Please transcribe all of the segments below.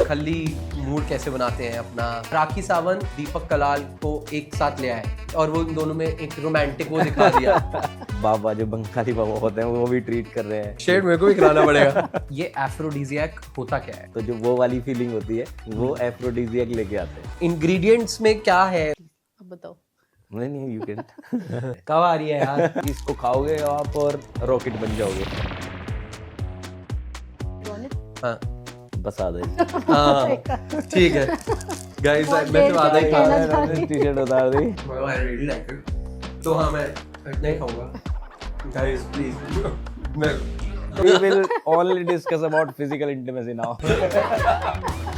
खल्ली मूड कैसे बनाते हैं अपना। राखी सावंत दीपक कलाल को एक साथ ले आए और वो इन दोनों में एक रोमांटिक वो दिखा दिया। बाबा जो बंगाली बाबा होते हैं वो भी ट्रीट कर रहे हैं। शेड मेरे को भी कराना पड़ेगा। ये एफ्रोडीजियक होता क्या है? तो जो वो वाली फीलिंग होती है वो एफ्रोडीजियक लेके आते हैं। इंग्रेडिएंट्स में क्या है? अब बताओ। नहीं यू कैन कब आ रही है यार? इसको खाओगे आप और रॉकेट बन जाओगे। हाँ बस आधा ही। हाँ ठीक है गाइस, मैं तो आधा ही खा रहा हूँ। टी शर्ट उतार दी। तो हाँ मैं नहीं खाऊंगा गाइस प्लीज। मैं We will only discuss about physical intimacy now.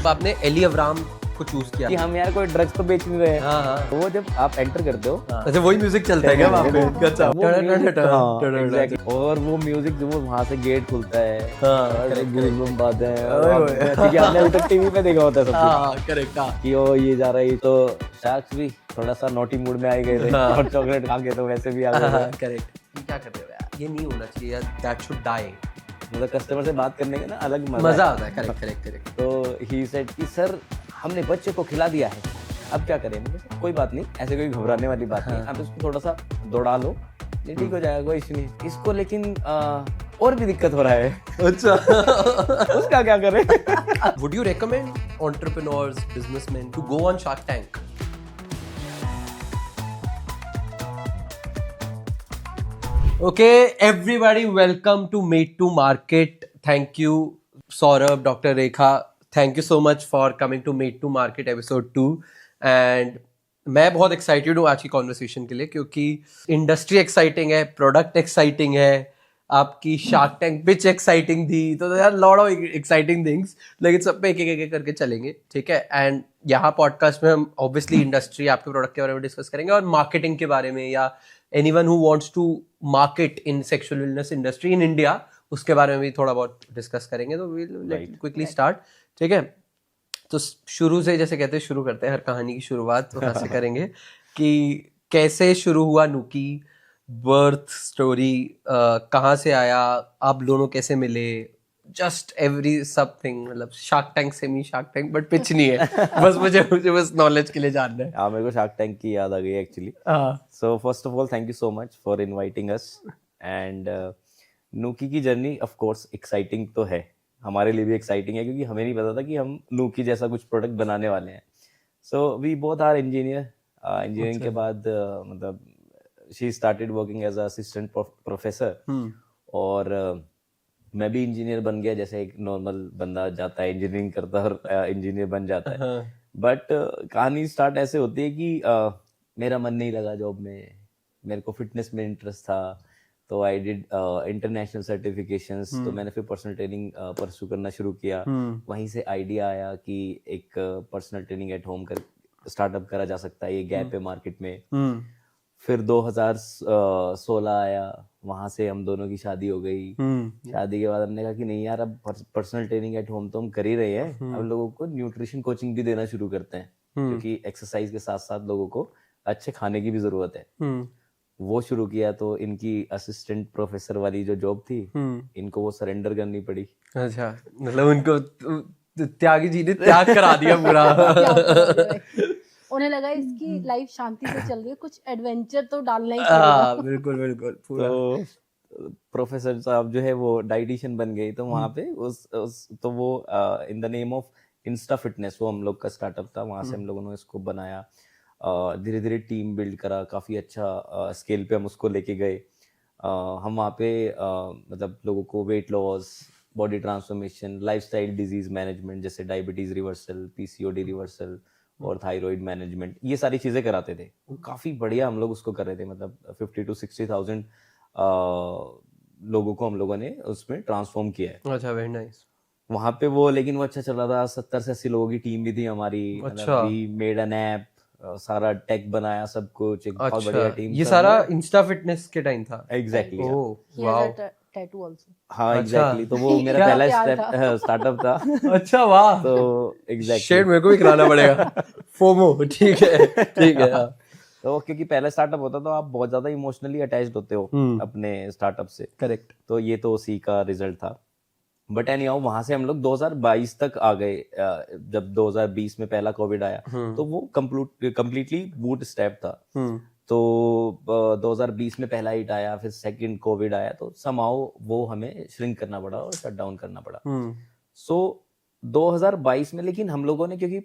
आपने एली अवराम को चूज किया कि हम यार कोई ड्रग्स तो बेच नहीं रहे हैं। हाँ तो वो जब आप एंटर करते हो अच्छा वही म्यूजिक चलता है क्या वहाँ पे? अच्छा वो music- हाँ, exactly. और वो म्यूजिक जो वहाँ से गेट खुलता है गूज़बम्प आते हैं और क्योंकि आपने अभी तक टीवी पे देखा होता है सब कुछ करेक्ट कि ओ ये जा रही तो शार्क्स भी थोड़ा सा नोटी मूड में आ गए थे और चॉकलेट खा के तो वैसे भी आ गए थे। करेक्ट। क्या कर रहे हो यार? ये नहीं होना चाहिए यार, दैट शुड डाई। मतलब कस्टमर से बात करने का ना अलग मजा आता है। करेक्ट। तो ही सेड कि सर हमने बच्चे को खिला दिया है, अब क्या करें? मैंने कोई बात नहीं, ऐसे कोई घबराने वाली बात नहीं, आप इसको थोड़ा सा दौड़ा लो, ये ठीक हो जाएगा, कोई इशू नहीं। इसको लेकिन और भी दिक्कत हो रहा है। अच्छा उसका क्या करें? Would you recommend entrepreneurs, businessmen to go on Shark Tank? Okay, everybody, welcome to Made to Market. Thank you, Saurabh, Dr. Rekha. Thank you so much for coming to Made to Market episode 2. And मैं बहुत excited हूँ आज की conversation के लिए, क्योंकि industry exciting है, product exciting है, आपकी शार्क टैंक पिच एक्साइटिंग थी, तो यार लॉट ऑफ एक्साइटिंग थिंग्स, लेकिन सब पे एक करके चलेंगे, ठीक है। एंड यहाँ पॉडकास्ट में हम ऑब्वियसली इंडस्ट्री, आपके प्रोडक्ट के बारे में डिस्कस करेंगे और मार्केटिंग के बारे में, या anyone who wants to market in sexual wellness industry in India, उसके बारे में भी थोड़ा बहुत डिस्कस करेंगे। तो वी लेट क्विकली स्टार्ट, ठीक है। तो शुरू से, जैसे कहते हैं, शुरू करते हैं, हर कहानी की शुरुआत वहाँ से करेंगे कि कैसे शुरू हुआ नूकी, बर्थ स्टोरी, कहाँ से आया, आप दोनों कैसे मिले, जस्ट एवरी समथिंग। मतलब shark tank, semi shark tank, but pitch नहीं है। बस मुझे बस नॉलेज के लिए जानना है। हाँ, मेरे को शार्क टैंक की याद आ गई actually. So first of all thank you so much for inviting us. And Nookie की जर्नी ऑफ कोर्स एक्साइटिंग तो है, हमारे लिए भी एक्साइटिंग है, क्योंकि हमें नहीं पता था कि हम नूकी जैसा कुछ प्रोडक्ट बनाने वाले हैं। So we both are engineer. Engineering के बाद मतलब she started working as assistant professor, और मैं भी इंजीनियर बन गया, जैसे एक नॉर्मल बंदा जाता है इंजीनियरिंग करता है और इंजीनियर बन जाता है। बट कहानी स्टार्ट ऐसे होती है कि मेरा मन नहीं लगा जॉब में, मेरे को फिटनेस में इंटरेस्ट था, तो आई डिड इंटरनेशनल सर्टिफिकेशंस। तो मैंने फिर पर्सनल ट्रेनिंग परस्यू करना शुरू किया। वहीं से आइडिया आया कि एक पर्सनल ट्रेनिंग एट होम कर स्टार्टअप करा जा सकता है, ये गैप है मार्केट में। फिर 2016 आया, वहां से हम दोनों की शादी हो गई। शादी के बाद हमने कहा कि नहीं यार, अब पर्सनल ट्रेनिंग एट होम तो हम कर ही रहे हैं, अब लोगों को न्यूट्रिशन कोचिंग भी देना शुरू करते हैं, क्योंकि एक्सरसाइज के साथ साथ लोगों को अच्छे खाने की भी जरूरत है। वो शुरू किया, तो इनकी असिस्टेंट प्रोफेसर वाली जो जॉब थी, इनको वो सरेंडर करनी पड़ी। अच्छा, मतलब उनको त्यागी जी ने त्याग करा दिया पूरा। उन्हें लगा इसकी लाइफ शांति से चल रही है, कुछ एडवेंचर तो डालना ही पड़ेगा। बिल्कुल पूरा। तो प्रोफेसर साहब जो है वो डाइटिशियन बन गई, तो वहाँ पे तो वो in the name of insta fitness, वो हम लोग का स्टार्टअप था, वहाँ से हम लोगों ने इसको बनाया। धीरे धीरे टीम बिल्ड करा, काफ़ी अच्छा स्केल पे हम उसको लेके गए। हम वहाँ पे मतलब लोगों को weight loss, body transformation, lifestyle disease management, जैसे डायबिटीज रिवर्सल, पीसीओडी रिवर्सल और थायराइड मैनेजमेंट, ये सारी चीज़ें कराते थे। काफ़ी बढ़िया हम लोग उसको कर रहे थे, मतलब 50 to 60,000 लोगों को हम लोगों ने उसमें ट्रांसफॉर्म किया है। अच्छा, वेरी नाइस। वहाँ पे वो, लेकिन वो अच्छा चल रहा था। 70 से 80 लोगों की टीम भी थी हमारी। अच्छा। वी मेड एन ऐप, सारा टेक बनाया, सब कुछ, एक बहुत बढ़िया टीम। ये सारा इंस्टा फिटनेस के टाइम था? एग्जैक्टली। Wow, tattoo also. हाँ एग्जैक्टली, तो वो मेरा पहला स्टार्टअप था। अच्छा वाह। तो एग्जैक्टली शेड मेरे को भी कराना पड़ेगा। फोमो, ठीक है। तो क्योंकि पहला स्टार्टअप होता तो आप बहुत ज्यादा इमोशनली अटैच्ड होते हो अपने स्टार्टअप से। करेक्ट। तो ये तो उसी का रिजल्ट था। बट एनी हाउ वहां से हम लोग 2022 तक आ गए। जब 2020 में पहला कोविड आया तो वो कंप्लीटली बूट स्टेप था। तो 2020 में पहला हिट आया, फिर सेकंड कोविड आया, तो समहाउ वो हमें श्रिंक करना पड़ा और शट डाउन करना पड़ा। सो 2022 में लेकिन हम लोगों ने क्योंकि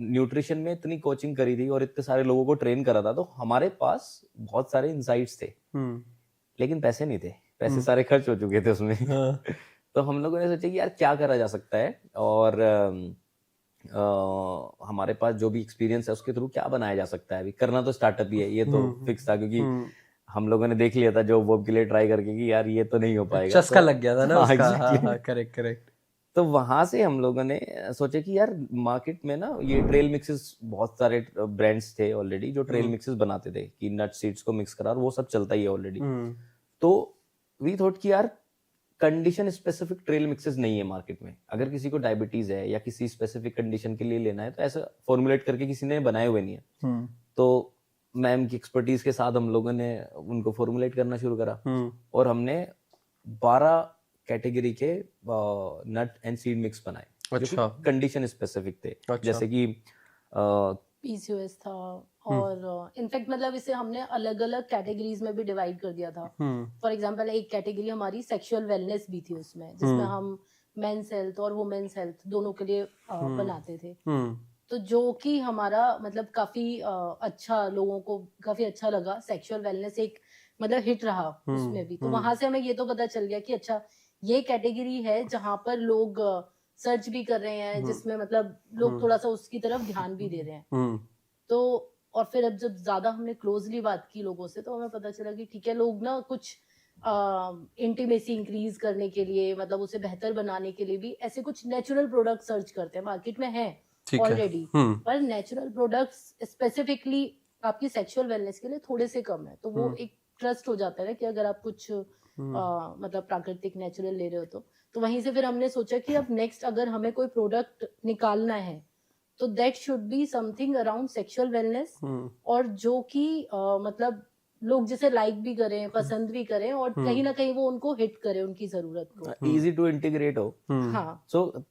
न्यूट्रिशन में इतनी कोचिंग करी थी और इतने सारे लोगों को ट्रेन करा था, तो हमारे पास बहुत सारे इंसाइट्स थे, लेकिन पैसे नहीं थे, पैसे सारे खर्च हो चुके थे उसमें। तो हम लोगों ने सोचा कि यार क्या करा जा सकता है, और हमारे पास जो भी एक्सपीरियंस है उसके थ्रू क्या बनाया जा सकता है। अभी करना तो स्टार्टअप ही है, ये तो फिक्स था, क्योंकि हम लोगों ने देख लिया था जॉब वॉब के लिए ट्राई करके कि यार ये तो नहीं हो पाएगा, चस्का लग गया था ना हाँ, उसका। exactly. हाँ, करेक्ट करेक्ट। तो वहां से हम लोगों ने सोचा कि यार मार्केट में ना ये ट्रेल मिक्सेस, बहुत सारे ब्रांड्स थे ऑलरेडी जो ट्रेल मिक्सेस बनाते थे कि नट सीड्स को मिक्स करा, और वो सब चलता ही है ऑलरेडी। तो वी थॉट कि यार कंडीशन स्पेसिफिक ट्रेल मिक्सेस नहीं है मार्केट में। अगर किसी को डायबिटीज है या किसी स्पेसिफिक कंडीशन के लिए लेना है तो ऐसा फॉर्मुलेट करके किसी ने बनाए हुए नहीं है। तो मैम की एक्सपर्टीज के साथ हम लोगों ने उनको फॉर्मुलेट करना शुरू करा, और हमने 12 कैटेगरी के नट एंड सीड मिक्स बनाए। अच्छा। कंडीशन स्पेसिफिक थे। अच्छा। जैसे कि पीसीओएस था, और इनफैक्ट मतलब इसे हमने अलग अलग कैटेगरीज में भी डिवाइड कर दिया था। फॉर एग्जांपल एक कैटेगरी हमारी सेक्सुअल वेलनेस भी थी उसमें, जिसमें हम मेंस हेल्थ और वुमेन्स हेल्थ दोनों के लिए बनाते थे। तो जो कि हमारा मतलब काफी अच्छा, लोगों को काफी अच्छा लगा। सेक्सुअल वेलनेस एक मतलब हिट रहा उसमें भी। तो वहां से हमें ये तो पता चल गया कि अच्छा ये कैटेगरी है जहां पर लोग सर्च भी कर रहे हैं, जिसमें मतलब लोग थोड़ा सा उसकी तरफ ध्यान भी दे रहे हैं। तो और फिर अब जब ज्यादा हमने क्लोजली बात की लोगों से, तो हमें पता चला कि ठीक है, लोग ना कुछ इंटीमेसी इंक्रीज करने के लिए, मतलब उसे बेहतर बनाने के लिए भी ऐसे कुछ नेचुरल प्रोडक्ट सर्च करते हैं। मार्केट में है ऑलरेडी, पर नेचुरल प्रोडक्ट्स स्पेसिफिकली आपकी सेक्सुअल वेलनेस के लिए थोड़े से कम है। तो वो एक ट्रस्ट हो जाता है ना कि अगर आप कुछ मतलब प्राकृतिक नेचुरल ले रहे हो तो वहीं से फिर हमने सोचा कि अब नेक्स्ट अगर हमें कोई प्रोडक्ट निकालना है तो that should be something around sexual wellness, और जो कि मतलब लोग जिसे लाइक भी करें, पसंद भी करें, और कहीं ना कहीं वो उनको हिट करे, उनकी जरूरत को, इजी टू इंटीग्रेट हो। हाँ। सो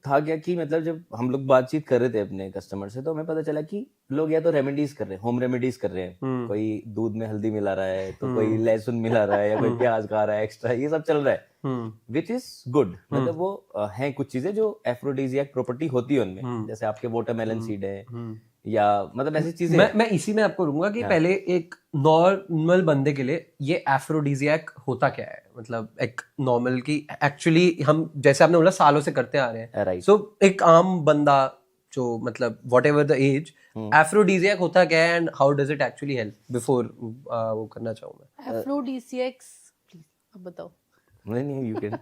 था क्या कि मतलब जब हम लोग बातचीत कर रहे थे अपने कस्टमर से, तो हमें पता चला कि लोग या तो रेमेडीज कर रहे हैं, होम रेमेडीज कर रहे हैं। कोई दूध में हल्दी मिला रहा है, तो कोई लहसुन मिला रहा है, या कोई प्याज खा रहा है एक्स्ट्रा, ये सब चल रहा है, विच इज गुड। मतलब वो हैं कुछ चीजें जो एफ्रोडीजियाक प्रॉपर्टी होती है उनमें, जैसे आपके वाटरमेलन सीड है, या मतलब ऐसी चीजें। मैं इसी में आपको कहूंगा कि पहले एक नॉर्मल बंदे के लिए ये एफ्रोडीजियाक होता क्या है, मतलब एक नॉर्मल की एक्चुअली हम जैसे आपने बोला सालों से करते आ रहे हैं, राइट। सो एक आम बंदा जो मतलब वॉट एवर द एज, एफ्रोडीजियाक होता क्या है and how does it actually help, before वो करना चाहूंगा। एफ्रोडीसियक्स प्लीज अब बताओ। नहीं यू कैन।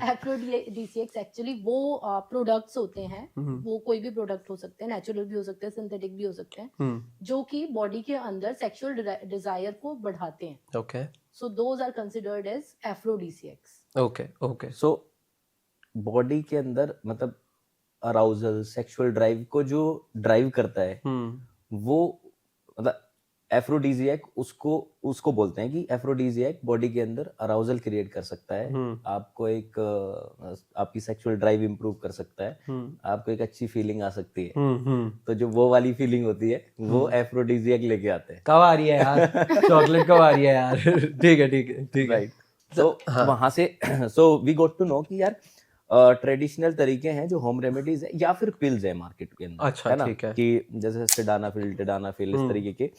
एफ्रोडीसियक्स एक्चुअली वो प्रोडक्ट्स होते हैं, वो कोई भी प्रोडक्ट हो सकते हैं, नेचुरल भी हो सकते हैं, सिंथेटिक भी हो सकते हैं, जो कि बॉडी के अंदर सेक्सुअल डिजायर को बढ़ाते हैं। Okay, so those are considered as aphrodisiacs. Okay. So body के अंदर मतलब अराउजल, सेक्सुअल ड्राइव को जो ड्राइव करता है, वो मतलब एफ्रोडीजियक उसको बोलते हैं कि एफ्रोडीजियक बॉडी के अंदर अराउजल क्रिएट कर सकता है, आपको एक आपकी सेक्सुअल ड्राइव इंप्रूव कर सकता है, आपको एक अच्छी फीलिंग आ सकती है। तो जो वो वाली फीलिंग होती है वो एफ्रोडीजियक लेके आते हैं। कब आ रही है यार चॉकलेट, कब आ रही है यार। ठीक है राइट। तो वहां से so we got to know कि यार ट्रेडिशनल तरीके हैं जो होम रेमेडीज है या फिर पिल्स है मार्केट के अंदर। अच्छा, है ना, ठीक है। कि जैसे सिडानाफिल इस तरीके के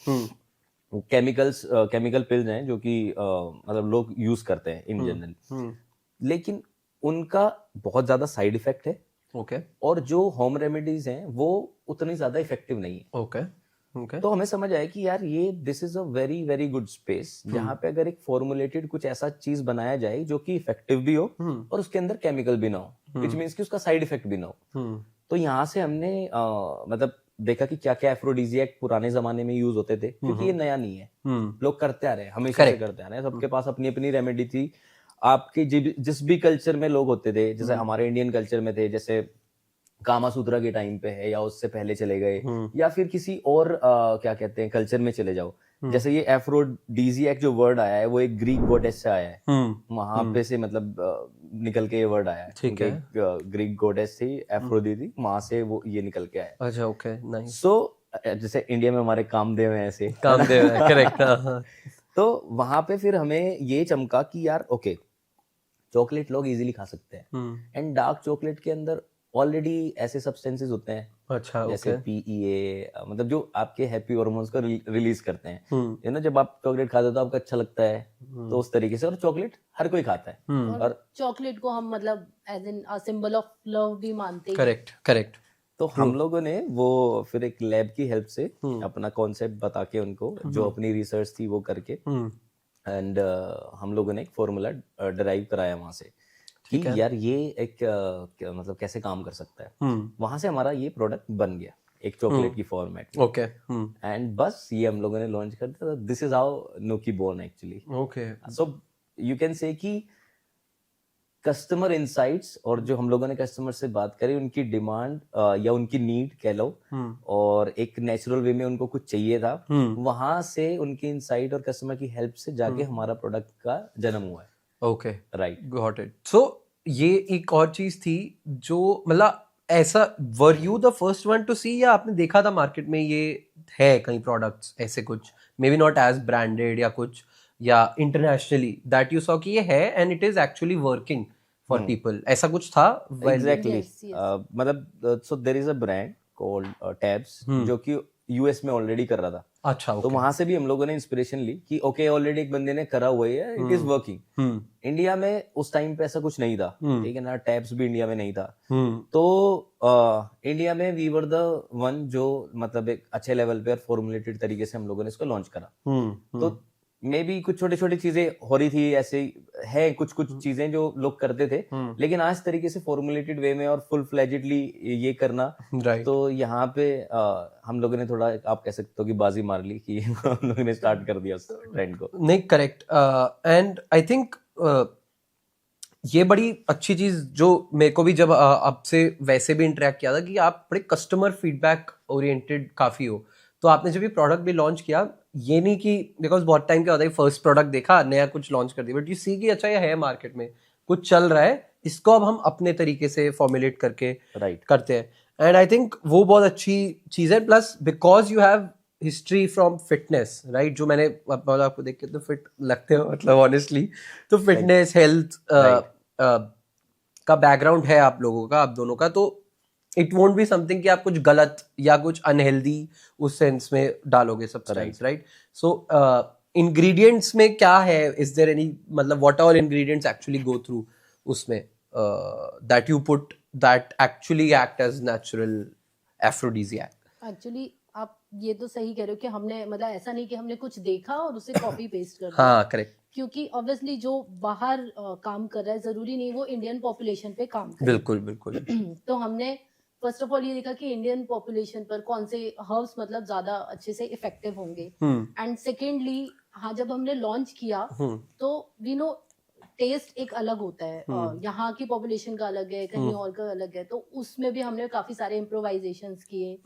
केमिकल पिल्स हैं जो कि मतलब लोग यूज करते हैं इन जनरल, लेकिन उनका बहुत ज्यादा साइड इफेक्ट है। ओके, और जो होम रेमेडीज हैं वो उतनी ज्यादा इफेक्टिव नहीं है। ओके। तो हमें समझ आया कि यार ये this is a very very good space, जहाँ पे अगर एक फॉर्मुलेटेड कुछ ऐसा चीज बनाया जाए जो कि इफेक्टिव भी हो और उसके अंदर केमिकल भी ना हो, विच मीन्स कि उसका साइड इफेक्ट भी ना हो। तो यहाँ से हमने मतलब देखा कि क्या क्या एफ्रोडीजियक पुराने जमाने में यूज होते थे, क्योंकि ये नया नहीं है, लोग करते आ रहे हैं, हमेशा से करते आ रहे हैं, सबके पास अपनी अपनी रेमेडी थी। आपके जिस भी कल्चर में लोग होते थे, जैसे हमारे इंडियन कल्चर में थे, जैसे कामा सूत्रा के टाइम पे है या उससे पहले चले गए, या फिर किसी और क्या कहते हैं कल्चर में चले जाओ, जैसे ये एफ्रोडीजियक जो वर्ड आया है वो एक ग्रीक गॉडेस से आया है, वहां पे से मतलब निकल के ये वर्ड आया है, ठीक है। ग्रीक गॉडेस थी एफ्रोदिति, वहां से वो ये निकल के आया। अच्छा, ओके, नाइस। सो जैसे इंडिया में हमारे कामदेव हैं ऐसे, कामदेव है, करेक्ट। हाँ। तो वहां पे फिर हमें ये चमका कि यार ओके, चॉकलेट लोग इजीली खा सकते हैं, एंड डार्क चॉकलेट के अंदर ऑलरेडी ऐसे सब्सटेंसेस होते हैं अच्छा, जैसे ओके। पीईए, मतलब जो आपके हैप्पी हार्मोन्स को रिलीज करते हैं, यू नो, जब आप चॉकलेट खाते हो तो आपको अच्छा लगता है, तो उस तरीके से, और चॉकलेट हर कोई खाता है, और चॉकलेट को हम मतलब as in symbol of love भी मानते हैं। Correct, correct. तो हम लोगों ने वो फिर एक लैब की हेल्प से अपना कॉन्सेप्ट बता के उनको, जो अपनी रिसर्च थी वो करके, एंड हम लोगों ने एक फॉर्मूला डराइव कराया वहां से कि यार ये एक मतलब कैसे काम कर सकता है। वहां से हमारा ये प्रोडक्ट बन गया एक चॉकलेट की फॉर्मेट में, ओके। एंड बस ये हम लोगों ने लॉन्च कर दिया। This is how Nookie born actually. Okay. So you can say कि कस्टमर इंसाइट्स, और जो हम लोगों ने कस्टमर से बात करी, उनकी डिमांड या उनकी नीड कह लो, और एक नेचुरल वे में उनको कुछ चाहिए था, वहां से उनकी इंसाइट और कस्टमर की हेल्प से जाके हमारा प्रोडक्ट का जन्म हुआ है। Okay, right, got it. So ये एक और चीज थी जो मतलब ऐसा, were you the first one to see, या आपने देखा था मार्केट में ये है कई प्रोडक्ट्स ऐसे कुछ, maybe not as branded या कुछ, या इंटरनेशनली दैट यू सॉ कि ये है and it is actually working for people, ऐसा कुछ था? एग्जैक्टली। Yes, yes. मतलब so there is a brand called tabs जो कि यूएस में ऑलरेडी कर रहा था। अच्छा, तो वहां से भी हम लोगों ने इंस्पिरेशन ली कि ओके, ऑलरेडी एक बंदे ने करा हुआ है, इट इज वर्किंग। इंडिया में उस टाइम पे ऐसा कुछ नहीं था, ठीक है ना, टैब्स भी इंडिया में नहीं था। तो इंडिया में वी वर द वन जो मतलब एक अच्छे लेवल पे और फॉर्मुलेटेड तरीके से हम लोगों ने इसको लॉन्च करा। तो मे बी कुछ छोटी छोटी चीजें हो रही थी, ऐसे है कुछ चीजें जो लोग करते थे, लेकिन आज तरीके से फॉर्मुलेटेड वे में और फुल फ्लेजेडली ये करना, राइट। तो यहाँ पे हम लोगों ने थोड़ा, आप कह सकते हो कि बाजी मार ली कि हम लोगों ने स्टार्ट कर दिया उस ट्रेंड को। नहीं, करेक्ट। एंड आई थिंक ये बड़ी अच्छी चीज जो मेरे को भी, जब आपसे वैसे भी इंटरेक्ट किया था कि आप बड़े कस्टमर फीडबैक ओरिएंटेड काफी हो, तो आपने जब ये प्रोडक्ट भी लॉन्च किया, ये नहीं कि बिकॉज बहुत टाइम क्या होता है, फर्स्ट प्रोडक्ट देखा नया कुछ लॉन्च कर दिया, बट यू सी कि अच्छा ये है मार्केट में, कुछ चल रहा है, इसको अब हम अपने तरीके से फॉर्मुलेट करके राइट करते हैं। एंड आई थिंक वो बहुत अच्छी चीज है, plus because you have history from fitness, right, जो मैंने मतलब आपको देख के तो फिट लगते हो, मतलब ऑनेस्टली, तो फिटनेस हेल्थ का बैकग्राउंड है आप लोगों का, आप दोनों का, तो इट वोंट बी समथिंग कि आप कुछ गलत या कुछ अनहेल्दी उस सेंस में डालोगे सब्सटेंस, राइट? सो इंग्रेडिएंट्स में क्या है, इज देयर एनी, मतलब what all ingredients actually go through उसमें that you put that actually act as natural aphrodisiac? Actually आप ये तो सही कह रहे हो कि हमने मतलब ऐसा नहीं कि हमने कुछ देखा और उसे कॉपी पेस्ट कर दिया। हाँ, करेक्ट, क्योंकि ऑब्वियसली जो बाहर काम कर रहा है जरूरी नहीं वो इंडियन पॉपुलेशन पे काम करे। बिल्कुल बिल्कुल। तो हमने फर्स्ट ऑफ ऑल ये देखा कि इंडियन पॉपुलेशन पर कौन से हर्ब्स मतलब ज्यादा अच्छे से इफेक्टिव होंगे, एंड सेकेंडली हाँ जब हमने लॉन्च किया तो वी नो टेस्ट एक अलग होता है, यहाँ की पॉपुलेशन का अलग है, कहीं और का अलग है, तो उसमें भी हमने काफी सारे इम्प्रोवाइजेशंस किए।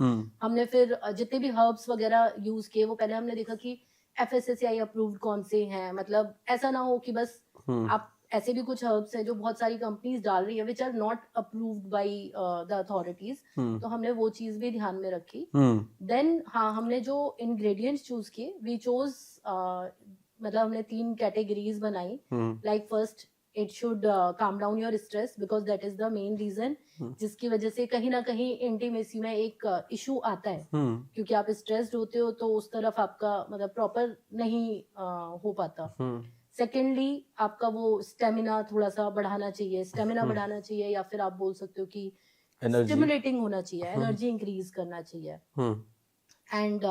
हमने फिर जितने भी हर्ब्स वगैरह यूज किए वो पहले हमने देखा कि FSSAI अप्रूव्ड कौन से हैं, मतलब ऐसा ना हो कि बस आप ऐसे भी कुछ हर्ब्स हैं जो बहुत सारी कंपनीज डाल रही है which are not approved by the authorities, तो हमने वो चीज भी ध्यान में रखी। देन हाँ हमने जो इंग्रेडिएंट्स चूज किए, वी चोज मतलब हमने 3 कैटेगरीज बनाई, like first it should calm down your stress because that is the main reason जिसकी वजह से कहीं ना कहीं इंटीमेसी में एक इशू आता है, क्योंकि आप स्ट्रेस्ड होते हो तो उस तरफ आपका मतलब प्रॉपर नहीं हो पाता। सेकेंडली आपका वो स्टेमिना थोड़ा सा बढ़ाना चाहिए, स्टेमिना बढ़ाना चाहिए, या फिर आप बोल सकते हो कि स्टिमुलेटिंग होना चाहिए, एनर्जी इंक्रीज करना चाहिए। एंड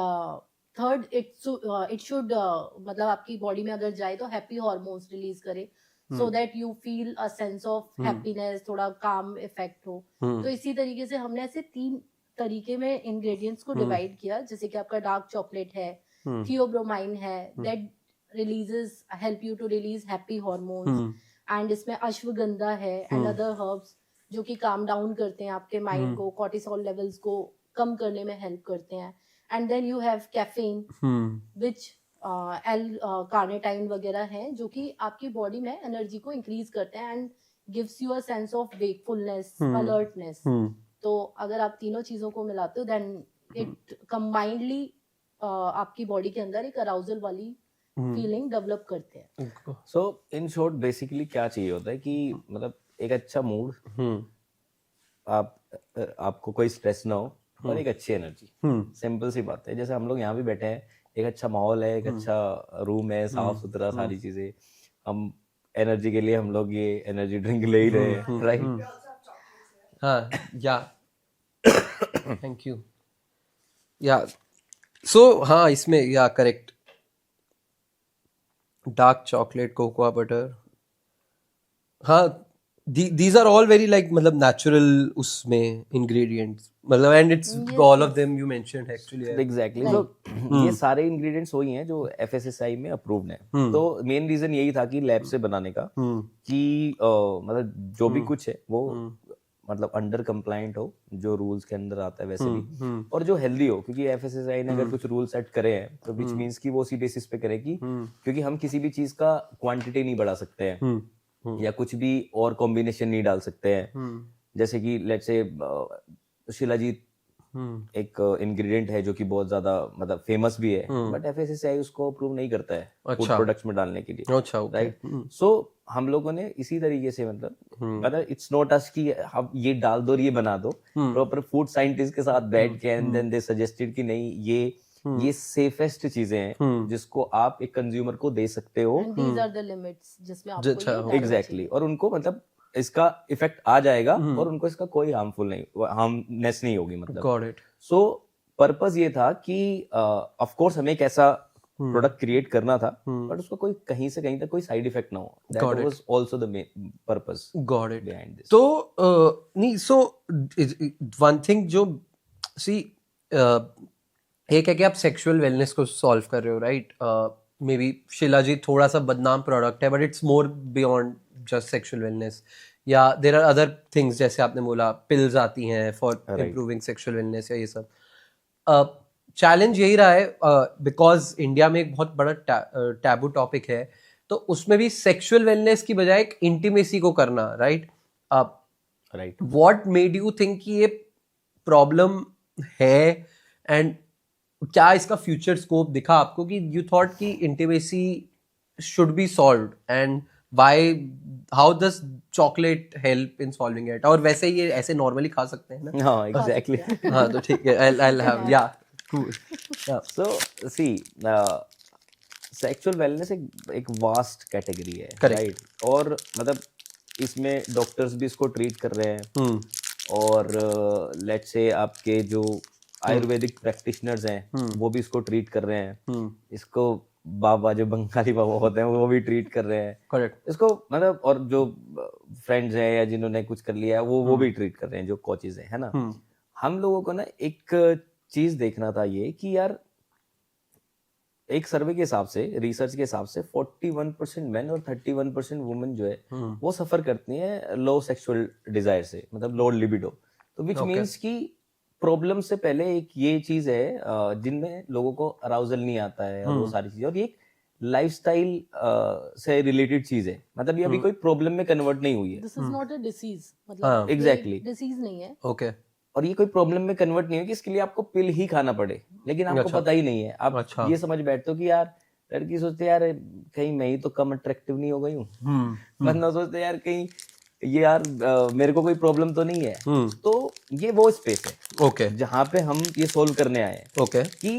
थर्ड इट शुड मतलब आपकी बॉडी में अगर जाए तो हैप्पी हार्मोन्स रिलीज करे, so that you feel a sense of happiness, थोड़ा काम इफेक्ट हो। तो इसी तरीके से हमने ऐसे 3 तरीके में इंग्रेडिएंट्स को डिवाइड किया, जैसे कि आपका डार्क चॉकलेट है, थियोब्रोमाइन है, that releases help you to release happy hormones, and इसमें अश्वगंधा है एंड अदर हर्ब्स जो कि काम डाउन करते हैं आपके माइंड को, कॉर्टिसोल लेवल्स को कम करने में हेल्प करते हैं। And then you have caffeine which L carnitine वगैरह हैं जो कि आपकी बॉडी में एनर्जी को इंक्रीज करते हैं and gives you a sense of wakefulness, alertness. तो अगर आप तीनों चीजों को मिलाते हो देन इट कंबाइंडली आपकी बॉडी के अंदर एक अराउजल वाली फीलिंग डेवलप करते हैं। सो इन शॉर्ट बेसिकली क्या चाहिए होता है कि मतलब एक अच्छा मूड, आपको कोई स्ट्रेस ना हो और एक अच्छी एनर्जी। सिंपल सी बात है, जैसे हम लोग यहाँ भी बैठे हैं, एक अच्छा माहौल है, एक अच्छा रूम है, साफ सुथरा सारी चीजें, हम एनर्जी के लिए हम लोग ये एनर्जी ड्रिंक ले ही रहे हैं, राइट? हाँ, या थैंक यू। या सो हाँ, इसमें या correct, dark chocolate, cocoa butter, हाँ, these are all very like मतलब natural उसमें ingredients, मतलब and it's all of them you mentioned actually है। एग्जैक्टली। तो ये सारे इंग्रेडिएंट्स वही हैं जो एफएसएसआई में अप्रूव्ड हैं। तो मेन रीजन यही था कि लैब से बनाने का कि मतलब जो भी कुछ है वो मतलब अंडर कंप्लाइंट हो, जो रूल्स के अंदर आता है वैसे भी, और जो हेल्दी हो, क्योंकि एफएसएसआई ने अगर कुछ रूल सेट करे हैं तो विच मींस कि वो उसी बेसिस पे करे कि क्योंकि हम किसी भी चीज का क्वांटिटी नहीं बढ़ा सकते हैं या कुछ भी और कॉम्बिनेशन नहीं डाल सकते हैं। जैसे कि लेट्स से शिलाजीत एक इंग्रेडिएंट है जो कि बहुत ज्यादा मतलब फेमस भी है, बट एफएसएसआई उसको अप्रूव नहीं करता है फूड प्रोडक्ट्स में डालने के लिए, अच्छा, राइट? सो हम लोगों ने इसी तरीके से मतलब इट्स नॉट अस कि आप ये डाल दो और ये बना दो, प्रॉपर फूड साइंटिस्ट के साथ बैठ के एंड देन दे सजेस्टेड कि नहीं, ये सेफेस्ट चीजें हैं जिसको आप एक कंज्यूमर को दे सकते हो, these are the limits जिसमें आपको ये डालना एग्जैक्टली, और उनको मतलब इसका इफेक्ट आ जाएगा और उनको इसका कोई हार्मनेस नहीं होगी, मतलब। सो पर्पस ये था कि ऑफ कोर्स हमें एक ऐसा प्रोडक्ट क्रिएट करना था बट उसका कोई कहीं से कहीं तक कोई साइड इफेक्ट ना हो। That was also the main purpose behind this. तो नहीं, सो वन थिंग जो सी एक है कि आप सेक्सुअल वेलनेस को सॉल्व कर रहे हो, राइट? मे बी शिलाजीत थोड़ा सा बदनाम प्रोडक्ट है but it's more beyond just sexual wellness, या देयर आर अदर थिंग्स, जैसे आपने बोला पिल्स आती हैं फॉर इम्प्रूविंग सेक्सुअल वेलनेस या ये सब। चैलेंज यही रहा है बिकॉज इंडिया में एक बहुत बड़ा टैबू टॉपिक है, तो उसमें भी सेक्सुअल वेलनेस की बजाय एक इंटीमेसी को करना, right? Right. What made you think कि ये प्रॉब्लम है एंड क्या इसका फ्यूचर स्कोप दिखा आपको कि यू थॉट कि intimacy should be solved, and why, how does chocolate help in solving it? और वैसे ये ऐसे नॉर्मली खा सकते हैं ना? हाँ, एग्जैक्टली। हाँ, तो ठीक है, I'll have, yeah, cool, yeah. So see, sexual wellness एक वास्ट कैटेगरी है, राइट? और मतलब इसमें डॉक्टर्स भी इसको ट्रीट कर रहे हैं, और लेट्स से आपके जो आयुर्वेदिक प्रैक्टिशनर्स हैं वो भी इसको ट्रीट कर रहे हैं, इसको बाबा जो बंगाली बाबा होते हैं वो भी ट्रीट कर रहे हैं, करेक्ट, इसको मतलब, और जो फ्रेंड्स हैं या जिन्होंने कुछ कर लिया है वो भी ट्रीट कर रहे हैं, जो कोचेज है ना। हम लोगों को ना एक चीज देखना था ये कि यार एक सर्वे के हिसाब से, रिसर्च के हिसाब से 41% मेन और 31% वुमेन जो है वो सफर करती हैं लो सेक्सुअल डिजायर से, मतलब लो लिबिडो। तो विच मीन्स कि प्रॉब्लम से पहले एक ये चीज है जिनमें लोगों को अराउजल नहीं आता है और वो सारी चीजें, और ये लाइफस्टाइल से रिलेटेड चीज है, मतलब ये अभी कोई प्रॉब्लम में कन्वर्ट नहीं हुई है। This is not a disease, मतलब एग्जैक्टली डिसीज नहीं है। ओके। और ये कोई प्रॉब्लम में कन्वर्ट नहीं है कि इसके लिए आपको पिल ही खाना पड़े, लेकिन आपको पता ही नहीं है। आप ये समझ बैठते हो कि यार लड़की सोचते यार कहीं मैं ही तो कम अट्रैक्टिव नहीं हो गई हूँ, मतलब सोचते यार कहीं ये यार मेरे को कोई प्रॉब्लम तो नहीं है। तो ये वो स्पेस है जहाँ पे हम ये सोल्व करने आए हैं कि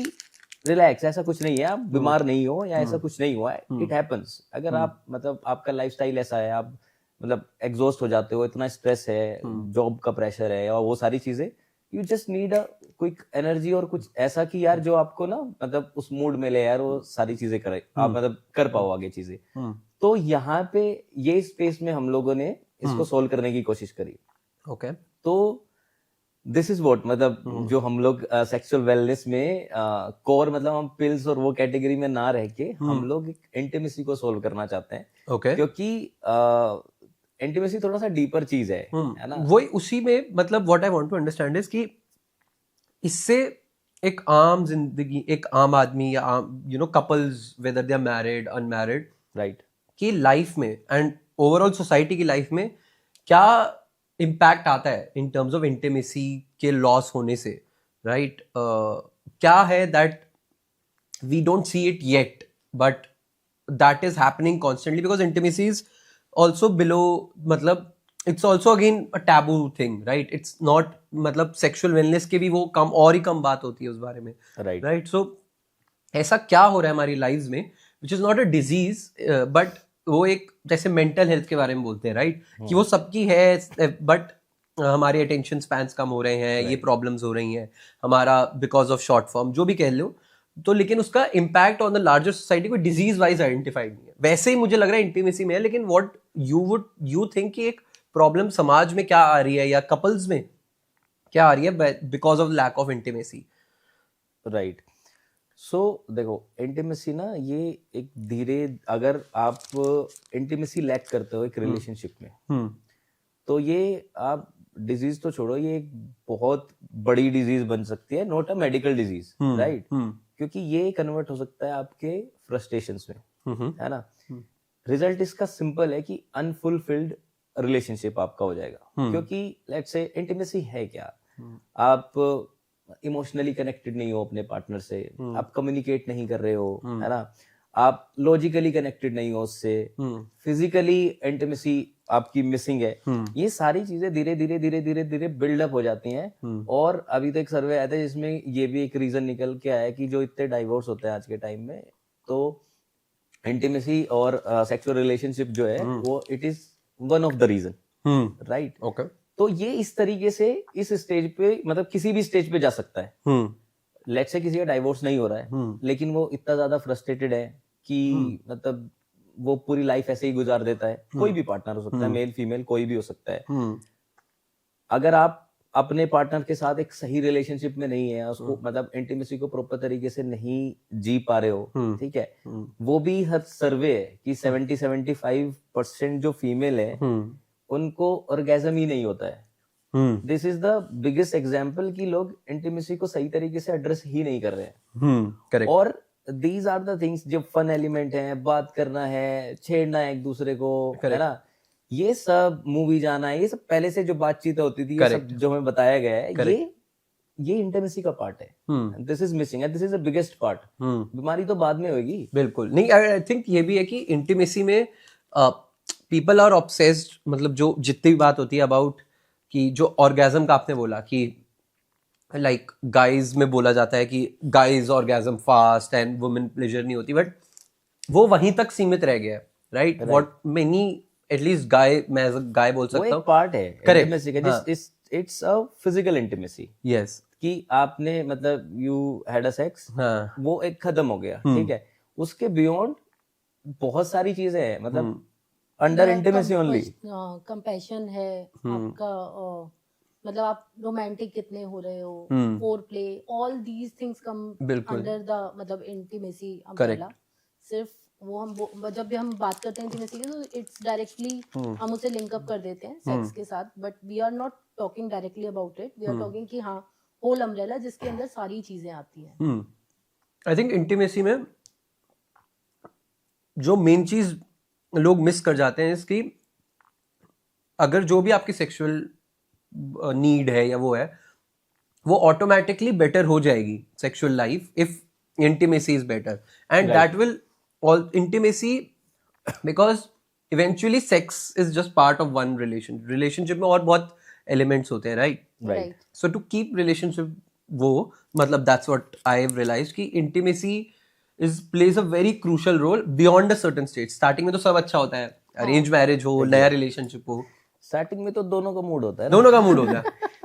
रिलैक्स, ऐसा कुछ नहीं है, आप बीमार नहीं हो या ऐसा कुछ नहीं हुआ है, इट हैपेंस। अगर आप मतलब आपका लाइफस्टाइल ऐसा है, आप मतलब एग्जॉस्ट हो जाते हो, इतना स्ट्रेस है, जॉब का प्रेशर है और वो सारी चीजें, you just need a quick energy और कुछ ऐसा कि यार जो आपको ना मतलब उस मूड में ले यार वो सारी चीजें करे, आप मतलब कर पाओ आगे चीजें। तो यहाँ पे ये स्पेस में हम लोगों ने इसको सोल्व करने की कोशिश करी। ओके, तो दिस इज व्हाट, मतलब जो हम लोग सेक्सुअल वेलनेस में कोर, मतलब हम पिल्स और वो कैटेगरी में ना रह के हम लोग इंटीमेसी को सोल्व करना चाहते हैं, क्योंकि इंटीमेसी थोड़ा सा डीपर चीज है ना। वही उसी में मतलब what I want to understand is कि इससे एक आम जिंदगी, एक आम आदमी या आम couples, whether they are married unmarried, right की लाइफ में एंड ओवरऑल सोसाइटी की लाइफ में क्या इम्पैक्ट आता है इन टर्म्स ऑफ इंटीमेसी के लॉस होने से, राइट? क्या है that we don't see it yet, but that is happening constantly because intimacy is also below, मतलब it's also again a taboo thing, right? It's not, मतलब sexual wellness के भी वो कम और ही कम बात होती है उस बारे में, राइट राइट? सो ऐसा क्या हो रहा है हमारी लाइफ में which is not a disease, but वो एक जैसे मेंटल हेल्थ के बारे में बोलते हैं, राइट? कि वो सबकी है, बट हमारे अटेंशन स्पैन्स कम हो रहे हैं, ये प्रॉब्लम्स हो रही हैं हमारा बिकॉज ऑफ शॉर्ट फॉर्म, जो भी कह लो। तो लेकिन उसका impact on the larger society कोई डिजीज वाइज आइडेंटिफाइड नहीं है। वैसे ही मुझे लग रहा है इंटीमेसी में है, लेकिन व्हाट यू थिंक कि एक प्रॉब्लम समाज में क्या आ रही है या कपल्स में क्या आ रही है because of lack of intimacy? Right. So देखो, इंटीमेसी ना ये एक धीरे, अगर आप इंटीमेसी लैक करते हो एक रिलेशनशिप में, तो ये आप डिजीज तो छोड़ो, ये एक बहुत बड़ी डिजीज बन सकती है, not a medical disease, right? क्योंकि ये कन्वर्ट हो सकता है आपके फ्रस्ट्रेशंस में, है ना? रिजल्ट इसका सिंपल है कि अनफुलफिल्ड रिलेशनशिप आपका हो जाएगा। क्योंकि लेट्स से इंटीमेसी है क्या, आप इमोशनली कनेक्टेड नहीं हो अपने पार्टनर से, आप कम्युनिकेट नहीं कर रहे हो, है ना? आप लॉजिकली कनेक्टेड नहीं हो उससे, फिजिकली इंटीमेसी आपकी मिसिंग है। ये सारी चीजें धीरे धीरे धीरे धीरे धीरे बिल्डअप हो जाती हैं। और अभी तो एक सर्वे आया था जिसमें ये भी एक रीजन निकल के आया कि जो इतने डाइवोर्स होते हैं आज के टाइम में, तो इंटीमेसी और सेक्सुअल रिलेशनशिप जो है वो it is one of the reason, right? Okay. तो ये इस तरीके से इस स्टेज पे, मतलब किसी भी स्टेज पे जा सकता है। लेट्स से किसी का डाइवोर्स नहीं हो रहा है, लेकिन वो इतना ज्यादा फ्रस्ट्रेटेड है कि मतलब वो पूरी लाइफ ऐसे ही गुजार देता है। कोई भी पार्टनर हो सकता है, मेल फीमेल कोई भी हो सकता है। अगर आप अपने पार्टनर के साथ एक सही रिलेशनशिप में नहीं है, उसको मतलब इंटीमेसी को प्रॉपर तरीके से नहीं जी पा रहे हो, ठीक है? वो भी हर सर्वे है कि 70-75% जो फीमेल है उनको ऑर्गेजम ही नहीं होता है। This is the biggest example कि लोग इंटीमेसी को सही तरीके से एड्रेस ही नहीं कर रहे हैं। करेक्ट। और दीज आर द थिंग्स, जो फन एलिमेंट है, बात करना है, छेड़ना है एक दूसरे को, है ना? ये सब मूवी जाना है, ये सब पहले से जो बातचीत होती थी, ये सब जो हमें बताया गया है, ये इंटीमेसी का पार्ट है। This is missing and this is the biggest part. बीमारी तो बाद में होगी। बिल्कुल नहीं, आई थिंक ये भी है कि इंटीमेसी में पीपल आर ऑब्सेस्ड, मतलब जो जितनी भी बात होती है अबाउट कि जो ऑर्गेजम का आपने बोला कि लाइक गाइज में बोला जाता है कि guys orgasm fast and women pleasure नहीं होती, बट वो वहीं तक सीमित रह गया है, राइट? व्हाट मेनी एटलीस्ट गाय, मैं एज अ गाय बोल सकता हूँ, पार्ट है इंटीमेसी का। It's a physical intimacy. Yes, कि आपने मतलब यू हैड अ सेक्स, वो एक खत्म हो गया, ठीक है? उसके बियॉन्ड बहुत सारी चीजें हैं, मतलब अंडर इंटीमेसी ओनली कंपैशन है आपका, मतलब आप रोमांटिक कितने हो रहे हो, four play, all these things come under the मतलब इंटीमेसी अम्ब्रेला। सिर्फ वो जब भी हम बात करते हैं इंटीमेसी की, तो इट्स डायरेक्टली हम उसे लिंक अप कर देते हैं सेक्स के साथ, but we are not talking directly about it. We are talking कि हाँ, होल अम्ब्रेला जिसके अंदर सारी चीजें आती हैं। आई थिंक इंटीमेसी में जो मेन चीज लोग मिस कर जाते हैं इसकी, अगर जो भी आपकी सेक्सुअल नीड है या वो है, वो ऑटोमेटिकली बेटर हो जाएगी sexual life if intimacy is better, and that will all intimacy, because eventually sex is just part of one relationship में और बहुत एलिमेंट्स होते हैं, right? So to keep relationship, वो मतलब that's what I have realised कि intimacy is plays a very crucial role beyond a certain stage. Starting में तो सब अच्छा होता है, अरेंज मैरिज हो, नया रिलेशनशिप हो, स्टार्टिंग में तो दोनों का मूड होता है, दोनों का मूड होता है।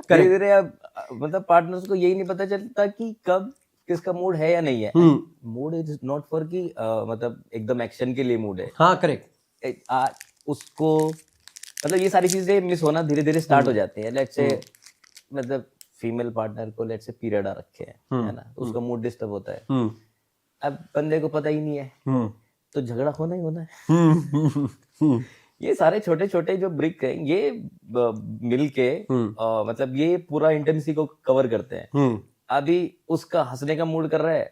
धीरे धीरे अब मतलब पार्टनर्स को यही नहीं पता चलता कि कब किसका मूड है या नहीं है। मूड इज नॉट फॉर कि मतलब एकदम एक्शन के लिए मूड है। हाँ, करेक्ट। उसको मतलब ये सारी चीजें मिस होना धीरे धीरे स्टार्ट हो जाती है। लेट्स से मतलब फीमेल पार्टनर को लेट्स से पीरियड आ रखे है ना, तो उसका मूड डिस्टर्ब होता है। अब बंदे को पता ही नहीं है, तो झगड़ा होना ही होना है। ये सारे छोटे छोटे जो ब्रिक हैं, ये मिलके मतलब ये पूरा इंटेंसी को कवर करते हैं। अभी उसका हंसने का मूड कर रहा है,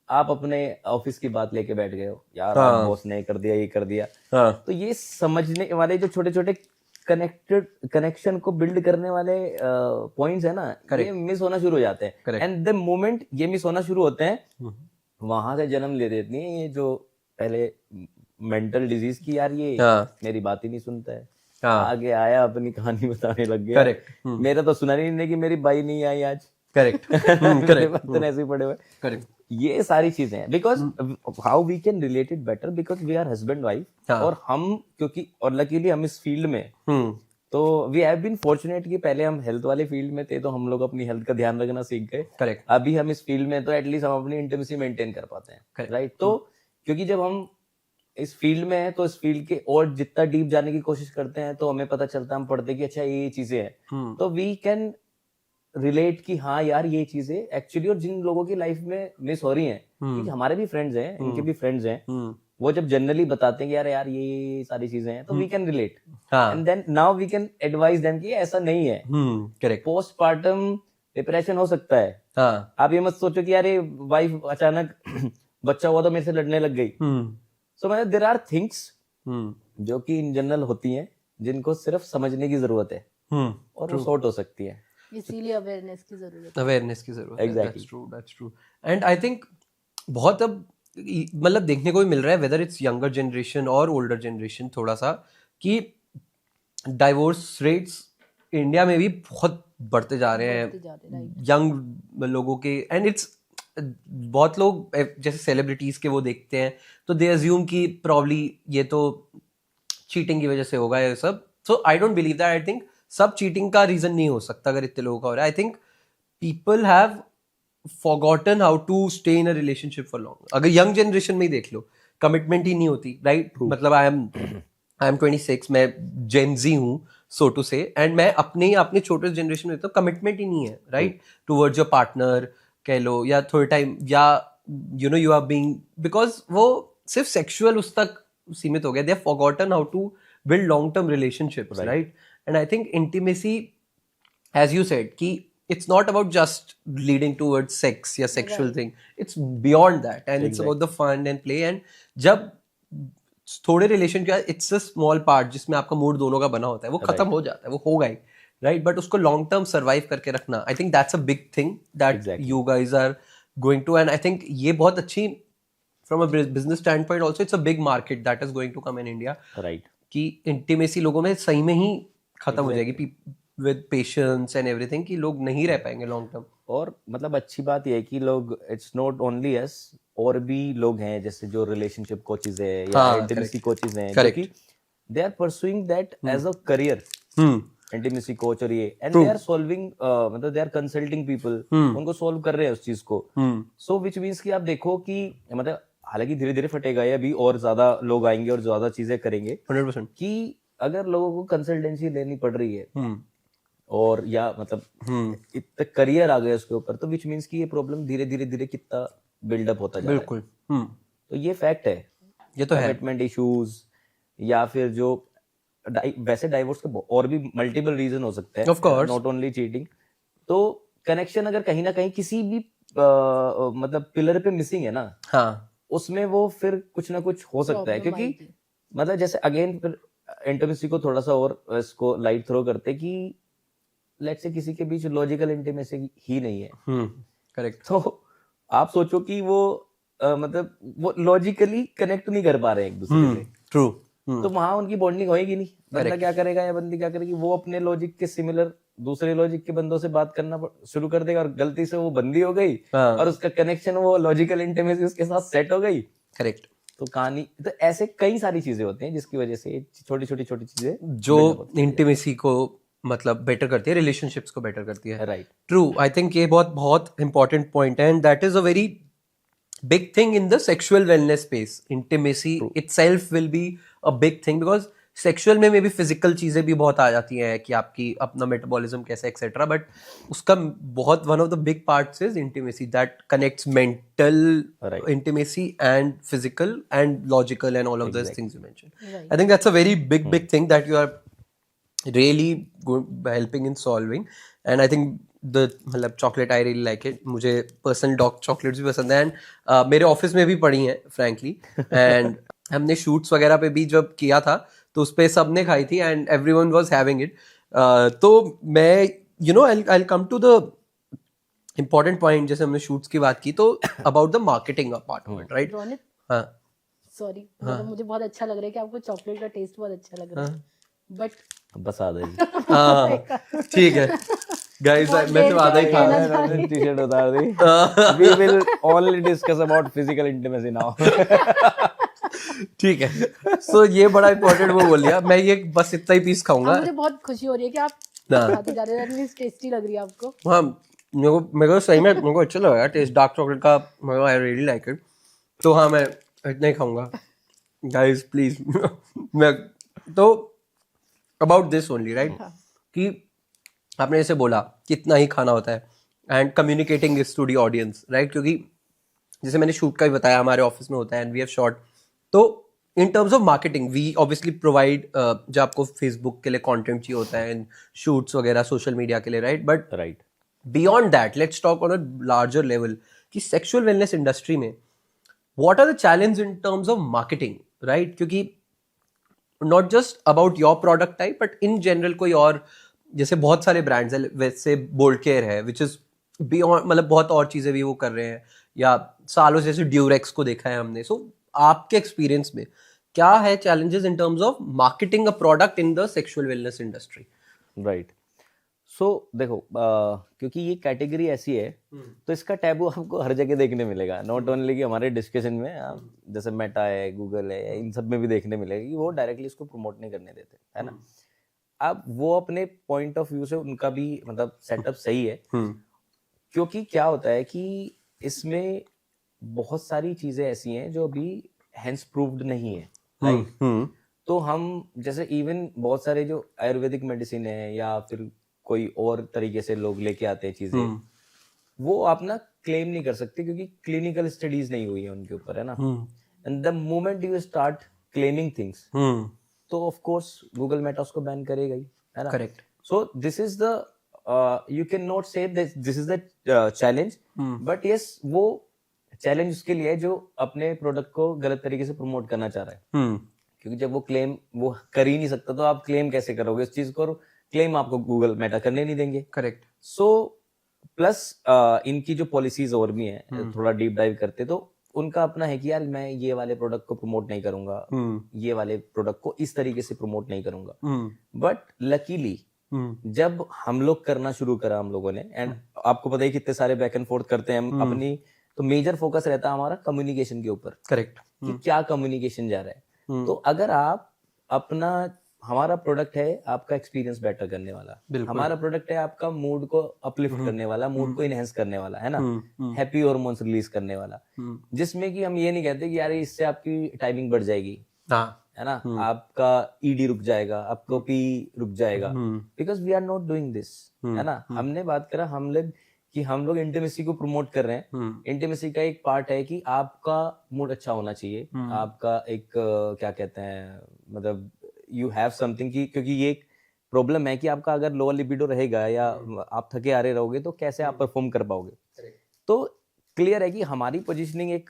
आप अपने ऑफिस की बात लेके बैठ गए हो, यार हाँ। बॉस ने कर दिया, ये कर दिया। हाँ तो ये समझने वाले जो छोटे छोटे कनेक्शन को बिल्ड करने वाले पॉइंट्स है ना, ये मिस होना शुरू हो जाते हैं। Correct. एंड द मोमेंट ये मिस होना शुरू होते हैं, वहां से जन्म ले देती है ये जो पहले मेंटल डिजीज की, यार ये हाँ। मेरी बात ही नहीं सुनता है, हाँ आगे आया अपनी कहानी बताने लग गया। Correct. मेरा तो सुना नहीं कि मेरी बाई नहीं आई आज। करेक्ट मेरे बर्तन ऐसे ही पड़े हुए। करेक्ट ये सारी चीजें हैं, because how we can relate it better, because we are husband wife, हाँ। और हम क्योंकि और लकीली हम इस फील्ड में, तो वी हैव बीन फॉर्चुनेट कि पहले हम हेल्थ वाले फील्ड में थे, तो हम लोग अपनी हेल्थ का ध्यान रखना सीख गए। करेक्ट अभी हम इस फील्ड में, तो एटलीस्ट हम अपनी इंटीमेसी मेंटेन कर पाते हैं, Correct. राइट। तो क्योंकि जब हम इस फील्ड में है, तो इस फील्ड के और जितना डीप जाने की कोशिश करते हैं, तो हमें पता चलता है, हम पढ़ते हैं कि अच्छा ये चीजें हैं, तो वी कैन रिलेट कि हाँ यार ये चीजें एक्चुअली, और जिन लोगों की लाइफ में मिस हो रही हैं, क्योंकि हमारे भी फ्रेंड्स हैं, इनके भी फ्रेंड्स हैं, वो जब जनरली बताते हैं कि यार यार ये सारी चीजें हैं, तो we can relate, and then now we can advice them कि ऐसा नहीं है। करेक्ट पोस्टपार्टम डिप्रेशन हो सकता है। हाँ आप ये मत सोचो कि यार ये वाइफ अचानक बच्चा हुआ तो मेरे से लड़ने लग गई। सो मतलब देयर आर थिंग्स जो कि इन जनरल होती हैं, जिनको सिर्फ समझने की जरूरत है, और वो सॉर्ट हो सकती है। इसीलिए अवेयरनेस की जरूरत है। अवेयरनेस की जरूरत है। Exactly. That's true and I think बहुत अब मतलब देखने को भी मिल रहा है, वेदर इट्स यंगर जनरेशन और ओल्डर जनरेशन, थोड़ा सा कि डाइवोर्स रेट्स इंडिया में भी बहुत बढ़ते जा रहे हैं यंग लोगों के। एंड इट्स बहुत लोग जैसे सेलिब्रिटीज के वो देखते हैं, तो दे अज्यूम कि प्रॉब्ली ये तो चीटिंग की वजह से होगा ये सब। So I don't believe that. I think सब चीटिंग का रीजन नहीं हो सकता अगर इतने लोगों का हो रहा है। I think people have forgotten how to stay in a relationship for long. अगर यंग जनरेशन में ही देख लो, कमिटमेंट ही नहीं होती, राइट? मतलब आई एम 26, मैं जेन जी हूँ सो टू से, एंड मैं अपने छोटे जनरेशन में देखता हूँ कमिटमेंट ही नहीं है, राइट? टुवर्ड्स योर पार्टनर कह लो, या थोड़े टाइम, या you know you are being, because वो सिर्फ सेक्सुअल उस तक सीमित हो गया। They have forgotten how to build long-term relationships, right? And I think intimacy, as you said, कि it's not about just leading towards sex या sexual thing. It's beyond that, and it's about the fun and play. And जब थोड़े relation के it's a small part जिसमें आपका mood दोनों का बना होता है, वो खत्म हो जाता है, वो होगा ही, राइट? बट उसको लॉन्ग टर्म सर्वाइव करके रखना, I think that's a big thing that you guys are going to. And I think ये बहुत अच्छी, from a business standpoint also, it's a big market that is going to come in India, right? कि intimacy लोगों में सही में ही खत्म हो जाएगी विद पेशेंस एंड एवरीथिंग, कि लोग नहीं रह पाएंगे लॉन्ग टर्म। और मतलब अच्छी बात यह है कि लोग, इट्स नॉट ओनली अस, और भी लोग हैं जैसे जो रिलेशनशिप कोचेस है या इंटीमेसी कोचेस हैं, क्योंकि they are pursuing that as a career, intimacy coach, और ये, एंड दे आर सॉल्विंग, मतलब दे आर कंसल्टिंग पीपल, उनको सॉल्व कर रहे हैं उस चीज को। सो विच मीन्स कि आप देखो कि मतलब हालांकि धीरे धीरे फटेगा ये, अभी और ज्यादा लोग आएंगे और ज्यादा चीजें करेंगे 100%। कि अगर लोगों को कंसल्टेंसी लेनी पड़ रही है और या मतलब इतना करियर आ गया उसके ऊपर, तो विच मीन्स कि ये प्रॉब्लम धीरे धीरे धीरे कितना बिल्डअप होता जा रहा है। बिल्कुल। तो ये फैक्ट है, ये तो है। कमिटमेंट इश्यूज, या फिर जो वैसे डाइवोर्स के और भी मल्टीपल रीजन हो सकते हैं, of course, not only cheating. तो कनेक्शन अगर कहीं ना कहीं किसी भी मतलब पिलर पे मिसिंग है ना, हाँ, उसमें वो फिर कुछ ना कुछ हो सकता है। क्योंकि मतलब जैसे अगेन फिर इंटीमेसी को थोड़ा सा और इसको लाइट थ्रो करते कि लेट्स से किसी के बीच लॉजिकल इंटीमेसी ही नहीं है, करेक्ट, तो आप सोचो कि वो मतलब वो लॉजिकली कनेक्ट नहीं कर पा रहे हैं एक दूसरे से, ट्रू, तो वहां उनकी बॉन्डिंग होएगी नहीं। बंदा क्या करेगा या बंदी क्या करेगी, वो अपने लॉजिक के सिमिलर दूसरे लॉजिक के बंदों से बात करना शुरू कर देगा, और गलती से वो बंदी हो गई और उसका कनेक्शन, वो लॉजिकल इंटीमेसी उसके साथ सेट हो गई, करेक्ट। तो कहानी, तो ऐसे कई सारी चीजें होती हैं जिसकी वजह से छोटी चीजें जो इंटीमेसी को मतलब बेटर करती है, रिलेशनशिप्स को बेटर करती है, राइट? ट्रू। आई थिंक ये बहुत इंपॉर्टेंट पॉइंट है, and that is a very big thing in the sexual wellness space. Intimacy itself will be a big thing, because sexual में भी फिजिकल चीजें भी बहुत आ जाती हैं कि आपकी अपना मेटाबॉलिज्म कैसा एक्सेट्रा, बट उसका बहुत one of the big parts is intimacy that connects mental intimacy and physical and logical and all of this things you mention. I think that's a very big thing that you are really helping in solving, and I think the मतलब chocolate I really like it. मुझे personal dark chocolates भी पसंद है, and मेरे office में भी पड़ी हैं फ्रैंकली. एंड हमने शूट्स वगैरह पे भी जब किया था तो उस पे सबने खाई थी and everyone was having it. तो मैं I come to the important point. जैसे हमने शूट्स की बात की तो about the marketing part of it, right? Ronit, हाँ सॉरी, मुझे बहुत अच्छा लग रहा है कि आपको चॉकलेट का टेस्ट बहुत अच्छा लग रहा है, बट बस आधा ही हाँ ठीक है गाइस, मैं तो आधा ही खा रहा हूं. टी शर्ट उतार दी. We will only discuss about physical intimacy now. ठीक है. सो ये बड़ा इंपॉर्टेंट वो बोल लिया. मैं ये बस इतना ही पीस खाऊंगा. मुझे बहुत खुशी हो रही है कि आप हाँ. खाते जा रहे हैं, एटलीस्ट टेस्टी लग रही है आपको. हाँ मेरे को सही में मेरे को अच्छा लगा यार टेस्ट डार्क चॉकलेट का. मेरे को आई रियली लाइक इट. तो हाँ मैं इतना ही खाऊंगा गाइस प्लीज. मैं तो अबाउट दिस ओनली, राइट? कि आपने जैसे बोला कितना ही खाना होता है and communicating this to the audience, right? क्योंकि जैसे मैंने शूट का भी बताया हमारे ऑफिस में होता है एंड वी हैव शॉट. तो in terms of marketing we obviously provide जो आपको फेसबुक के लिए कंटेंट चाहिए होता है एंड शूट्स वगैरह सोशल मीडिया के लिए, right? But Right. Beyond that let's talk on a larger level कि सेक्सुअल वेलनेस इंडस्ट्री में what are the challenge in terms of marketing, right? क्योंकि not just about your product type but in general कोई और, जैसे बहुत सारे brands है, वैसे बोल्ड केयर है विच इज बियॉन्ड, मतलब बहुत और चीजें भी वो कर रहे हैं, या सालों से जैसे ड्यूरेक्स को देखा है हमने. सो आपके एक्सपीरियंस में क्या है challenges in terms of marketing a product in the sexual wellness industry? Right. So देखो क्योंकि ये कैटेगरी ऐसी है तो इसका टैबू आपको हर जगह देखने मिलेगा. नॉट ओनली कि हमारे डिस्कशन में जैसे मेटा है, गूगल है, इन सब में भी देखने मिलेगा कि वो डायरेक्टली इसको प्रमोट नहीं करने देते, है ना? अब वो अपने पॉइंट ऑफ व्यू से उनका भी मतलब सेटअप सही है. क्योंकि क्या होता है कि इसमें बहुत सारी चीजें ऐसी हैं जो अभी हेंस प्रूव्ड नहीं है, राइट? तो हम जैसे इवन बहुत सारे जो आयुर्वेदिक मेडिसिन है या फिर कोई और तरीके से लोग लेके आते हैं चीजें, वो आप ना क्लेम नहीं कर सकते क्योंकि क्लिनिकल स्टडीज नहीं हुई है उनके ऊपर, है ना? And the moment you start claiming things तो ऑफ कोर्स गूगल मेटा उसको बैन करेगा ही, है ना? Correct. So this is the you can not say this is the challenge, but yes वो चैलेंज उसके लिए है जो अपने प्रोडक्ट को गलत तरीके से प्रमोट करना चाह रहा है. क्योंकि जब वो क्लेम वो कर ही नहीं सकता तो आप क्लेम कैसे करोगे इस चीज को? क्लेम आपको गूगल मेटा करने नहीं देंगे. करेक्ट. सो प्लस इनकी जो पॉलिसीज और भी हैं, थोड़ा डीप डाइव करते तो उनका अपना है कि यार मैं ये वाले प्रोडक्ट को प्रमोट नहीं करूंगा, ये वाले प्रोडक्ट को इस तरीके से प्रमोट नहीं करूंगा. बट लकीली जब हम लोग करना शुरू करा हम लोगों ने, एंड आपको पता है कितने सारे बैक एंड फोर्थ करते हैं हम अपनी, तो मेजर फोकस रहता है हमारा कम्युनिकेशन के ऊपर. करेक्ट. कि क्या कम्युनिकेशन जा रहा है. तो अगर आप अपना, हमारा प्रोडक्ट है आपका एक्सपीरियंस बेटर करने वाला, हमारा प्रोडक्ट है आपका मूड को अपलिफ्ट करने वाला, मूड को इनहेंस करने वाला, है ना? हैप्पी हार्मोन्स रिलीज करने वाला, जिसमें कि हम ये नहीं कहते कि यार इससे आपकी टाइमिंग बढ़ जाएगी, है ना? आपका ईडी रुक जाएगा, आपको पी रुक जाएगा, because we are not doing this, है ना? हमने बात करा हम लोग कि हम लोग इंटीमेसी को प्रमोट कर रहे हैं. इंटीमेसी का एक पार्ट है कि आपका मूड अच्छा होना चाहिए, आपका एक क्या कहते हैं, मतलब यू हैव समथिंग की, क्योंकि ये एक प्रॉब्लम है कि आपका अगर लोअर लिबिडो रहेगा या आप थके हारे रहोगे तो कैसे आप परफॉर्म कर पाओगे. तो क्लियर है कि हमारी पोजीशनिंग एक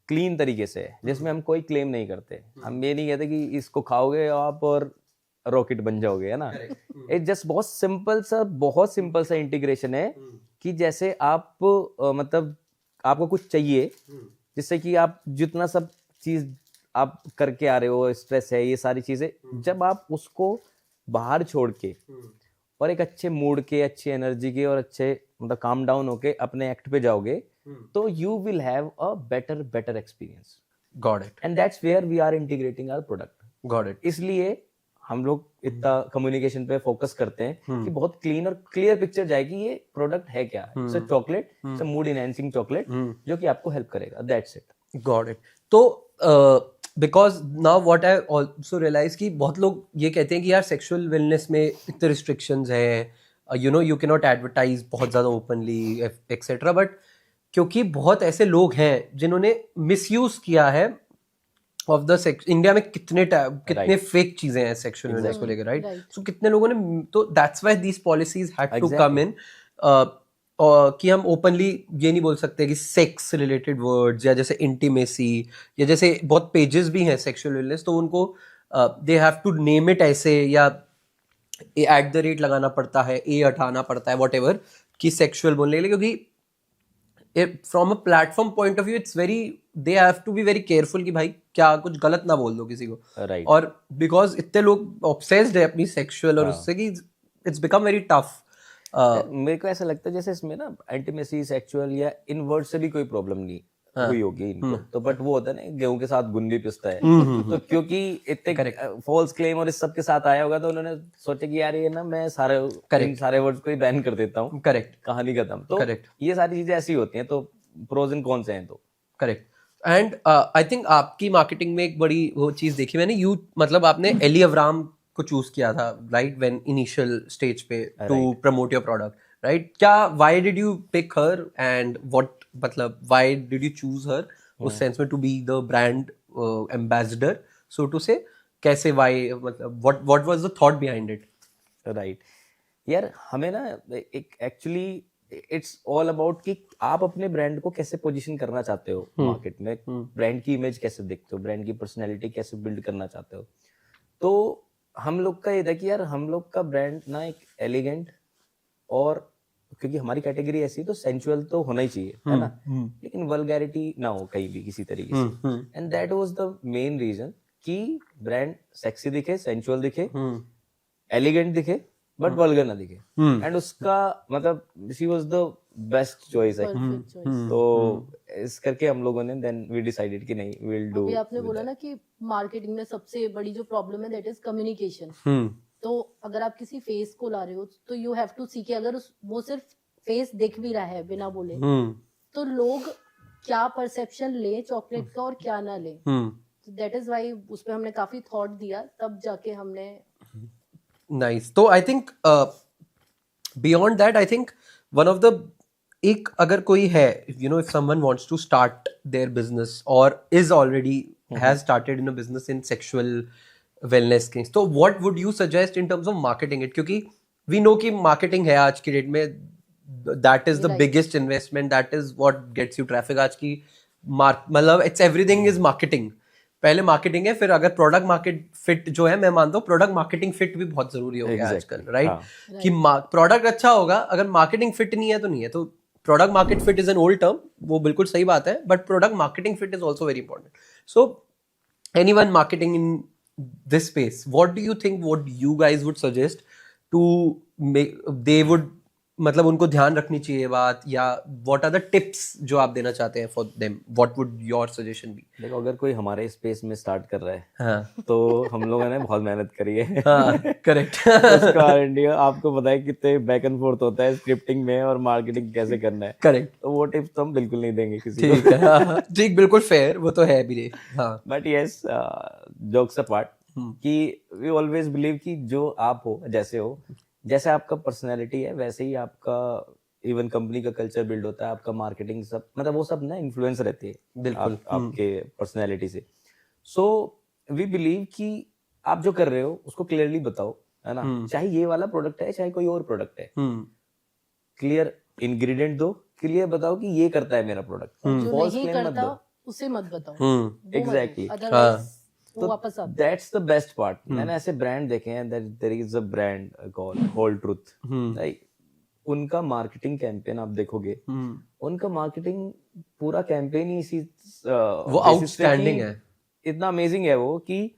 क्लीन तरीके से है जिसमें हम कोई क्लेम नहीं करते. हम ये नहीं कहते कि इसको खाओगे आप और रॉकेट बन जाओगे, है ना? इट जस्ट बहुत सिंपल सा इंटीग्रेशन है कि जैसे आप मतलब आपको कुछ चाहिए जिससे कि आप जितना सब चीज आप करके आ रहे हो, स्ट्रेस है, ये सारी चीजें, जब आप उसको बाहर छोड़ के और एक अच्छे मूड के, अच्छे एनर्जी के और अच्छे मतलब काम डाउन होके अपने एक्ट पे जाओगे तो you will have a better experience. Got it. And that's where we are integrating our product. Got it. इसलिए हम लोग इतना कम्युनिकेशन पे फोकस करते हैं कि बहुत क्लीन और क्लियर पिक्चर जाए कि ये प्रोडक्ट है क्या. It's a chocolate, it's a mood enhancing chocolate जो कि आपको हेल्प करेगा. That's it. Got it. तो because now what I also realise कि बहुत लोग ये कहते हैं कि यार सेक्सुअल वेलनेस में इतने रिस्ट्रिक्शंस हैं, यू कैन नॉट एडवर्टाइज बहुत ज़्यादा ओपनली एक्सेट्रा, बट क्योंकि बहुत ऐसे लोग हैं जिन्होंने मिसयूज किया है ऑफ द सेक्स. इंडिया में कितने फेक चीजें हैं सेक्सुअल वेलनेस को लेकर, राइट? सो कितने लोगों ने, तो that's why these policies had to come in. कि हम ओपनली ये नहीं बोल सकते कि सेक्स रिलेटेड वर्ड्स या जैसे इंटीमेसी या जैसे बहुत पेजेस भी हैं सेक्सुअल वेलनेस, तो उनको they have to name it ऐसे, या @ लगाना पड़ता है, ए हटाना पड़ता है, वॉट एवर, कि सेक्सुअल बोलने के लिए, क्योंकि from a platform point of view it's very, they have to be very careful कि भाई क्या कुछ गलत ना बोल दो किसी को, राइट। और बिकॉज इतने लोग ऑब्सेस्ड है अपनी सेक्सुअल और उससे कि इट्स बिकम वेरी टफ. मेरे को ऐसा लगता है जैसे इसमें ना इंटीमेसी, सेक्सुअल या इन वर्ड से भी कोई प्रॉब्लम नहीं हुई होगी इनको, तो बट वो होता है ना गेहूं के साथ गुण भी पिसता है, तो क्योंकि इतने फॉल्स क्लेम और इस सब के साथ आया होगा तो उन्होंने सोचा कि यार ये ना मैं इन सारे वर्ड्स को ही बैन कर देता हूँ, करेक्ट, कहानी खत्म. तो ये सारी चीजें ऐसी होती हैं, तो प्रोज एंड कॉन्स हैं. तो करेक्ट. एंड आई थिंक आपकी मार्केटिंग में एक बड़ी वो चीज देखी मैंने, यू मतलब आपने एली अवराम को चूज किया था, राइट, व्हेन इनिशियल स्टेज पे to promote your product, right? क्या why did you pick her and what, मतलब why did you choose her उस सेंस में to be the brand ambassador, so to say? कैसे, why, मतलब what was the thought behind it? Right यार, हमें ना एक एक्चुअली इट्स ऑल अबाउट कि आप अपने ब्रांड को कैसे पोजीशन करना चाहते हो मार्केट में, ब्रांड की इमेज कैसे देखते हो, ब्रांड की पर्सनैलिटी कैसे बिल्ड करना चाहते हो. तो हम लोग का ये था कि यार हम लोग का ब्रांड ना एक एलिगेंट, और क्योंकि हमारी कैटेगरी ऐसी है तो सेंचुअल तो होना ही चाहिए, है ना, लेकिन वल्गैरिटी ना हो कहीं भी किसी तरीके से. And that was the main reason कि ब्रांड सेक्सी दिखे, सेंचुअल दिखे, एलिगेंट दिखे, बट वल्गर ना दिखे. एंड उसका मतलब she was the best choice है. तो इस करके हम लोगों ने देन वी डिसाइडेड कि नहीं, वी विल डू. अभी आपने बोला ना कि मार्केटिंग में सबसे बड़ी जो प्रॉब्लम है दैट इज कम्युनिकेशन. तो अगर आप किसी फेस को ला रहे हो तो यू हैव टू सी कि अगर वो सिर्फ फेस दिख भी रहा है बिना बोले, तो लोग क्या परसेप्शन ले चॉकलेट का और क्या ना ले. दैट इज व्हाई उस पे हमने काफी थॉट दिया, तब जाके हमने. नाइस. तो I think beyond that, I think one of the, एक अगर कोई है, you know, if someone wants to start their business और is already has started in a business in sexual wellness case, तो what would you suggest in terms of marketing it? क्योंकि we know कि marketing है आज की date में, that is the biggest investment, that is what gets you traffic. आज की मतलब इट्स एवरीथिंग इज मार्केटिंग. पहले मार्केटिंग है, फिर अगर प्रोडक्ट मार्केट फिट जो है, मैं मानता हूँ प्रोडक्ट मार्केटिंग फिट भी बहुत जरूरी हो गया आजकल, राइट? कि प्रोडक्ट अच्छा होगा, अगर मार्केटिंग फिट नहीं है तो नहीं है. तो product market fit is an old term, वो बिल्कुल सही बात है, but product marketing fit is also very important. So anyone marketing in this space, what do you think, what you guys would suggest to make, they would, मतलब उनको ध्यान रखनी चाहिए बात, या what are the tips जो आप देना चाहते हैं for them, what would your suggestion be? देखो, अगर कोई हमारे स्पेस में स्टार्ट कर रहा है, हाँ, तो हम लोगों ने बहुत मेहनत करी है. हाँ, करेक्ट. उसका R&D आपको पता है कितने बैक एंड फोर्थ होता है स्क्रिप्टिंग में, और मार्केटिंग कैसे करना है. करेक्ट. तो वो टिप्स तो हम बिल्कुल नहीं देंगे किसी को. ठीक है, हाँ, ठीक, बिल्कुल फेयर, वो तो है भी. हाँ, बट यस, जोक्स अपार्ट, कि वी ऑलवेज बिलीव कि जो आप हो, जैसे हो, जैसे आपका पर्सनैलिटी है, वैसे ही आपका इवन कंपनी का कल्चर बिल्ड होता है, आपका मार्केटिंग सब, मतलब वो सब ना इन्फ्लुएंस रहती है बिल्कुल आपके पर्सनैलिटी से. सो वी बिलीव कि आप जो कर रहे हो उसको क्लियरली बताओ, है ना, चाहे ये वाला प्रोडक्ट है चाहे कोई और प्रोडक्ट है, क्लियर इंग्रेडिएंट दो, क्लियर बताओ कि ये करता है मेरा प्रोडक्ट. जो नहीं करता उसे मत बताओ. एग्जैक्टली. वो वापस आता. That's the best part. मैंने ऐसे ब्रांड देखे हैं, that there is a brand called whole truth, like उनका मार्केटिंग कैंपेन आप देखोगे, उनका मार्केटिंग पूरा कैंपेन ही इसी वो आउटस्टैंडिंग है, इतना अमेजिंग है वो, कि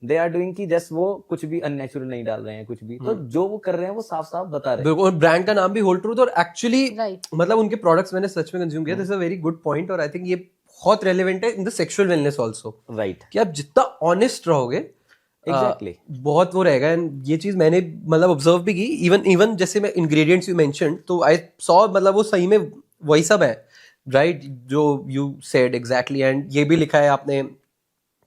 दे आर डूइंग कि जस्ट वो कुछ भी अननेचुरल नहीं डाल रहे हैं, कुछ भी, तो जो वो कर रहे हैं वो साफ साफ बता रहे हैं. बिल्कुल. ब्रांड का नाम भी होल ट्रूथ, और एक्चुअली मतलब उनके प्रोडक्ट्स मैंने सच में कंज्यूम किया. This is a very good point, और आई थिंक ये बहुत रेलेवेंट है इन the sexual wellness also, right, कि आप जितना ऑनेस्ट रहोगे, एग्जैक्टली, बहुत वो रहेगा. एंड ये चीज मैंने मतलब ऑब्जर्व भी की, इवन जैसे मैं इंग्रेडिएंट्स यू मेंशन्ड, तो आई सॉ मतलब वो सही में वही सब है, राइट, जो यू सेड एग्जैक्टली. एंड ये भी लिखा है आपने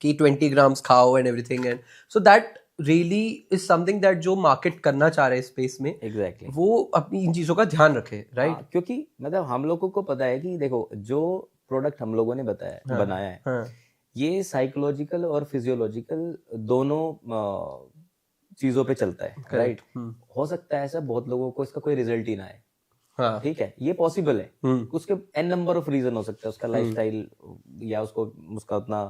कि 20 grams खाओ and everything, and so that really is something that जो मार्केट करना चाह रहे हैं स्पेस में, एग्जैक्टली, वो अपनी इन चीजों का ध्यान रखे, राइट? क्योंकि मतलब हम लोगों को पता है कि देखो, जो प्रोडक्ट हम लोगों ने बनाया है, ये साइकोलॉजिकल और फिजियोलॉजिकल दोनों चीजों पे चलता है, राइट? हो सकता है ऐसा बहुत लोगों को इसका कोई रिजल्ट ही ना आए, हाँ। ठीक है, ये पॉसिबल है। उसके एन नंबर ऑफ रीजन हो सकता है, उसका लाइफस्टाइल या उसका उतना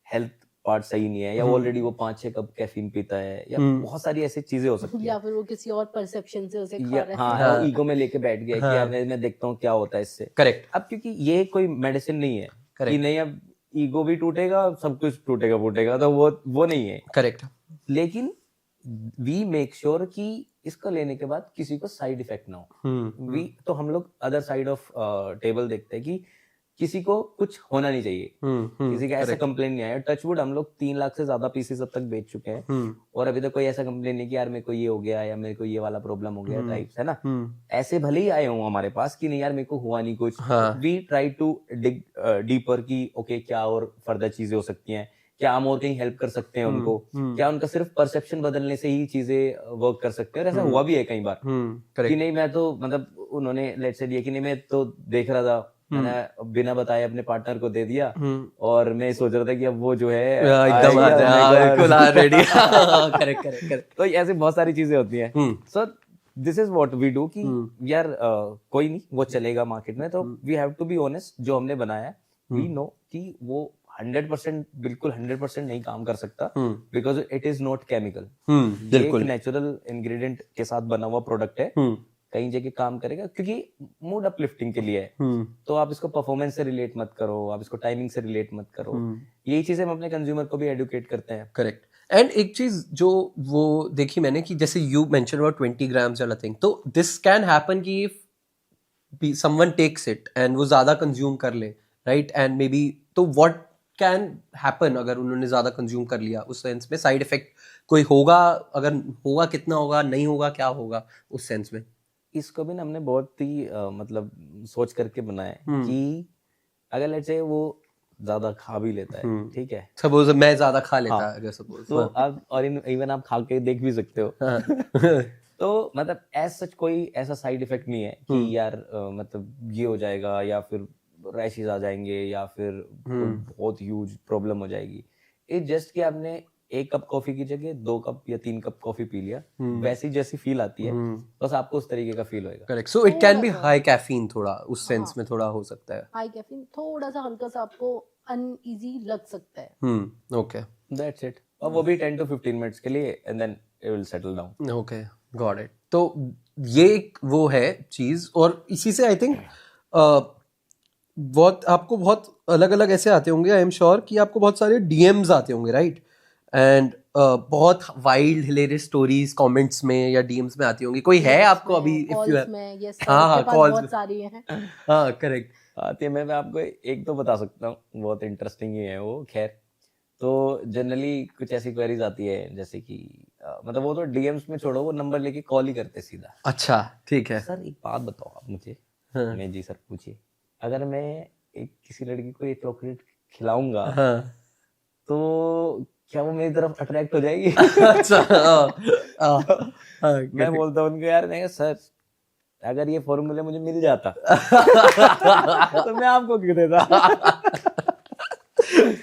हेल्थ पार्ट सही नहीं है, या ऑलरेडी वो 5-6 कप कैफीन पीता है, या बहुत सारी ऐसी चीजें हो सकती या है, फिर वो किसी और परसेप्शन से उसे खा या रहा है। हाँ ईगो में लेके बैठ गया कि यार मैं देखता हूँ क्या होता है इससे। करेक्ट। अब क्योंकि ये कोई मेडिसिन नहीं है कि नहीं अब ईगो भी टूटेगा, सब कुछ टूटेगा फूटेगा, तो वो नहीं है। करेक्ट। लेकिन वी मेक श्योर कि इसको लेने के बाद किसी को साइड इफेक्ट ना हो। तो हम लोग अदर साइड ऑफ टेबल देखते हैं कि किसी को कुछ होना नहीं चाहिए, किसी का ऐसा कंप्लेन नहीं आया। टचवुड हम लोग 3 लाख से ज्यादा पीसेस अब तक बेच चुके हैं और अभी तक कोई ऐसा कंप्लेन नहीं कि यार मेरे को ये हो गया या मेरे को ये वाला प्रॉब्लम हो गया टाइप्स, है ना। ऐसे भले ही आए हों हमारे पास कि नहीं यार मेरे को हुआ नहीं कुछ, we try to dig deeper की ओके क्या और फर्दर चीजें हो सकती हैं, क्या हम और कहीं हेल्प कर सकते हैं उनको, क्या उनका सिर्फ परसेप्शन बदलने से ही चीजें वर्क कर सकते हैं। और ऐसा हुआ भी है कई बार कि नहीं मैं तो मतलब उन्होंने लेट्स से दिया कि नहीं मैं तो देख रहा था, मैंने बिना बताए अपने पार्टनर को दे दिया और मैं सोच रहा था कि अब वो जो है एकदम बिल्कुल रेडी। Correct correct correct. तो ऐसे बहुत सारी चीजें होती हैं। So this is what we do कि यार कोई नहीं वो चलेगा मार्केट में, तो we have to be honest, जो हमने बनाया वी नो कि वो 100% बिल्कुल 100% नहीं काम कर सकता, because it is not chemical. एक नेचुरल इंग्रेडिएंट के साथ बना हुआ प्रोडक्ट है, कई जगह काम करेगा क्योंकि मूड अपलिफ्टिंग के लिए है। तो आप इसको परफॉर्मेंस से रिलेट मत करो, आप इसको टाइमिंग से रिलेट मत करो। यही चीजें हम अपने कंज्यूमर को भी एडुकेट करते हैं। करेक्ट। एंड एक चीज जो वो देखी मैंने कि जैसे यू मेंशन अबाउट 20 ग्राम्स वाला थिंग, तो दिस कैन हैपन कि if someone takes it and वो ज्यादा कंज्यूम कर ले, राइट, एंड मे बी तो व्हाट कैन हैपन अगर उन्होंने ज्यादा कंज्यूम कर लिया, उस सेंस में साइड इफेक्ट कोई होगा, अगर होगा कितना होगा, नहीं होगा क्या होगा उस सेंस में। इसको भी ना हमने बहुत ही मतलब सोच करके बनाया है कि अगर लेट्स से वो ज्यादा खा भी लेता है, ठीक है, सपोज मैं ज्यादा खा लेता अगर सपोज, तो आप और इवन आप खा के देख भी सकते हो। तो मतलब एज सच कोई ऐसा साइड इफेक्ट नहीं है कि यार मतलब ये हो जाएगा या फिर रैशेस आ जाएंगे या फिर बहुत ह्यूज प्रॉब्लम हो जाएगी। इट जस्ट कि आपने 1 कप कॉफी की जगह 2 कप या 3 कप कॉफी पी लिया, वैसी जैसी फील आती है बस आपको उस तरीके का फील होएगा। Correct. So it can be high caffeine, थोड़ा उस सेंस में थोड़ा हो सकता है हाई कैफीन, थोड़ा सा हल्का सा आपको अनईजी लग सकता है। Okay that's it. और वो भी 10 to 15 मिनट्स के लिए and then it will settle down. Okay got it. तो ये एक वो है चीज, और इसी से आई थिंक बहुत आपको बहुत अलग अलग ऐसे आते होंगे, आई एम श्योर कि आपको बहुत सारे डीएम्स आते होंगे, राइट, एंड बहुत वाइल्ड हिलेरियस स्टोरीज कमेंट्स में या डीएम्स में आती होंगी। कोई है आपको अभी इफ यू हाँ बहुत सारी हैं। हाँ करेक्ट आती है। मैं आपको एक तो बता सकता हूँ, बहुत इंटरेस्टिंग ही है वो। खैर तो जनरली कुछ ऐसी क्वेरीज आती है जैसे कि मतलब वो तो डीएम्स में छोड़ो, वो नंबर लेके कॉल ही करते सीधा। अच्छा ठीक है। सर एक बात बताओ आप मुझे। मैं जी सर पूछिए। अगर मैं एक किसी लड़की को ये चॉकलेट खिलाऊंगा तो क्या वो मेरी तरफ अट्रैक्ट हो जाएगी? अच्छा मैं बोलता हूँ उनको यार नहीं सर, अगर ये फॉर्मूला मुझे मिल जाता तो मैं आपको क्यों देता।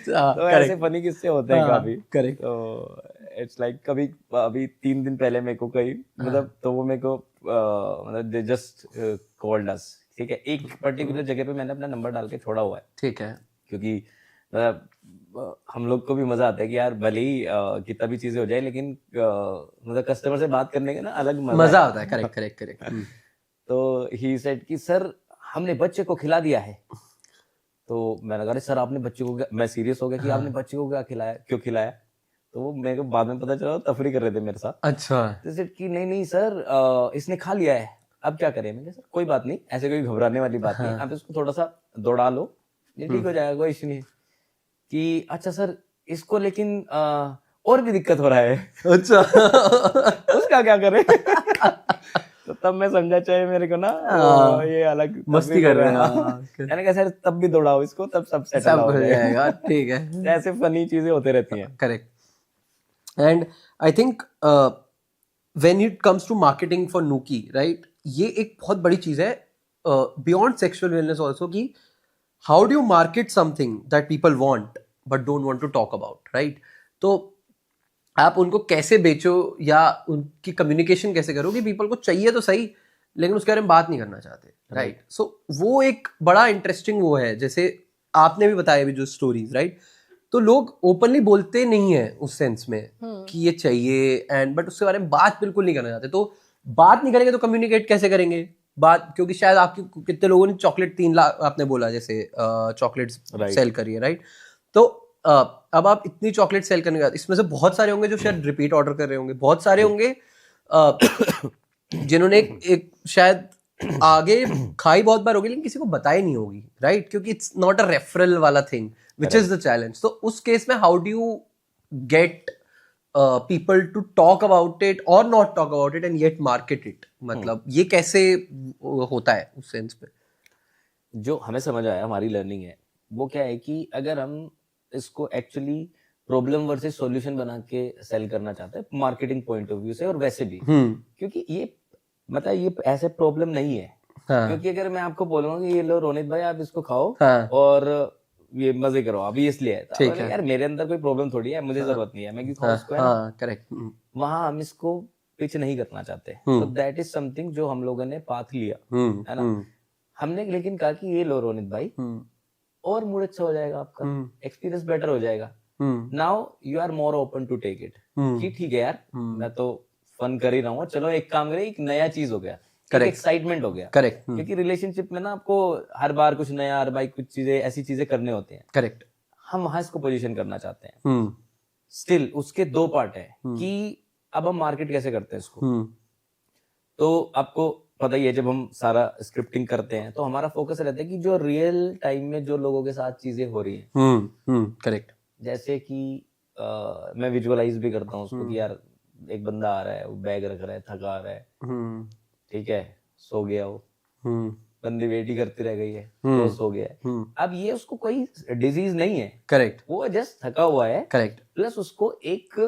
तो ऐसे फनी किस्से होते हैं काफी। करेक्ट। तो इट्स लाइक कभी अभी 3 दिन पहले मेरे को कही मतलब, तो वो मेरे को मतलब दे जस्ट कॉल्ड अस, ठीक है, एक पर्टिकुलर जगह पे मैंने अपना नंबर डाल के छोड़ा हुआ है, ठीक है, क्योंकि हम लोग को भी मजा आता है कि यार भले ही कितना भी चीजें हो जाए लेकिन मतलब कस्टमर से बात करने का ना अलग मजा आता है। Correct correct correct. तो ही सेड कि सर हमने बच्चे को खिला दिया है। तो मैंने कहा सर आपने बच्चे को, मैं सीरियस हो गया कि आपने बच्चे को क्या खिलाया, क्यों खिलाया। तो वो मेरे को बाद में पता चला तफरी कर रहे थे मेरे साथ। अच्छा। तो कि नहीं सर इसने खा लिया है, अब क्या करें। मैंने सर कोई बात नहीं, ऐसे कोई घबराने वाली बात नहीं, आप इसको थोड़ा सा दौड़ा लो, ये ठीक हो जाएगा, कोई इश्यू नहीं। कि अच्छा सर इसको लेकिन और भी दिक्कत हो रहा है। अच्छा उसका क्या करें। तो तब मैं समझा चाहे मेरे को ना ये अलग मस्ती कर रहे हैं। मैंने कहा सर तब भी दौड़ाओ इसको, तब सब सेटल हो जाएगा। ठीक है। ऐसे फनी चीजें होते रहती हैं। Correct. And I think when it comes to marketing for Nookie, right, ये एक बहुत बड़ी चीज है बियॉन्ड सेक्सुअल वेलनेस ऑल्सो, कि how do you market something that people want but don't want to talk about, right. तो आप उनको कैसे बेचो या उनकी कम्युनिकेशन कैसे करो कि पीपल को चाहिए तो सही, लेकिन उसके बारे में बात नहीं करना चाहते, राइट? सो वो एक बड़ा इंटरेस्टिंग वो है, जैसे आपने भी बताया भी जो स्टोरीज, राइट? तो लोग ओपनली बोलते नहीं है उस सेंस में कि ये चाहिए एंड, बट उसके बारे में बात बिल्कुल नहीं करना चाहते। तो बात नहीं करेंगे तो कम्युनिकेट कैसे करेंगे बात? क्योंकि शायद आपकी कितने लोगों ने चॉकलेट 3 लाख आपने बोला जैसे चॉकलेट्स सेल करिए, राइट? तो अब आप इतनी चॉकलेट सेल करने के बाद इसमें से बहुत सारे होंगे जो शायद रिपीट ऑर्डर कर रहे होंगे, बहुत सारे होंगे जिन्होंने एक शायद आगे खाई बहुत बार होगी लेकिन किसी को बताई नहीं होगी, राइट? क्योंकि इट्स नॉट अ रेफरल वाला thing which is the challenge. तो उस केस में how do you get people to talk about it और not talk about it and yet market it? मतलब ये कैसे होता है उस सेंस पे? जो हमें समझ आया, हमारी लर्निंग है वो क्या है कि अगर हम इसको एक्चुअली प्रॉब्लम वर्सेस सॉल्यूशन बना के सेल करना चाहते हैं मार्केटिंग पॉइंट ऑफ व्यू से, और वैसे भी क्योंकि ये मतलब ये ऐसे प्रॉब्लम नहीं है। क्योंकि अगर मैं आपको बोलूंगा कि ये लो रोनित भाई आप इसको खाओ और ये मजे करो, अभी इसलिए है तो यार मेरे अंदर कोई प्रॉब्लम थोड़ी है, मुझे जरूरत नहीं है, मैं क्यों खाऊं इसको, है ना? करेक्ट। वहां हम इसको पिच नहीं करना चाहते, तो दैट इज समथिंग जो हम लोगों ने पाथ लिया, है ना? हमने लेकिन कहा कि ये लो रोनित भाई और मूड अच्छा हो जाएगा, आपका एक्सपीरियंस बेटर हो जाएगा। Now you are more open to take it कि ठीक है यार मैं तो फन कर ही रहा हूँ, चलो एक काम करें, एक नया चीज हो गया, एक्साइटमेंट हो गया। करेक्ट। क्योंकि रिलेशनशिप में ना आपको हर बार कुछ नया, हर बार कुछ चीजें, ऐसी चीजें करने होते हैं। करेक्ट। हम वहां इसको पोजीशन करना चाहते हैं। स्टिल उसके दो पार्ट है कि अब हम मार्केट कैसे करते हैं इसको। तो आपको पता ही है जब हम सारा स्क्रिप्टिंग करते हैं तो हमारा फोकस रहता है कि जो रियल टाइम में जो लोगों के साथ चीजें हो रही हैं। करेक्ट। जैसे कि मैं विजुअलाइज भी करता हूँ उसको कि यार एक बंदा आ रहा है, वो बैग रख रहा है, थका आ रहा है, ठीक है, सो गया वो, बंदी वेट ही करती रह गई है तो सो गया है। अब ये उसको कोई डिजीज नहीं है, करेक्ट, वो जस्ट थका हुआ है, करेक्ट, प्लस उसको एक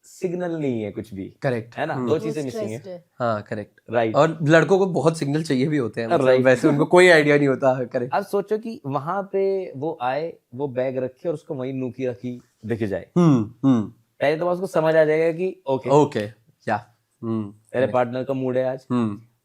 सिग्नल नहीं है कुछ भी, करेक्ट, है ना? दो चीजें मिसिंग है। हाँ करेक्ट, राइट। और लड़कों को बहुत सिग्नल चाहिए भी होते हैं, मतलब वैसे उनको कोई आइडिया नहीं होता। करेक्ट। अब सोचो कि वहां पे वो आए, वो बैग रखे और उसको वही नूकी रखी दिख जाए, पहले तो उसको समझ आ जाएगा कि ओके या तेरे पार्टनर का मूड है आज।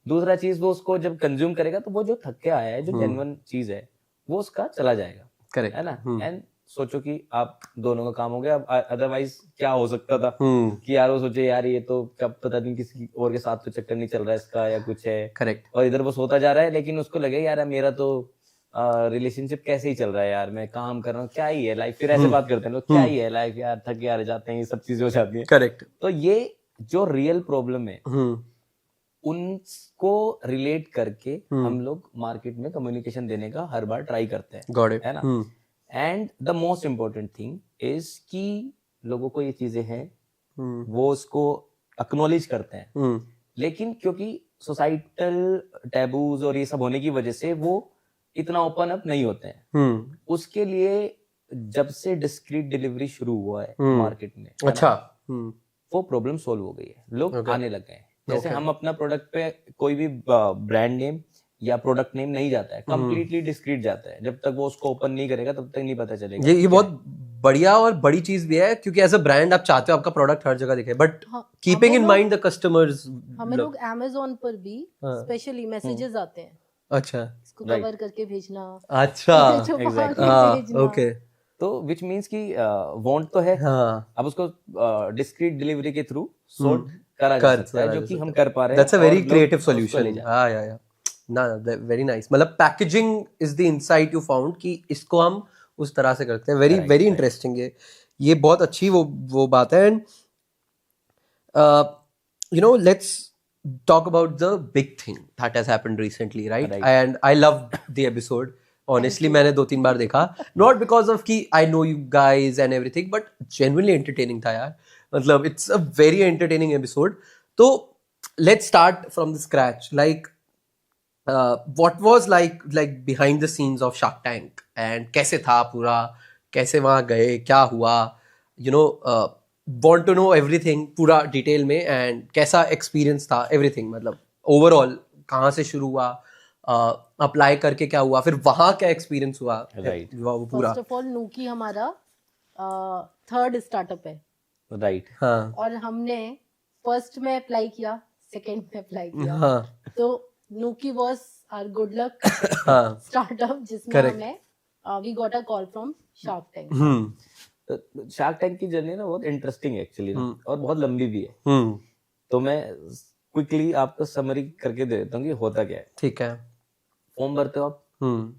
दूसरा चीज, वो उसको जब कंज्यूम करेगा तो वो जो थक के आया है, जो जेन्युइन चीज है, वो उसका चला जाएगा, करेक्ट, है ना? एंड सोचो कि आप दोनों का काम हो गया। अदरवाइज क्या हो सकता था कि यार वो सोचे यार ये तो कब पता नहीं किसी और के साथ तो चक्कर नहीं चल रहा है इसका या कुछ है, करेक्ट, और इधर वो सोता जा रहा है, लेकिन उसको लगे यार मेरा तो रिलेशनशिप कैसे ही चल रहा है यार, मैं काम कर रहा हूँ, क्या ही है लाइफ। फिर ऐसे बात करते हैं लोग, क्या ही है लाइफ यार, थक के आ जाते हैं, ये सब चीजें हो जाती है, करेक्ट। तो ये जो रियल प्रॉब्लम है उनको रिलेट करके हम लोग मार्केट में कम्युनिकेशन देने का हर बार ट्राई करते हैं, है ना? And the most important thing is कि लोगों को ये चीजें हैं, वो उसको एक्नॉलेज करते हैं, लेकिन क्योंकि सोसाइटल टैबूज और ये सब होने की वजह से वो इतना ओपन अप नहीं होते हैं। उसके लिए जब से डिस्क्रीट डिलीवरी शुरू हुआ है मार्केट में, अच्छा, वो प्रॉब्लम सोल्व हो गई है, लोग आने लग गए हैं। जैसे हम अपना प्रोडक्ट पे कोई भी ब्रांड नेम या प्रोडक्ट नेम नहीं जाता है, कंप्लीटली डिस्क्रीट जाता है, जब तक वो उसको ओपन नहीं करेगा तब तक नहीं पता चलेगा। ये बहुत बढ़िया और बड़ी चीज भी है, क्योंकि एज अ ब्रांड आप चाहते हो आपका प्रोडक्ट हर जगह दिखे, but keeping in mind the customers. हमें लोग Amazon पर भी स्पेशली मैसेजेस आते हैं, अच्छा, इसको कवर करके भेजना, अच्छा, एग्जैक्टली, ओके। तो विच मीन्स कि वांट तो है, अब उसको डिस्क्रीट डिलीवरी के थ्रू सॉर्ट करा जा सकता है, जो कि हम कर पा रहे हैं। That's a very creative solution. हां या ना, वेरी नाइस। मतलब packaging is the insight you found कि इसको हम उस तरह से करते हैं। Very very interesting. ये बहुत अच्छी वो बात है। And you know, let's talk about the big thing that has happened recently, right? And I loved the episode. Honestly, मैंने 2-3 बार देखा, not because of कि I know you guys and everything, but genuinely entertaining था यार। मतलब it's a very entertaining episode. तो let's start from the scratch. Like, what was like behind the scenes of Shark Tank, and कैसे था पूरा, कैसे वहाँ गए, क्या हुआ, you know, want to know everything पूरा डिटेल में, एंड कैसा एक्सपीरियंस था, एवरीथिंग, मतलब ओवरऑल कहाँ से शुरू हुआ, अप्लाई करके क्या हुआ, फिर वहाँ क्या एक्सपीरियंस हुआ, वो पूरा। फर्स्ट ऑफ ऑल नूकी हमारा थर्ड स्टार्टअप है, राइट, हाँ, और हमने फर्स्ट में अप्लाई किया, सेकंड में अप्लाई किया, हाँ, तो Nuki was our good luck हाँ startup जिसमें Correct. हमें we got a call from Shark Tank. Hmm shark tank की जर्नी ना बहुत इंटरेस्टिंग है एक्चुअली ना, और बहुत लंबी भी है। हम्म तो मैं क्विकली आपको समरी करके दे देता हूँ कि होता क्या है। ठीक है फॉर्म भरते हो आप, हम्म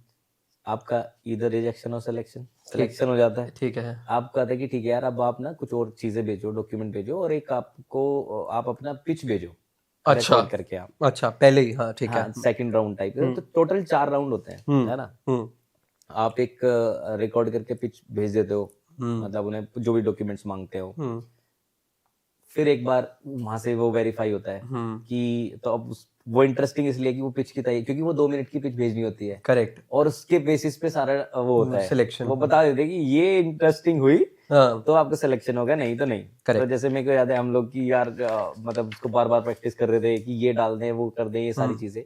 आपका इधर रिजेक्शन और सिलेक्शन हो जाता है। ठीक है आपको आता है कि ठीक है यार, अब आप ना कुछ और चीजें भेजो, डॉक्यूमेंट भेजो, और एक आपको आप अपना पिच भेजो अच्छा record करके आप। अच्छा पहले ही हाँ ठीक है हाँ, सेकंड राउंड टाइप है। तो टोटल 4 राउंड होते हैं, है ना। हम्म आप एक रिकॉर्ड करके पिच भेज देते हो, मतलब उन्हें जो भी डॉक्यूमेंट्स मांगते हो। हम्म फिर एक बार वहां से वो वेरीफाई होता है कि तो अब वो इंटरेस्टिंग इसलिए कि वो पिच की तैयारी, क्योंकि वो 2 मिनट की पिच भेजनी होती है, करेक्ट और उसके बेसिस पे सारा वो होता है Selection. वो बता देते हैं कि ये इंटरेस्टिंग हुई हाँ तो आपका सिलेक्शन होगा, नहीं तो नहीं। Correct. तो जैसे मेरे को याद है हम लोग की यार मतलब उसको बार बार प्रैक्टिस कर रहे थे कि ये डाल दें, वो कर दें, ये सारी चीजें।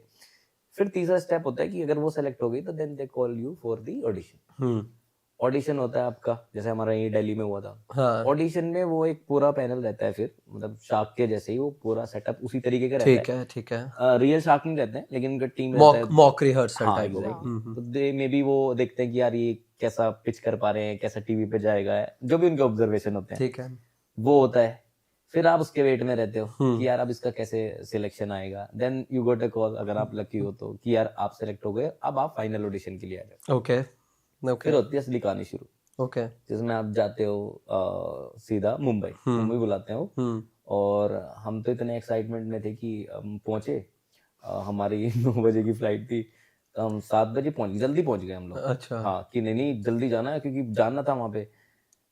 फिर तीसरा स्टेप होता है कि अगर वो सेलेक्ट हो गई तो then they call you for the audition. Audition होता है आपका, जैसे हमारा यही दिल्ली में हुआ था। हाँ ऑडिशन में वो एक पूरा पैनल रहता है, फिर मतलब शार्क के जैसे ही वो पूरा सेटअप उसी तरीके का ठीक रहता है ठीक है है। रियल शार्क नहीं रहते हैं, लेकिन उनका टीम रहता मॉक है। मॉक रिहर्सल हाँ टाइप एग्जैक्टली। तो दे मे बी वो देखते हैं कि यार ये कैसा पिच कर पा रहे हैं, कैसा टीवी पे जाएगा, जो भी उनके ऑब्जर्वेशन होते हैं ठीक है वो होता है। फिर आप उसके वेट में रहते हो कि यार अब इसका कैसे सिलेक्शन आएगा। Then you got a call, अगर आप लकी हो तो, कि यार आप सेलेक्ट हो गए, अब आप फाइनल ऑडिशन के लिए आ जाओ। ओके फिर ओके होती है असली कहानी शुरू, ओके जिसमें आप जाते हो सीधा मुंबई बुलाते हो। और हम तो इतने एक्साइटमेंट में थे कि हम पहुंचे, हमारी 9 बजे की फ्लाइट थी, तो हम 7 बजे जल्दी पहुंच गए हम लोग। अच्छा हाँ कि नहीं जल्दी जाना है, क्योंकि जानना था वहां पे।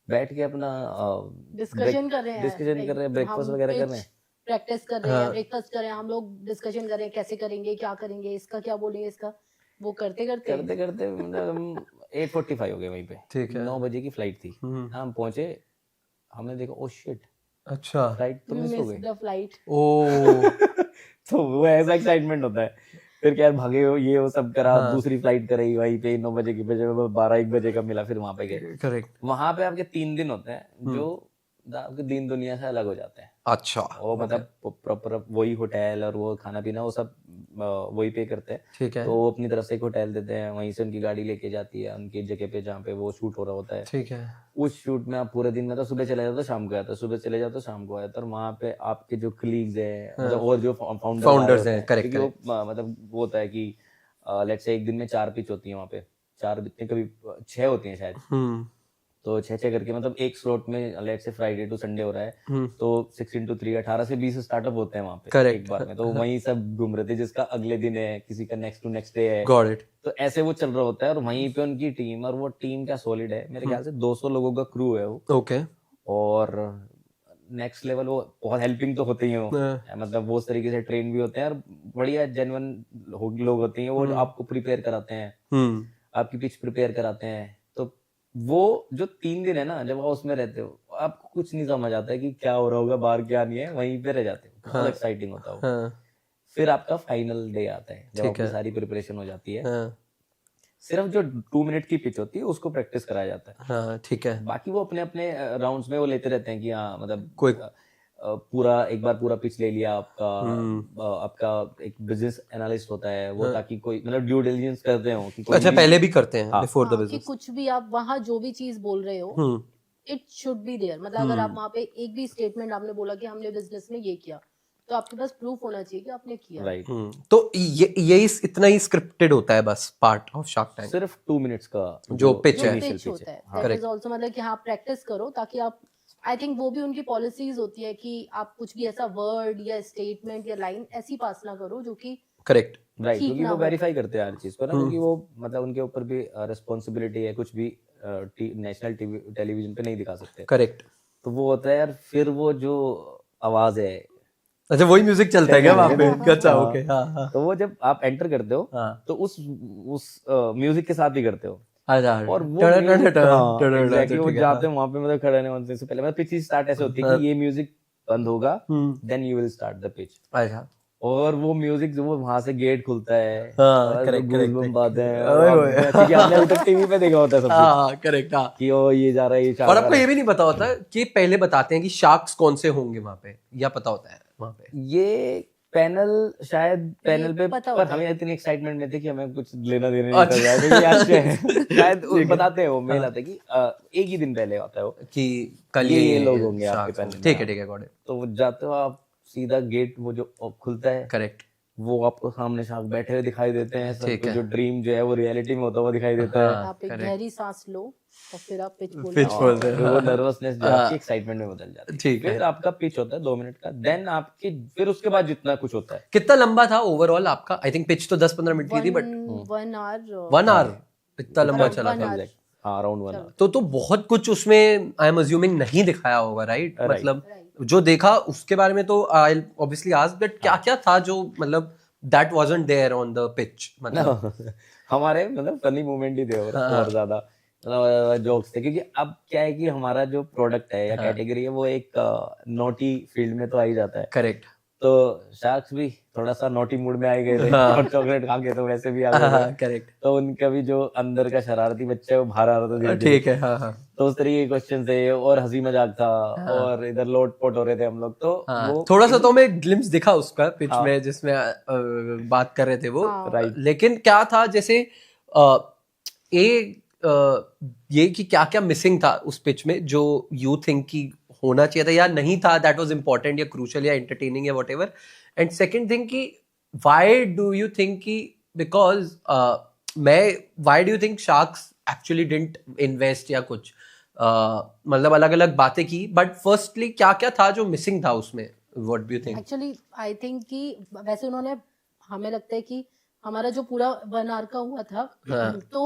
बैठ के अपना डिस्कशन कर रहे हैं, डिस्कशन कर रहे हैं, ब्रेकफास्ट वगैरह कर रहे हैं। प्रैक्टिस कर रहे हैं, ब्रेकफास्ट कर रहे हैं, हम लोग डिस्कशन कर रहे हैं कैसे करेंगे, क्या करेंगे, इसका क्या बोलेंगे, इसका वो करते करते मतलब 8:45 हो गए वहीं पे। ठीक है 9 बजे की फ्लाइट थी। हम पहुंचे, हमने देखा ओ शिट, अच्छा फ्लाइट तो मिस हो गई। The flight. ओ तो वो ऐसा एक्साइटमेंट होता है। फिर क्या भागे हो, ये वो सब करा, दूसरी फ्लाइट कराई वहीं पे 9 बजे की बजे, 12-1 बजे का मिला, फिर वहां पे गए। करेक्ट वहां पे आपके 3 दिन होते हैं जो आपके दिन दुनिया से अलग हो जाते हैं। अच्छा वो मतलब प्रॉपर वही होटल और वो खाना पीना वो सब वही पे करते हैं। ठीक है तो वो अपनी तरफ से एक होटल देते हैं, वहीं से उनकी गाड़ी लेके जाती है उनकी जगह पे जहाँ पे वो शूट हो रहा होता है। ठीक है उस शूट में आप पूरे दिन में तो सुबह चले जाते हो शाम को आता, सुबह चले जाते हो शाम को आता, और वहाँ पे आपके जो कलीग्स हैं मतलब और जो फाउंडर्स हैं, correct, क्योंकि वो मतलब वो होता है कि लेट्स से एक दिन में 4 पिच होती है वहाँ पे, 4 इतने कभी 6 होती हैं शायद। तो 6 करके मतलब एक स्लॉट में लेट से फ्राइडे टू संडे हो रहा है, तो 6x3 18 से 20 स्टार्टअप होते हैं वहाँ पे Correct. एक बार में। तो वहीं सब घूम रहे थे, जिसका अगले दिन है, किसी का नेक्स्ट टू नेक्स्ट डे है। गॉट इट तो ऐसे वो चल रहा होता है, और वहीं पे उनकी टीम, और वो टीम क्या सॉलिड है, मेरे ख्याल से 200 लोगों का क्रू है वो। ओके और नेक्स्ट लेवल, वो बहुत हेल्पिंग तो होते ही हैं वो, मतलब वो उस तरीके से ट्रेन भी होते हैं, और बढ़िया जेन्युइन लोग होते हैं वो, जो आपको प्रिपेयर कराते हैं, आपकी पिच प्रिपेयर कराते हैं। तो वो जो 3 दिन है ना, जब आप उसमें रहते हो, आपको कुछ नहीं समझ आता है कि क्या हो रहा होगा बाहर, क्या नहीं है, वहीं पे रह जाते हो। बहुत एक्साइटिंग होता है वो। फिर आपका फाइनल डे आता है, जब आपकी सारी प्रिपरेशन हो जाती है। सिर्फ जो 2 मिनट की पिच होती है उसको प्रैक्टिस कराया जाता है। हाँ ठीक है बाकी वो अपने अपने राउंड्स में वो लेते रहते हैं कि हाँ मतलब कोई पूरा एक बार पूरा पिच ले लिया आपका। आपका एक बिजनेस एनालिस्ट होता है वो, ताकि कोई मतलब ड्यू डिलिजेंस करते हो कि कोई अच्छा पहले भी करते हैं बिफोर द कि बिजनेस कुछ भी आप वहाँ जो भी चीज बोल रहे हो इट शुड बी देयर। मतलब अगर आप वहाँ पे एक भी स्टेटमेंट आपने बोला कि हमने बिजनेस में ये किया, तो आपके पास प्रूफ होना चाहिए कि आपने किया। राइट। तो ये इतना ही स्क्रिप्टेड होता है बस पार्ट ऑफ शार्क टैंक, सिर्फ 2 मिनट्स का जो पिच है पिच होता है, दैट इज आल्सो मतलब कि हाँ प्रैक्टिस करो, ताकि आप, आई थिंक वो भी उनकी पॉलिसीज होती है कि आप कुछ भी ऐसा वर्ड या स्टेटमेंट या लाइन ऐसी पास ना करो जो कि करेक्ट राइट, क्योंकि वो वेरीफाई करते हैं हर चीज को ना, क्योंकि वो मतलब उनके ऊपर भी रिस्पॉन्सिबिलिटी है, कुछ भी नेशनल टेलीविजन पे नहीं दिखा सकते। करेक्ट। तो वो होता है यार, फिर वो जो आवाज है, अच्छा वही म्यूजिक चलता है क्या वहाँ पे? अच्छा ओके हाँ। तो वो जब आप एंटर करते हो तो उस म्यूजिक के साथ ही करते हो। और वो एग्जैक्टली वो जाते हैं वहां पे, मतलब खड़े होने से पहले मतलब पिच स्टार्ट ऐसे होती है कि ये म्यूजिक बंद होगा, then you will start the pitch. अच्छा और वो म्यूजिक जो वो वहां से गेट खुलता है, करेक्ट गूज़बम्प आते हैं, क्योंकि आपने अभी तक टीवी पे देखा होता है सब कुछ। हाँ करेक्ट हाँ। कि ओ ये जा रहा है, ये और आपको ये भी नहीं पता होता कि पहले बताते हैं कि शार्क्स कौन से होंगे वहां पे, या पता होता है वहां पे? ये पैनल शायद पैनल पे पता पर होता हमें इतनी एक्साइटमेंट में थे कि हमें कुछ लेना देना नहीं कर रहा है क्योंकि आज क्या है शायद वो बताते हैं वो मेल आता है कि एक ही दिन पहले आता है वो कि कल ये लोग होंगे आपके Sharks पैनल में। ठीक है गॉट इट तो वो जाते हो आप सीधा गेट वो जो खुलता है करेक्ट वो आपको सामने शार्क बैठे हुए दिखाई देते हैं ठीक सबको है। जो ड्रीम जो है वो रियलिटी में होता हुआ दिखाई देता है आप एक गहरी सांस लो और फिर आप पिच बोलो। पिच बोलते हैं फिर वो नर्वसनेस जो आपकी एक्साइटमेंट में बदल जाती है ठीक है। फिर आपका पिच होता है 2 मिनट का देन आपकी फिर उसके बाद जितना कुछ होता है कितना लंबा था ओवरऑल आपका आई थिंक पिच तो 10-15 मिनट की थी बट 1 आवर 1 आवर इतना लंबा चला one था hour। हाँ अराउंड 1 आवर तो बहुत कुछ उसमें आई एम अज्यूमिंग नहीं दिखाया होगा राइट Right. मतलब जो देखा उसके बारे में तो आई ऑब्वियसली आस्क दैट क्या क्या था जो मतलब that wasn't there on the pitch मतलब हमारे मतलब फनी मोमेंट ही थे और ज्यादा जोक्स थे क्योंकि अब क्या है कि हमारा जो प्रोडक्ट है या कैटेगरी है वो एक नोटी फील्ड में तो आ ही जाता है करेक्ट तो शार्क्स भी थोड़ा सा नोटी मूड में आ गए थे और चॉकलेट खा के तो वैसे भी आ गए थे करेक्ट तो उनका भी जो अंदर का शरारती बच्चा है वो बाहर आ रहा था धीरे-धीरे। ठीक है हाँ हाँ तो उस तरीके के क्वेश्चन थे और हंसी मजाक था और इधर लोट पोट हो रहे थे हम लोग तो हाँ, वो थोड़ा सा तो हमें ग्लिम्स दिखा उसका पिच में जिसमें बात कर रहे थे वो राइट लेकिन क्या था जैसे ये कि क्या क्या मिसिंग था उस पिच में जो यू थिंक की होना चाहिए था या नहीं था दैट वाज इंपॉर्टेंट या क्रूशियल या एंटरटेनिंग या व्हाटएवर एंड सेकंड थिंग कि व्हाई डू यू थिंक कि because why do you think sharks actually didn't invest या कुछ मतलब अलग अलग बातें की बट फर्स्टली क्या क्या था जो मिसिंग था उसमें what do you think actually I think कि वैसे उन्होंने हमें लगता है कि हमारा जो पूरा 1 आवर का हुआ था तो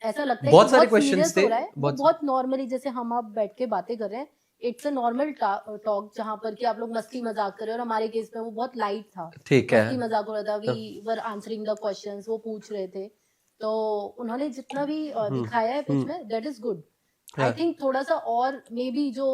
ऐसा लगता है बहुत कि सारे बहुत questions serious थे, हो रहा है बहुत- बहुत नॉर्मली जैसे हम आप बैठ के बातें कर रहे हैं इट्स अ नॉर्मल टॉक जहाँ पर कि आप लोग मस्ती मजाक कर रहे हो और हमारे केस में वो बहुत लाइट था ठीक है मस्ती मजाक हो रहा था we were answering the questions वो पूछ रहे थे तो उन्होंने जितना भी दिखाया है पिच में that is good I think थोड़ा सा और मे बी जो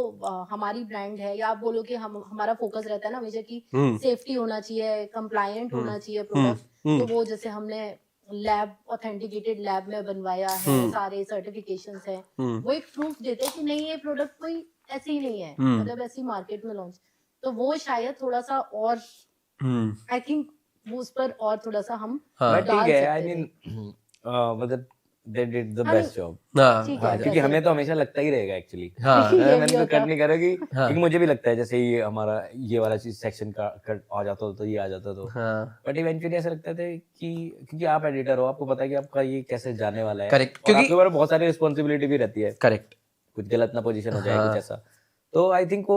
हमारी ब्रांड है या आप बोलो कि हम हमारा फोकस रहता है ना हमेशा कि सेफ्टी होना चाहिए कंप्लायंट होना चाहिए प्रोडक्ट तो वो जैसे हमने लैब ऑथेंटिकेटेड लैब में बनवाया है सारे सर्टिफिकेशंस हैं वो एक प्रूफ देते हैं कि नहीं ये प्रोडक्ट कोई ऐसे ही नहीं है मतलब ऐसी मार्केट में लॉन्च तो वो शायद थोड़ा सा और आई थिंक वो उस पर और थोड़ा सा हम बट डाल ठीक है सकते आई थे। मीन मतलब दे डिड द हाँ, बेस्ट जॉब ठीक है हाँ क्योंकि हमें तो हमेशा लगता ही रहेगा एक्चुअली हाँ ये मैंने भी तो होता। कट नहीं करा कि क्योंकि मुझे भी लगता है जैसे ही हमारा ये वाला चीज सेक्शन का कट आ जाता तो ये आ जाता तो हाँ बट इवेंचुअली ऐसा लगता था कि क्योंकि आप एडिटर हो आपको पता है कि आपका ये कैसे जाने वाला है Correct, और क्योंकि- आपके ऊपर बहुत सारी रिस्पॉन्सिबिलिटी भी रहती है करेक्ट कुछ गलत ना पोजीशन हो जाए कुछ ऐसा तो आई थिंक वो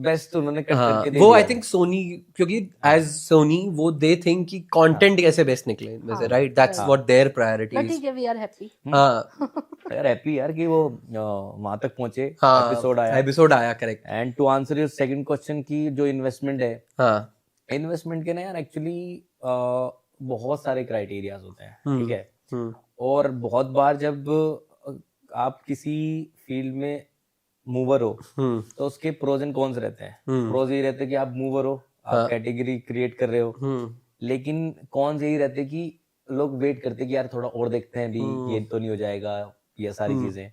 बेस्ट उन्होंने कट हाँ, करके दे वो दिया आई थिंक सोनी क्योंकि एज सोनी वो दे थिंक कि कंटेंट कैसे बेस्ट निकले वैसे right that's what their but priorities ठीक है वी आर हैप्पी हाँ यार हैप्पी यार कि वो वहां तक पहुंचे हाँ एपिसोड आया एपिसोड आया correct and to answer your second question की जो इन्वेस्टमेंट है हाँ इन्वेस्टमेंट के ना यार एक्चुअली बहुत सारे क्राइटेरियाज होते हैं ठीक है हम्म और बहुत बार जब आप किसी फील्ड में मूवर हो तो उसके प्रोज एंड कॉन्स रहते हैं प्रोज यही रहते हैं कि आप मूवर हो आप कैटेगरी क्रिएट कर रहे हो लेकिन कॉन्स यही रहते हैं कि लोग वेट करते हैं कि यार थोड़ा और देखते हैं भी ये तो नहीं हो जाएगा ये सारी चीजें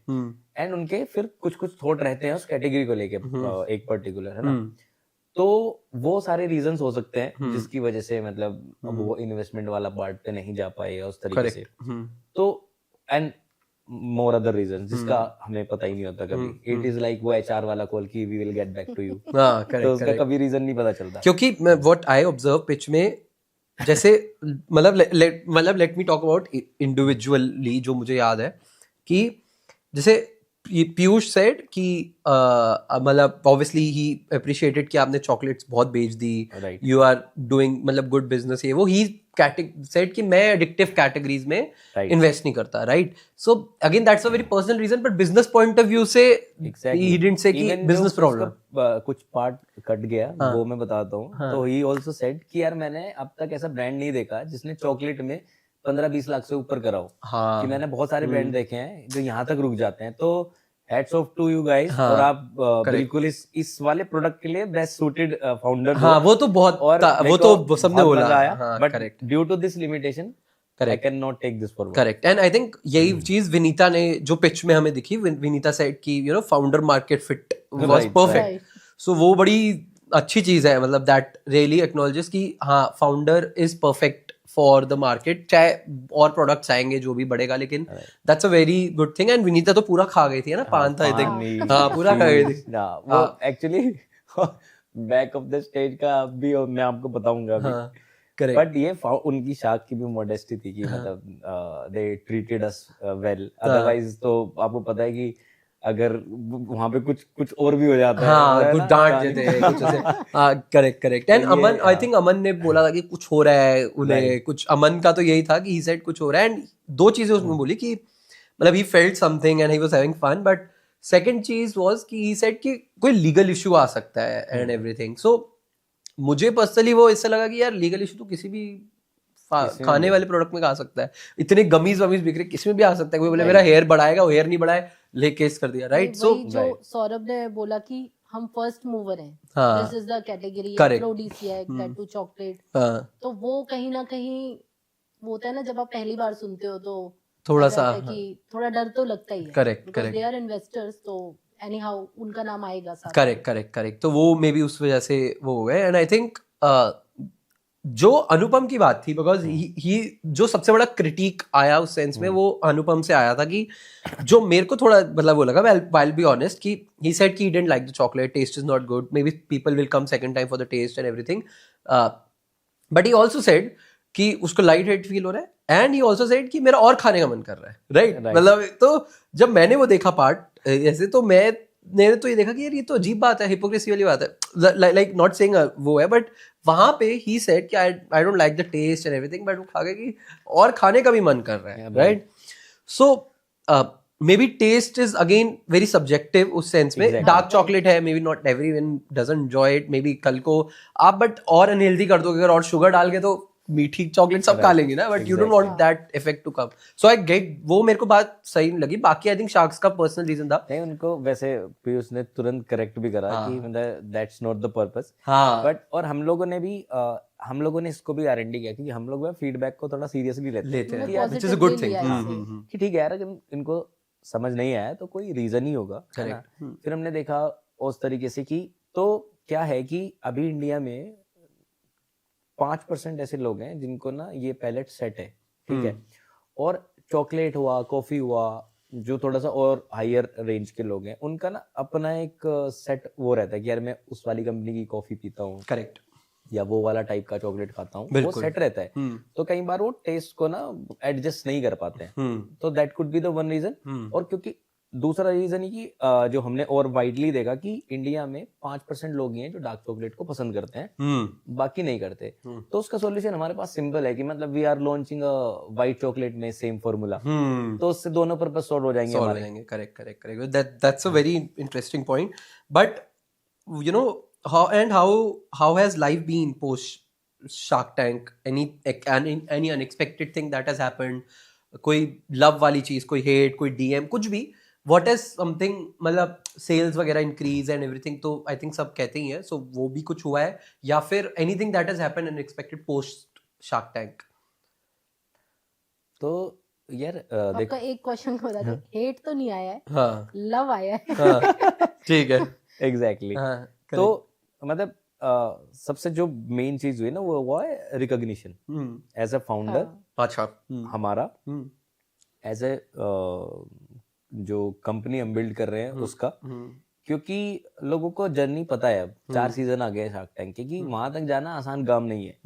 एंड उनके फिर कुछ कुछ थॉट रहते हैं उस कैटेगरी को लेके एक पर्टिकुलर है ना तो वो सारे रीजंस हो सकते हैं जिसकी वजह से मतलब वो इन्वेस्टमेंट वाला पार्ट पे नहीं जा पाए उस तरीके से तो एंड मोर अदर रीजन जिसका हमें पता ही नहीं होता कभी इट इज लाइक वो एचआर वाला कॉल की we will get back to you हाँ तो करेक्ट उसका कभी रीजन नहीं पता चलता क्योंकि व्हाट आई ऑब्जर्व पिच में जैसे मतलब let me talk about individually जो मुझे याद है कि जैसे पीयूष सेड कि मतलब ऑब्वियसली ही अप्रिशिएटेड कि आपने चॉकलेट्स बहुत बेच दी Right. यू आर डूइंग मतलब गुड बिजनेस ये वो ही सेड कि मैं एडिक्टिव कैटेगरीज में Right. इन्वेस्ट नहीं करता right so again that's a very personal reason but business point of view से Exactly. ही डिडंट से कि Even बिजनेस जो प्रॉब्लम उसका, कुछ पार्ट कट गया वो मैं बताता हूँ तो ही ऑल्सो सेड कि यार मैंने अब तक ऐसा ब्रांड नहीं देखा जिसने चॉकलेट में 15-20 लाख से ऊपर करा हो हाँ कि मैंने बहुत सारे ब्रांड देखे हैं जो यहाँ तक रुक जाते हैं तो hats off to you guys और आप बिल्कुल इस वाले प्रोडक्ट के लिए बेस्ट सूटेड फाउंडर हाँ वो तो बहुत और वो तो सबने बोला आया but due to this limitation I can not take this forward correct and I think यही चीज विनीता ने जो पिच में हमें दिखी विनीता सेड कि you know founder market fit was perfect so वो बड़ी अच्छी चीज है, मतलब दैट रियली एक्नॉलेजेस कि हाँ founder is perfect for the market, चाहे और प्रोडक्ट्स आएंगे जो भी बढ़ेगा, लेकिन that's a very good thing. And Vinita तो पूरा खा गई थी है ना, पान था आई थिंक, हाँ पूरा खा गई थी. वो actually back of the stage का भी मैं आपको बताऊंगा अभी. हाँ करेक्ट. बट ये उनकी शाख की भी मॉडेस्टी थी कि मतलब they treated us well, otherwise तो आपको पता है कि अगर वहां पे कुछ और भी हो जाता है, हाँ कुछ डांट देते हैं कुछ ऐसे. हाँ correct correct. And Aman, I think Aman ने बोला था कि कुछ हो रहा है उन्हें, कुछ अमन का तो यही था कि ही सेड कुछ हो रहा है. एंड दो चीजें उसमें बोली कि मतलब he felt something and he was having fun, but second चीज वाज कि ही सेड कि कोई लीगल इशू आ सकता है एंड एवरीथिंग. सो मुझे पर्सनली वो इससे लगा कि यार लीगल इशू तो किसी भी खाने वाले प्रोडक्ट में आ सकता है. इतने गमीज वमीज बिक रहे, किसी में भी आ सकता है. कोई बोले मेरा हेयर बढ़ाएगा, वो हेयर नहीं बढ़ाए, ले केस कर दिया, राइट. सो जो सौरभ ने बोला कि हम फर्स्ट मूवर हैं, हाँ. This is the category, Correct. Aphrodisiac, tattoo, chocolate. हाँ तो वो कहीं ना कहीं वो होता है ना, जब आप पहली बार सुनते हो तो थोड़ा ऐसा सा होता है कि थोड़ा डर तो लगता ही है. Correct, Because correct. they are investors, तो एनी हाउ उनका नाम आएगा साथ. Correct correct correct. तो वो मे बी उस वजह से वो हो गए. एंड आई थिंक जो अनुपम की बात थी, बिकॉज ही जो सबसे बड़ा क्रिटिक आया उस सेंस में वो अनुपम से आया था कि जो मेरे को थोड़ा मतलब वो लगा, I'll be honest, कि he said कि he didn't like the chocolate, taste is not good, maybe people will come second time for the taste and everything, but he also said कि उसको लाइट हेट फील हो रहा है. And he also said कि मेरा और खाने का मन कर रहा है, राइट. मतलब तो जब मैंने वो देखा पार्ट ऐसे, तो मैंने तो ये देखा कि यार ये तो अजीब बात है, हिपोक्रेसी वाली बात है. लाइक नॉट सेइंग वो है, बट वहां पे ही सेड कि I don't like the taste and everything, but वो खा गए कि और खाने का भी मन कर रहा है, right. So maybe taste is again very subjective उस सेंस में. डार्क चॉकलेट है, maybe not everyone doesn't enjoy it, maybe कल को आप बट और अनहेल्दी कर दोगे अगर और शुगर डाल के, तो मीठी चॉकलेट सब खा लेंगे ना, but you don't want that effect to come. So I get, वो मेरे को बात सही लगी. बाकी आई थिंक शार्क्स का पर्सनल रीजन था. नहीं, उनको वैसे पीयूष ने तुरंत करेक्ट भी करा कि मतलब दैट्स नॉट द पर्पस. हाँ बट और हम लोगों ने इसको भी R&D किया, क्योंकि हम लोग फीडबैक को थोड़ा सीरियसली लेते हैं, which is a good thing कि ठीक है यार, अगर इनको समझ नहीं आया तो कोई रीजन ही होगा, है ना. फिर हमने देखा उस तरीके से कि तो क्या है कि अभी इंडिया में 5% ऐसे लोग हैं जिनको ना ये पैलेट सेट है, ठीक है. और चॉकलेट हुआ, कॉफी हुआ, जो थोड़ा सा और हायर रेंज के लोग हैं, उनका ना अपना एक सेट वो रहता है कि यार मैं उस वाली कंपनी की कॉफी पीता हूँ, करेक्ट, या वो वाला टाइप का चॉकलेट खाता हूँ, वो सेट रहता है. तो कई बार वो टेस्ट को ना एडजस्ट नहीं कर पाते हैं. तो that could be the one reason. और क्योंकि दूसरा रीजन है कि जो हमने और वाइडली देखा कि इंडिया में 5% लोग ही हैं जो डार्क चॉकलेट को पसंद करते हैं, बाकी नहीं करते. तो उसका सॉल्यूशन हमारे पास सिंपल है कि मतलब we are launching a white chocolate में सेम फॉर्मूला, तो उससे दोनों पर्पस सॉल्व हो जाएंगे हमारे. Correct correct correct. That's a very interesting point. But you know how has life been post Shark Tank? Any unexpected thing that has happened? कोई love वाली चीज, कोई हेट, कोई DM, कुछ भी. What is something, मतलब सेल्स वगैरह increase and everything, तो आई थिंक सब कहते ही है. सो वो भी कुछ हुआ है, या फिर anything that has happened unexpected post shark tank? तो यार आपका एक क्वेश्चन हो रहा था, हेट तो नहीं आया है, हाँ लव आया है. ठीक है. एग्जैक्टली. तो मतलब सबसे जो मेन चीज हुई ना वो है रिकॉग्निशन एज अ फाउंडर. अच्छा. हमारा एज ए जो कंपनी हम बिल्ड कर रहे हैं उसका, क्योंकि लोगों को जर्नी पता है. अब 4 सीजन आ गए शार्क टैंक के, कि वहां तक जाना आसान काम नहीं है.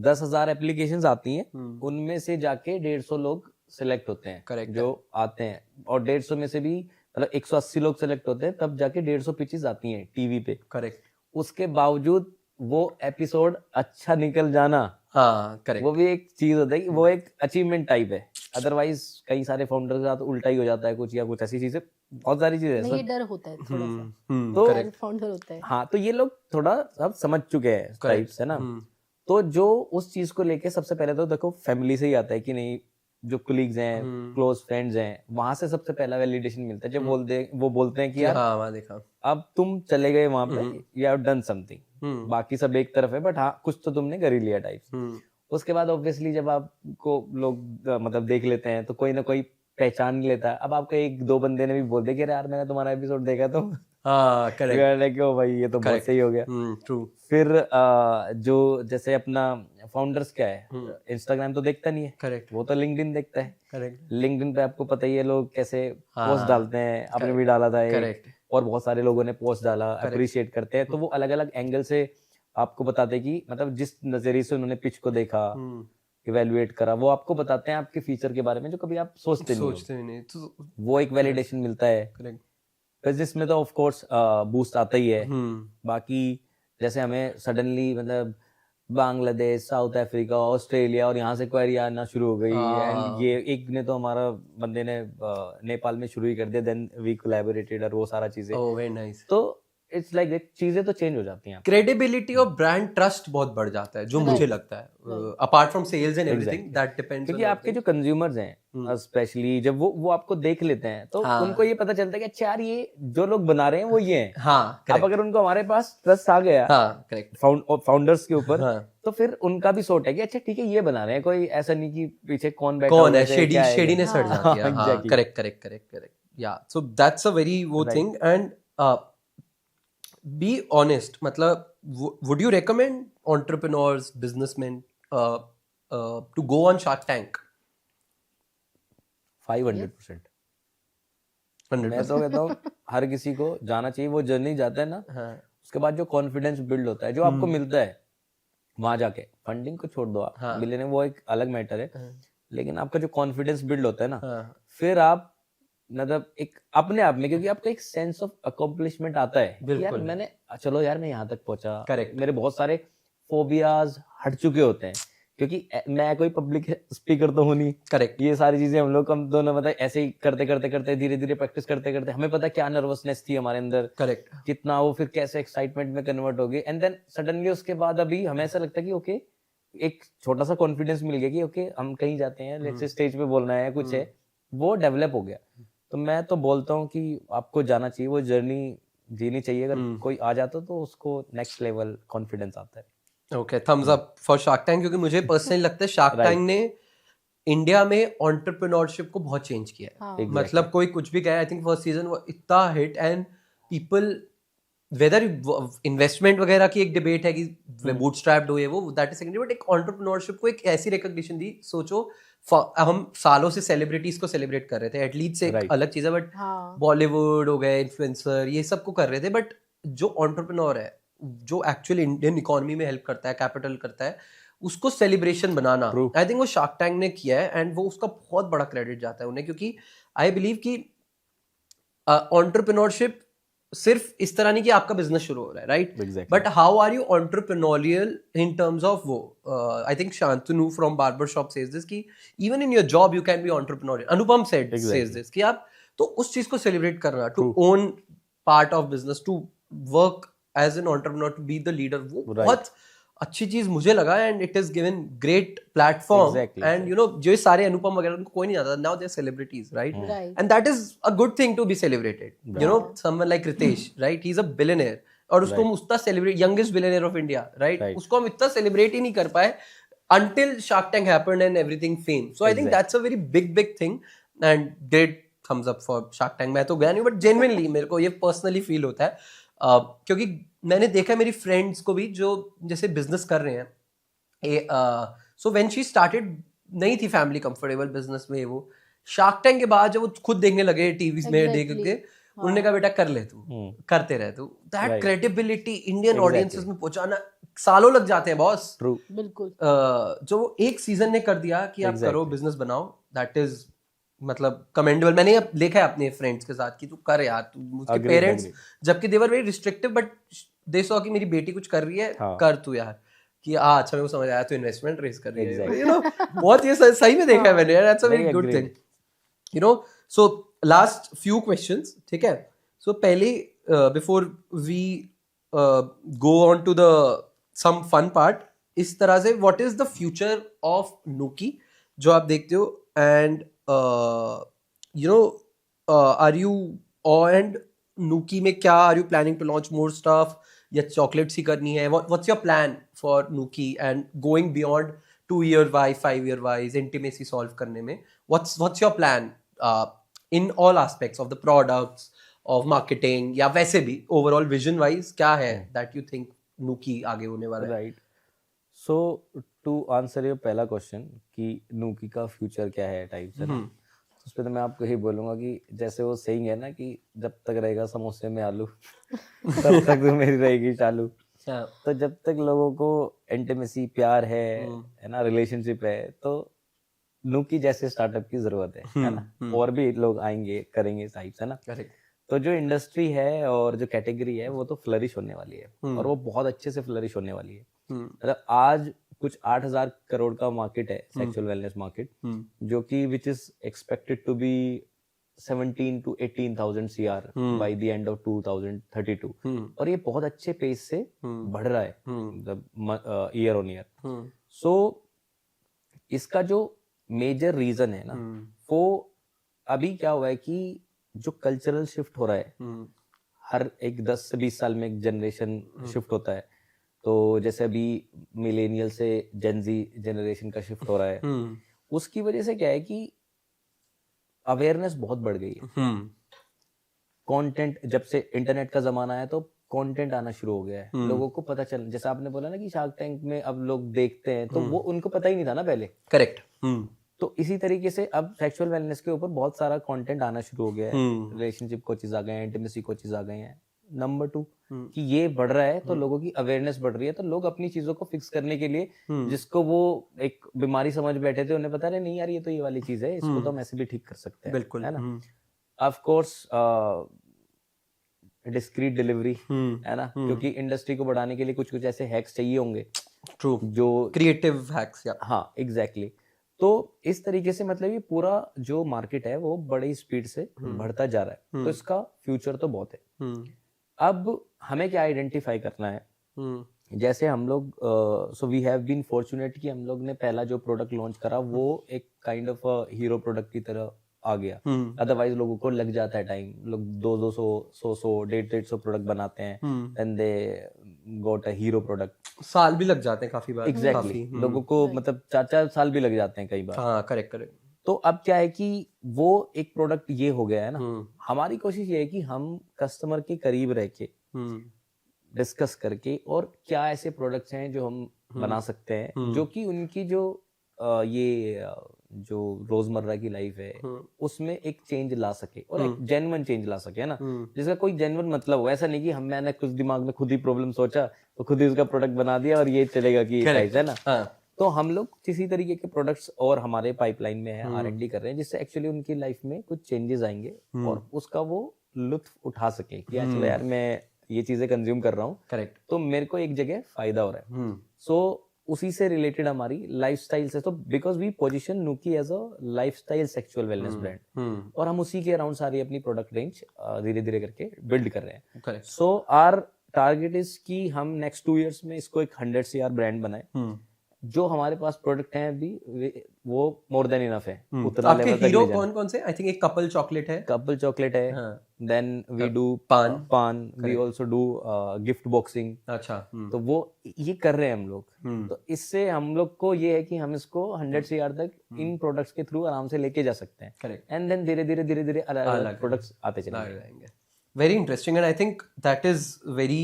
10,000 एप्लीकेशंस आती हैं, उनमें से जाके 150 लोग सिलेक्ट होते हैं. Correct. जो आते हैं, और 150 में से भी मतलब 180 लोग सिलेक्ट होते हैं, तब जाके 150 पिचेस आती हैं टीवी पे. करेक्ट. उसके बावजूद वो एपिसोड अच्छा निकल जाना, हाँ करेक्ट, वो भी एक चीज होता है कि वो एक अचीवमेंट टाइप है. अदरवाइज कई सारे फाउंडर के साथ उल्टा ही हो जाता है कुछ, या कुछ ऐसी चीजें, बहुत सारी चीजें नहीं, ये डर होता है थोड़ा सा, तो फाउंडर होता है. हाँ, तो ये लोग थोड़ा अब समझ चुके हैं टाइप्स, है ना. तो जो उस चीज को लेके सबसे पहले तो देखो फैमिली से ही आता है कि नहीं, जो कोलीग्स हैं, क्लोज फ्रेंड्स हैं, वहां से सबसे पहला वैलिडेशन मिलता है. जब वो बोलते हैं कि यार हाँ वहाँ देखा, अब तुम चले गए वहां पे, यू हैव डन समथिंग, बाकी सब एक तरफ है बट हाँ कुछ तो तुमने कर ही लिया टाइप्स. उसके बाद ऑब्वियसली जब आपको लोग मतलब देख लेते हैं, तो कोई ना कोई पहचान लेता है. अब आपको 1-2 बंदे ने भी बोल दिया कि यार मैंने तुम्हारा एपिसोड देखा, तो हाँ वी करेक्ट आर लाइक ओ भाई ये तो बहुत Correct. सही हो गया। ट्रू फिर जो जैसे अपना फाउंडर्स क्या है, इंस्टाग्राम तो देखता नहीं है, करेक्ट वो तो लिंक्डइन देखता है। करेक्ट लिंक्डइन पे आपको पता ही है लोग कैसे हाँ, पोस्ट डालते हैं, आपने correct, भी डाला था एक, correct. और बहुत सारे लोगों ने पोस्ट डाला, अप्रिशिएट करते हैं, तो वो अलग अलग एंगल से आपको बताते हैं कि मतलब जिस नजरिए से उन्होंने पिच को देखा, इवेलुएट करा, वो आपको बताते हैं आपके फीचर के बारे में जो कभी आप सोचते नहीं हो। सोचते ही नहीं तो वो एक वैलिडेशन मिलता है। करेक्ट बिजनेस में तो ऑफ कोर्स बूस्ट आता ही है। बाकी जैसे हमें सडनली मतलब बांग्लादेश, साउथ अफ्रीका, ऑस्ट्रेलिया और यहाँ से क्वेरी आना शुरू हो गई, एंड ये एक ने तो हमारा बंदे ने नेपाल में शुरू ही कर दिया, देन वी कोलैबोरेटेड और वो सारा चीजें, ओह वेरी नाइस तो इट्स लाइक चीजें तो चेंज हो जाती हैं। क्रेडिबिलिटी और ब्रांड ट्रस्ट बहुत बढ़ जाता है जो मुझे लगता है apart from sales and everything that depends क्योंकि आपके जो कंज्यूमर्स हैं स्पेशली जब वो आपको देख लेते हैं तो हाँ। उनको ये पता चलता है कि अच्छा यार ये जो लोग बना रहे हैं वो ये हैं। हाँ अब करेक्ट अगर उनको हमारे पास ट्रस्ट आ गया हाँ करेक्ट फाउंडर्स के ऊपर, हाँ। तो फिर उनका भी सोच है कि अच्छा ठीक है ये बना रहे हैं, कोई ऐसा नहीं कि पीछे कौन बैठा कौन हुआ है क्या है, शेडीनेस हट जाती है हाँ Exactly. करेक्ट या सो दैट्स अ वेरी वो Right. Thing and be honest मतलब would you recommend entrepreneurs businessmen to go on Shark Tank 500%। 100%? मैं तो कहता हूँ हर किसी को जाना चाहिए, वो जर्नी जाता है ना, हाँ उसके बाद जो कॉन्फिडेंस बिल्ड होता है, जो आपको मिलता है वहां जाके, फंडिंग को छोड़ दो, आप हाँ। मिलने वो एक अलग मैटर है, लेकिन आपका जो कॉन्फिडेंस बिल्ड होता है ना, हाँ फिर आप मतलब एक अपने आप में, क्योंकि आपको एक सेंस ऑफ अकम्पलिशमेंट आता है कि यार बिल्कुल। मैंने चलो यार मैं यहाँ तक पहुंचा, Correct. मेरे बहुत सारे फोबियाज हट चुके होते हैं, क्योंकि मैं कोई पब्लिक स्पीकर तो हूँ नहीं, करेक्ट ये सारी चीजें हम दोनों मतलब ऐसे ही करते करते धीरे धीरे प्रैक्टिस करते करते हमें पता क्या नर्वसनेस थी हमारे अंदर, करेक्ट कितना वो फिर कैसे एक्साइटमेंट में कन्वर्ट हो गई, एंड देन सडनली उसके बाद अभी हमें ऐसा लगता है कि ओके एक छोटा सा कॉन्फिडेंस मिल गया कि ओके हम कहीं जाते हैं, लेट्स से स्टेज पे बोलना है कुछ है, वो डेवलप हो गया। तो मैं तो बोलता हूँ कि आपको जाना चाहिए, वो जर्नी जीनी चाहिए, अगर कोई आ जाता तो उसको नेक्स्ट लेवल कॉन्फिडेंस आता है। Okay thumbs up for Shark Tank क्योंकि मुझे पर्सनली लगता है शार्क Right. टैंक ने इंडिया में एंटरप्रेन्योरशिप को बहुत चेंज किया है हाँ। Exactly. मतलब कोई कुछ भी कहे आई थिंक फर्स्ट सीजन वो इतना hit and people whether investment वगैरह की एक डिबेट है कि बूटस्ट्रैप्ड हो ये वो दैट इज सेकेंडरी, बट एक एंटरप्रेन्योरशिप को एक ऐसी रिकॉग्निशन दी। सोचो हम सालों से सेलिब्रिटीज को सेलिब्रेट कर रहे थे, एटलीस्ट से एक Right. अलग चीज है, बट हाँ। बॉलीवुड हो गए इन्फ्लुएंसर ये सब को कर रहे थे, बट जो एंटरप्रेन्योर है जो एक्चुअली इंडियन इकोनॉमी में हेल्प करता है, कैपिटल करता है, उसको celebration banana True. I think वो शार्क टैंक ने किया है एंड वो उसका बहुत बड़ा क्रेडिट जाता है उन्हें, क्योंकि आई बिलीव कि एंटरप्रेन्योरशिप सिर्फ इस तरह नहीं कि आपका बिजनेस शुरू हो रहा है, right, Exactly. But how are you entrepreneurial in terms of वो I think Shantanu from barber shop says this कि even in your job you can be entrepreneurial, Anupam says this कि आप तो उस चीज को सेलिब्रेट करना, to own part of business, to work as an entrepreneur, to be the leader, वो बहुत अच्छी चीज मुझे लगा and it is given great platform and you know जो सारे अनुपम वगैरह उनको कोई नहीं जानता, now they are celebrities, right, and that is a good thing to be celebrated, you know someone like Ritesh, right, he is a billionaire और उसको हम उतना celebrate, youngest billionaire of India, right, उसको हम इतना सेलिब्रेट ही नहीं कर पाए until Shark Tank happened and everything famed. So I think that's a very big thing and great thumbs up for Shark Tank. मैं तो गया नहीं but genuinely मेरे को ये personally feel होता है क्योंकि मैंने देखा है मेरी friends को भी जो जैसे business कर रहे हैं, so when she started नहीं थी family comfortable business में, वो Shark Tank के बाद जब वो खुद देखने लगे टीवी में देख के उन्होंने कहा बेटा कर ले तू, करते रहे तू, दैट क्रेडिबिलिटी इंडियन ऑडियंसेस में पहुंचाना सालों लग जाते हैं बॉस, बिल्कुल, जो एक सीजन ने कर दिया कि आप करो बिजनेस बनाओ, दैट इज मतलब कमेंडेबल। मैंने देखा है अपने फ्रेंड्स के साथ कि तू कर यार, तू उसके पेरेंट्स जबकि they were very restrictive but they saw कि मेरी बेटी कुछ कर रही है, कर तू यार, कि अच्छा मेरे को समझ आया तू इन्वेस्टमेंट रेस कर रही है, यू नो बहुत ये सही में देखा है मैंने यार, that's a very good thing, you know. So last few questions, ठीक है, सो पहले before we go on to the some fun part, इस तरह से what is the future of Nookie जो आप देखते हो, and you know are you and Nookie में क्या are you planning to launch more stuff या चॉकलेट्स ही करनी है, what's your plan for Nookie and going beyond 2 year wise 5 year wise intimacy solve करने में, what's your plan in all aspects of the products, of marketing या वैसे भी overall vision wise क्या है that you think Nuki आगे होने वाला है? Right. So to answer your पहला क्वेश्चन कि नूकी का फ्यूचर क्या है टाइप से ना, उस पर तो मैं आपको यही बोलूंगा कि जैसे वो सेइंग है ना कि जब तक रहेगा समोसे में आलू तब तक तो मेरी रहेगी चालू. तो जब तक लोगों को इंटीमेसी प्यार है ना, रिलेशनशिप है, तो नूकी जैसे स्टार्टअप की जरूरत है ना. और भी लोग आएंगे करेंगे टाइप से ना. Correct. तो जो इंडस्ट्री है और जो कैटेगरी है वो तो फ्लरिश होने वाली है और वो बहुत अच्छे से फ्लरिश होने वाली है. मतलब आज कुछ 8,000 करोड़ का मार्केट है सेक्सुअल वेलनेस मार्केट, जो कि which is expected to be 17 to 18,000 CR by the end of 2032. और ये बहुत अच्छे पेस से बढ़ रहा है मतलब ईयर ऑन ईयर. सो इसका जो मेजर रीजन है ना, वो अभी क्या हुआ है कि जो कल्चरल शिफ्ट हो रहा है, हर एक 10 से 20 साल में एक जनरेशन शिफ्ट होता है. तो जैसे अभी मिलेनियल से जेनजी जनरेशन का शिफ्ट हो रहा है, उसकी वजह से क्या है कि अवेयरनेस बहुत बढ़ गई है. कंटेंट जब से इंटरनेट का जमाना है तो कंटेंट आना शुरू हो गया है. लोगों को पता चल, जैसे आपने बोला ना कि शार्क टैंक में अब लोग देखते हैं, तो वो उनको पता ही नहीं था ना पहले. करेक्ट. तो इसी तरीके से अब सेक्सुअल वेलनेस के ऊपर बहुत सारा कंटेंट आना शुरू हो गया है. रिलेशनशिप कोचेस आ गए हैं, इंटीमेसी कोचेस आ गए हैं. नंबर 2 कि ये बढ़ रहा है तो लोगों की अवेयरनेस बढ़ रही है, तो लोग अपनी चीजों को फिक्स करने के लिए, जिसको वो एक बीमारी समझ बैठे थे, उन्हें पता नहीं यार ये तो ये वाली चीज है, इसको तो हम ऐसे भी ठीक कर सकते हैं. बिल्कुल, है ना. ऑफ कोर्स डिस्क्रीट डिलीवरी है ना, क्योंकि इंडस्ट्री को बढ़ाने के लिए कुछ कुछ ऐसे हैक्स चाहिए होंगे. ट्रू. जो क्रिएटिव हैक्स या हाँ एग्जैक्टली. तो इस तरीके से मतलब ये पूरा जो मार्केट है वो बड़ी स्पीड से बढ़ता जा रहा है. तो इसका फ्यूचर तो बहुत है. अब हमें क्या आइडेंटिफाई करना है, जैसे हम लोग so we have been fortunate कि हम लोग ने पहला जो प्रोडक्ट लॉन्च करा वो एक काइंड ऑफ हीरो प्रोडक्ट की तरह आ गया. अदरवाइज लोगों को लग जाता है टाइम, लोग 200 100 150 प्रोडक्ट बनाते हैं and they got a hero product. साल भी लग जाते हैं काफी बार. एग्जैक्टली. लोगों को मतलब 4-4 साल भी लग जाते हैं कई बार. हाँ करेक्ट करेक्ट. तो अब क्या है कि वो एक प्रोडक्ट ये हो गया है ना. हमारी कोशिश ये है कि हम कस्टमर के करीब रह के डिस्कस करके और क्या ऐसे प्रोडक्ट्स हैं जो हम बना सकते हैं जो कि उनकी जो ये जो रोजमर्रा की लाइफ है उसमें एक चेंज ला सके और एक जेन्युइन चेंज ला सके, है ना. जिसका कोई जेन्युइन मतलब हो, ऐसा नहीं कि मैंने कुछ दिमाग में खुद ही प्रॉब्लम सोचा तो खुद ही उसका प्रोडक्ट बना दिया और ये चलेगा कि है ना. तो हम लोग किसी तरीके के प्रोडक्ट्स और हमारे पाइपलाइन में है, R&D कर रहे हैं, जिससे एक्चुअली उनकी लाइफ में कुछ चेंजेस आएंगे और उसका वो लुत्फ उठा सके कि चलो यार मैं ये चीजें कंज्यूम कर रहा हूँ. करेक्ट. तो मेरे को एक जगह फायदा हो रहा है. सो उसी से रिलेटेड हमारी लाइफस्टाइल से, तो because we position Nookie as a lifestyle sexual wellness brand, और हम उसी के अराउंड सारी अपनी प्रोडक्ट रेंज धीरे धीरे करके बिल्ड कर रहे हैं. Correct. So our target is कि हम नेक्स्ट 2 years में इसको एक 100 CR ब्रांड बनाए. जो हमारे पास प्रोडक्ट हैं अभी वो मोर देन इनफ है. उतना आपके लेवल तक हीरो ले जाना. कौन कौन से? आई थिंक एक कपल चॉकलेट है. कपल चॉकलेट है. Then we do paan. We also do gift boxing. अच्छा. तो वो ये कर रहे हैं हम लोग. तो इससे हम लोग को ये है कि हम इसको 100 CR तक इन प्रोडक्ट्स के थ्रू आराम से लेके जा सकते हैं. करेक्ट. एंड देन धीरे धीरे अलग प्रोडक्ट्स आते चले जाएंगे. Very interesting and I think that is very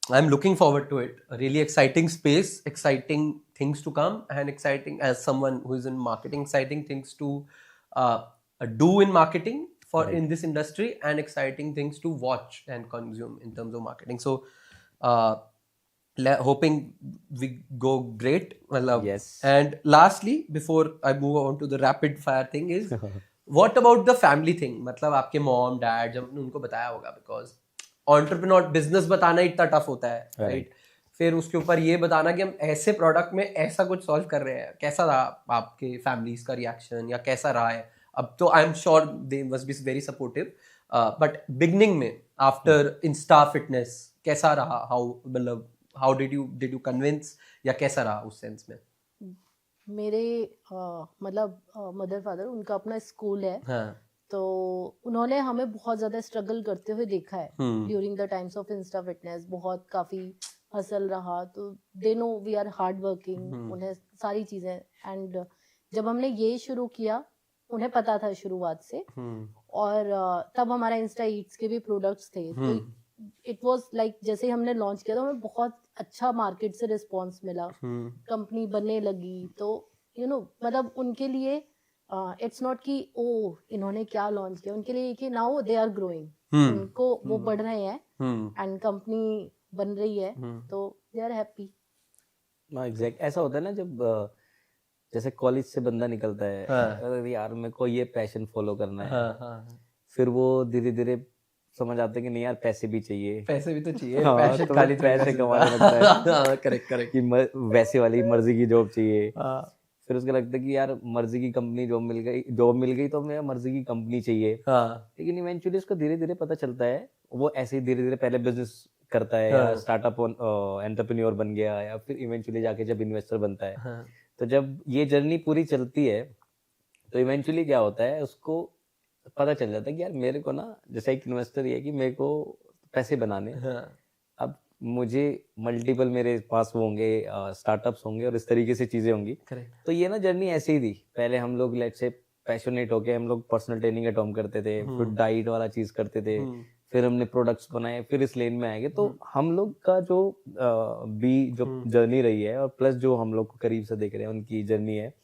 I'm looking forward to it. A really exciting space, exciting things to come, and exciting as someone who is in marketing, exciting things to do in marketing for in this industry, and exciting things to watch and consume in terms of marketing. So, hoping we go great. Yes. And lastly, before I move on to the rapid fire thing, is what about the family thing? मतलब आपके mom, dad जब उनको बताया होगा, because entrepreneur business बताना इतना tough होता है, राइट. फिर उसके ऊपर ये बताना कि हम ऐसे प्रोडक्ट में ऐसा कुछ सॉल्व कर रहे हैं. कैसा रहा आपके फैमिलीज का रिएक्शन, या कैसा रहा है? अब तो आई am sure they must be very supportive, but beginning में आफ्टर इंस्टा फिटनेस कैसा रहा? हाउ मतलब हाउ डिड यू कन्विंस, या कैसा रहा उस सेंस में? मेरे मतलब मदर फादर, उनका अपना स्कूल है. तो उन्होंने हमें बहुत ज़्यादा स्ट्रगल करते हुए देखा है during the times of insta fitness. बहुत काफ़ी हसल रहा. तो they know we are hard working. उन्हें सारी चीज़ें, एंड जब हमने ये शुरू किया उन्हें पता था शुरुआत से, और तब हमारा इंस्टा ईट्स के भी प्रोडक्ट्स थे, तो इट वाज लाइक जैसे ही हमने लॉन्च किया तो हमें बहुत अच्छा मार्केट से रिस्पांस मिला, कंपनी बनने लगी। तो मतलब उनके लिए इट्स नॉट कि ओ इन्होंने क्या लॉन्च किया, उनके लिए कि नाउ दे आर ग्रोइंग, उनको वो बढ़ रहे हैं एंड कंपनी बन रही है, तो दे आर हैप्पी। एग्जैक्ट ऐसा होता है ना, जब जैसे कॉलेज से बंदा निकलता है, अरे यार मेरे को ये पैशन फॉलो करना है, फिर वो धीरे धीरे समझ आते हैं कि नहीं यार पैसे भी चाहिए, पैसे भी तो चाहिए, हाँ, पैशन तो खाली पैसे कमाने लगता है। करेक्ट करेक्ट कि वैसे वाली मर्जी की जॉब चाहिए, फिर उसको लगता है कि यार मर्जी की कंपनी जॉब मिल गई तो मेरा मर्जी की कंपनी चाहिए। लेकिन इवेंचुअली उसको धीरे धीरे पता चलता है, वो ऐसे ही धीरे धीरे पहले बिजनेस करता है या स्टार्टअप एंटरप्रेन्योर बन गया, या फिर इवेंचुअली जाके जब इन्वेस्टर बनता है, तो जब ये जर्नी पूरी चलती है तो इवेंचुअली क्या होता है, उसको पता चल जाता है कि यार मेरे को ना, जैसे एक इन्वेस्टर ये है कि मेरे को पैसे बनाने, अब मुझे मल्टीपल मेरे पास वो होंगे, स्टार्टअप्स होंगे और इस तरीके से चीजें होंगी। तो ये ना जर्नी ऐसे ही थी, पहले हम लोग लेट्स से पैशनेट होके हम लोग पर्सनल ट्रेनिंग एट होम करते थे, फिर डाइट वाला चीज करते थे, फिर हमने प्रोडक्ट्स बनाए, फिर इस लेन में आएंगे। तो हम लोग का जो जो जर्नी रही है, और प्लस जो हम लोग को करीब से देख रहे हैं उनकी जर्नी है,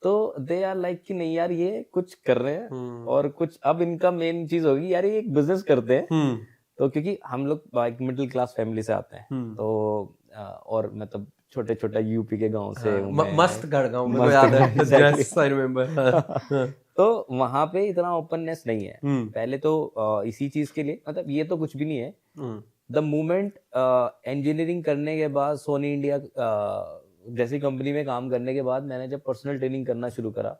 तो दे आर लाइक कि नहीं यार ये कुछ कर रहे हैं, और कुछ अब इनका मेन चीज होगी यार ये एक बिजनेस करते हैं। तो क्योंकि हम लोग एक मिडिल क्लास फैमिली से आते हैं, तो और मतलब छोटे छोटे यूपी के गांव से मस्त गांव में को याद है, यस आई रिमेम्बर। तो वहां पे इतना ओपननेस नहीं है पहले, तो इसी चीज के लिए मतलब ये तो कुछ भी नहीं है। द मोमेंट इंजीनियरिंग करने के बाद सोनी इंडिया जैसी कंपनी में काम करने के बाद मैंने जब पर्सनल ट्रेनिंग करना शुरू करा,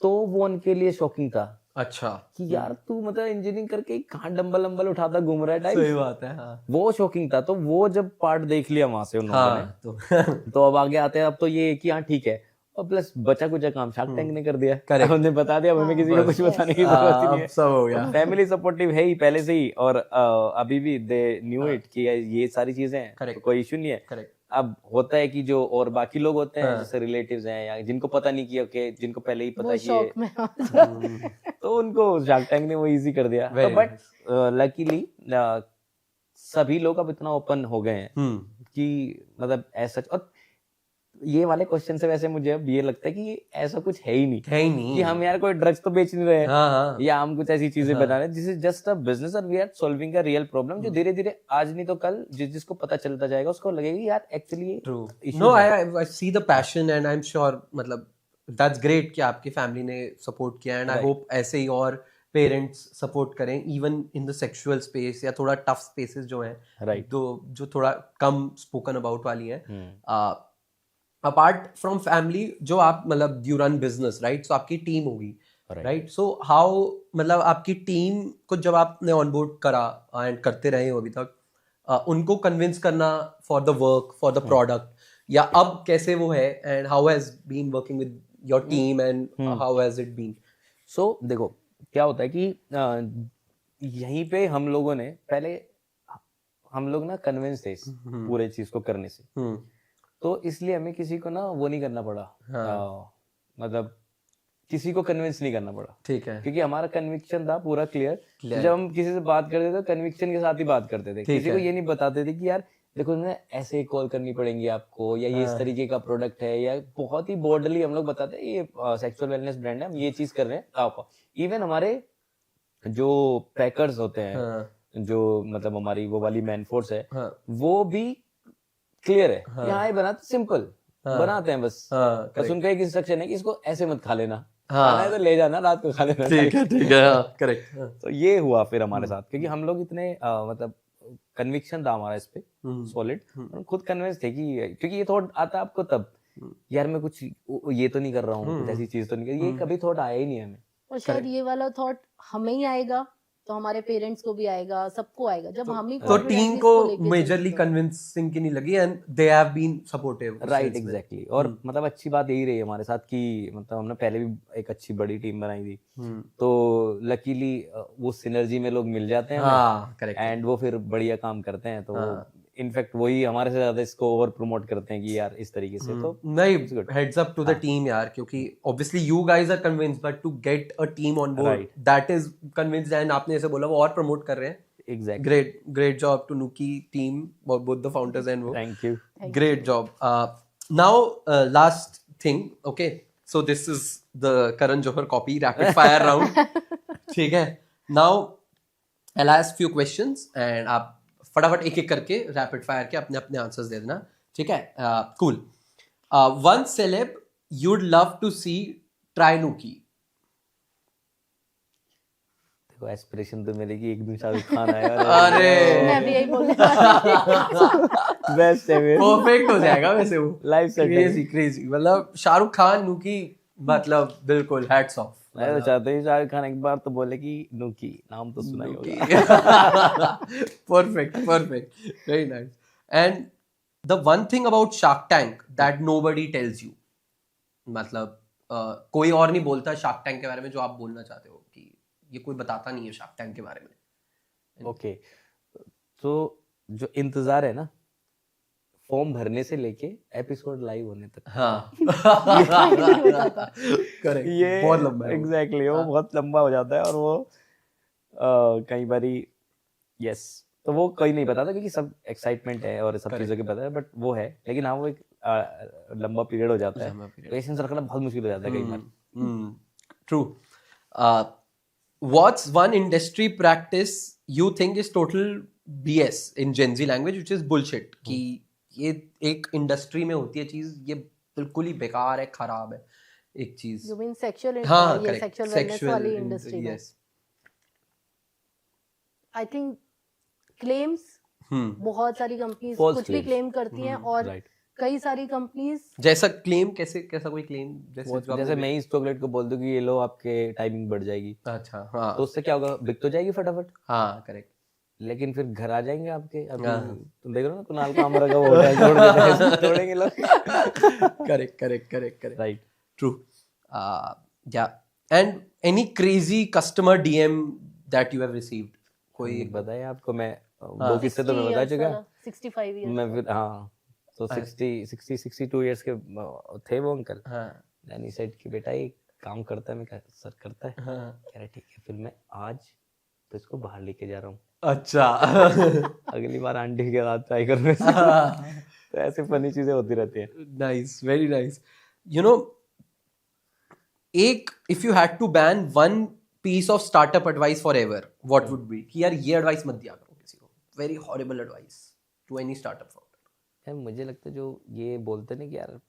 तो वो उनके लिए शॉकिंग था। अच्छा कि यार तू मतलब इंजीनियरिंग करके कहाँ डंबल उठाता घूम रहा है टाइप। सही बात है, हाँ। वो शॉकिंग था। तो वो जब पार्ट देख लिया वहां से उन्होंने, तो अब आगे आते हैं, अब तो ये कि हाँ ठीक है, और प्लस बचा कुछ काम शार्क टैंक ने कर दिया, हमने बता दिया, हमें किसी को कुछ बताने की जरूरत नहीं है, सब हो गया। फैमिली सपोर्टिव है ही पहले से ही, और अभी भी दे न्यू इट कि ये सारी चीजें हैं, तो कोई इशू नहीं है। अब होता है कि जो और बाकी लोग होते हैं, जैसे रिलेटिव्स हैं या जिनको पता नहीं किया, ओके जिनको पहले ही पता है तो उनको शार्क टैंक ने वो इजी कर दिया। तो बट लकीली सभी लोग अब इतना ओपन हो गए हैं कि मतलब ऐसा। और ये वाले क्वेश्चन से वैसे मुझे अब ये लगता है कि ऐसा कुछ है ही नहीं कि हम यार कोई ड्रग्स तो बेच नहीं रहे हैं, या हम कुछ ऐसी चीजें बना रहे हैं। This is just a business और we are solving a real problem, जो धीरे धीरे आज नहीं तो कल जिसको पता चलता जाएगा उसको लगेगा यार actually no I see the passion and I am sure, मतलब दैट्स ग्रेट कि आपकी फैमिली ने सपोर्ट किया, एंड आई होप ऐसे ही और पेरेंट्स सपोर्ट करें even in the sexual space या थोड़ा टफ स्पेसेस जो हैं, जो थोड़ा कम स्पोकन अबाउट वाली हैं। अपार्ट फ्रॉम फैमिली, जो आप मतलब यू रन बिजनेस राइट, सो आपकी टीम होगी राइट, सो हाउ मतलब आपकी टीम को जब आपने ऑनबोर्ड करा एंड करते रहे हो अभी तक, उनको कन्विंस करना for the work for the product, या अब कैसे वो है, and how has been working with your team and how has it been? So देखो क्या होता है कि यहीं पे हम लोगों ने पहले हम लोग ना कन्विंस थे पूरे चीज को करने से, तो इसलिए हमें किसी को ना वो नहीं करना पड़ा, मतलब किसी को कन्विंस नहीं करना पड़ा, ठीक है, क्योंकि हमारा कन्विक्शन था पूरा क्लियर। जब हम किसी से बात करते थे तो कन्विक्शन के साथ ही बात करते थे, किसी को ये नहीं बताते थे कि यार देखो ना ऐसे कॉल करनी पड़ेगी आपको, या ये इस तरीके का प्रोडक्ट है, या बहुत ही बोल्डली हम लोग बताते हैं ये सेक्सुअल वेलनेस ब्रांड है, हम ये चीज कर रहे हैं आपको। इवन हमारे जो पैकर्स होते हैं, जो मतलब हमारी वो वाली मैन फोर्स है, वो भी क्लियर है, यहाँ ये बनाते सिंपल बनाते हैं, बस बस उनका एक इंस्ट्रक्शन है कि इसको ऐसे मत खा लेना, खाना है तो ले जाना, रात को खा लेना, ठीक है करेक्ट। तो ये हुआ फिर हमारे साथ, क्योंकि हम लोग इतने मतलब कन्विक्शन था हमारा इस पे सॉलिड, खुद कन्विंस थे कि, क्योंकि ये थॉट आता आपको तब यार मैं कुछ ये तो नहीं कर रहा हूँ, कुछ ऐसी चीज तो नहीं कर, ये कभी थॉट आया ही नहीं हमें। और शायद ये वाला थॉट हमें ही आएगा तो हमारे पेरेंट्स को भी आएगा, सबको आएगा जब हम ही। तो टीम को मेजरली कन्विंसिंग की नहीं लगी and they have been supportive, right exactly. और मतलब अच्छी बात यही रही हमारे साथ कि मतलब हमने पहले भी एक अच्छी बड़ी टीम बनाई थी, तो लकीली वो सिनर्जी में लोग मिल जाते हैं, एंड वो फिर बढ़िया काम करते हैं, तो इनफैक्ट वही हमारे से ज्यादा इसको ओवर प्रमोट करते हैं कि यार इस तरीके से, तो नहीं, good. heads up to the team यार, क्योंकि obviously you guys are convinced, but to get a team on board Right. that is convinced, and आपने जैसे बोला वो और promote कर रहे हैं. Exactly, Great job to Nuki team, both the founders and वो. Thank you. Great job. Now, last thing, okay. So this is the Karan Johar copy rapid fire round. ठीक है. Now, I'll ask few questions and आप फटाफट एक एक करके rapid fire के अपने अपने आंसर्स दे देना. ठीक है. Cool. One celeb you'd love to see try Nuki. देखो एस्पिरेशन तो मेरे की एक दिन शाहरुख खान आया. अरे मैं भी यही बोलने वाली बेस्ट है मेरे. परफेक्ट हो जाएगा वैसे वो. Life set. क्रेजी मतलब शाहरुख खान नुकी, मतलब बिल्कुल हैट्स ऑफ. मैं तो चाहता हूँ शाहरुख खान एक बार तो बोले कि नुकी नाम तो सुना ही होगा. Perfect, very nice. And the one thing about Shark Tank that nobody tells you, मतलब कोई और नहीं बोलता Shark Tank के बारे में जो आप बोलना चाहते हो कि ये कोई बताता नहीं है Shark Tank के बारे में. ओके, तो जो इंतजार है ना फॉर्म भरने से लेके एपिसोड लाइव होने तक, हाँ करेक्ट, ये बहुत लंबा है. एग्जैक्टली वो बहुत लंबा हो जाता है और वो कई बारी यस, तो वो कोई नहीं बताता क्योंकि सब एक्साइटमेंट है और सब चीज़ों के पता है, बट वो है, लेकिन हाँ वो एक लंबा पीरियड हो जाता है, पेशेंस रखना बहुत मुश्किल हो जाता है कई बार. True. What's one industry practice you think is total BS in Gen Z language, which is bullshit? कि ये एक इंडस्ट्री में होती है चीज, ये बिल्कुल ही बेकार है, खराब है एक चीज. You mean sexual, हाँ, ये correct. sexual wellness वाली in- इंडस्ट्री में. yes. I think claims बहुत सारी कंपनीज False कुछ भी claims. क्लेम करती हैं और right. कई सारी कंपनीज जैसा क्लेम, कैसा कोई क्लेम जैसे जो आप जैसे बोले? मैं इस चॉकलेट को बोल दूं कि ये लो आपके टाइमिंग बढ़ जाएगी, अच्छा, हाँ तो उससे क्या होगा, बिक तो जाएगी फटाफट, हाँ करेक्ट. लेकिन फिर घर आ जाएंगे आपके. अभी हाँ. तुम देख रहे हो ना कुणाल कामरा का वो होता है, जोड़ देता है, तोड़ेंगे लोग. Correct. Right. True. Yeah. And any crazy customer DM that you have received? कोई बताया आपको मैं दो किस्से तो मैं बता चुका. 65 years मैं फिर हाँ, तो 62 इयर्स के थे वो अंकल. हाँ यानी सेट कि बेटा ये काम करता है. मैं कहा सर करता है. हाँ. कह रहे ठीक है, फिर मैं आज तो इसको बाहर लेके जा रहा हूँ, अच्छा. अगली बार आंटी के साथ ट्राई करूँगा. तो ऐसे फनी चीजें होती रहती हैं. Nice, very nice. You know, एक if you had to ban one piece of startup advice forever, what would be? कि यार ये एडवाइस मत दिया करो किसी को. Very horrible advice to any startup founder. यार मुझे लगता है जो ये बोलते हैं ना कि यार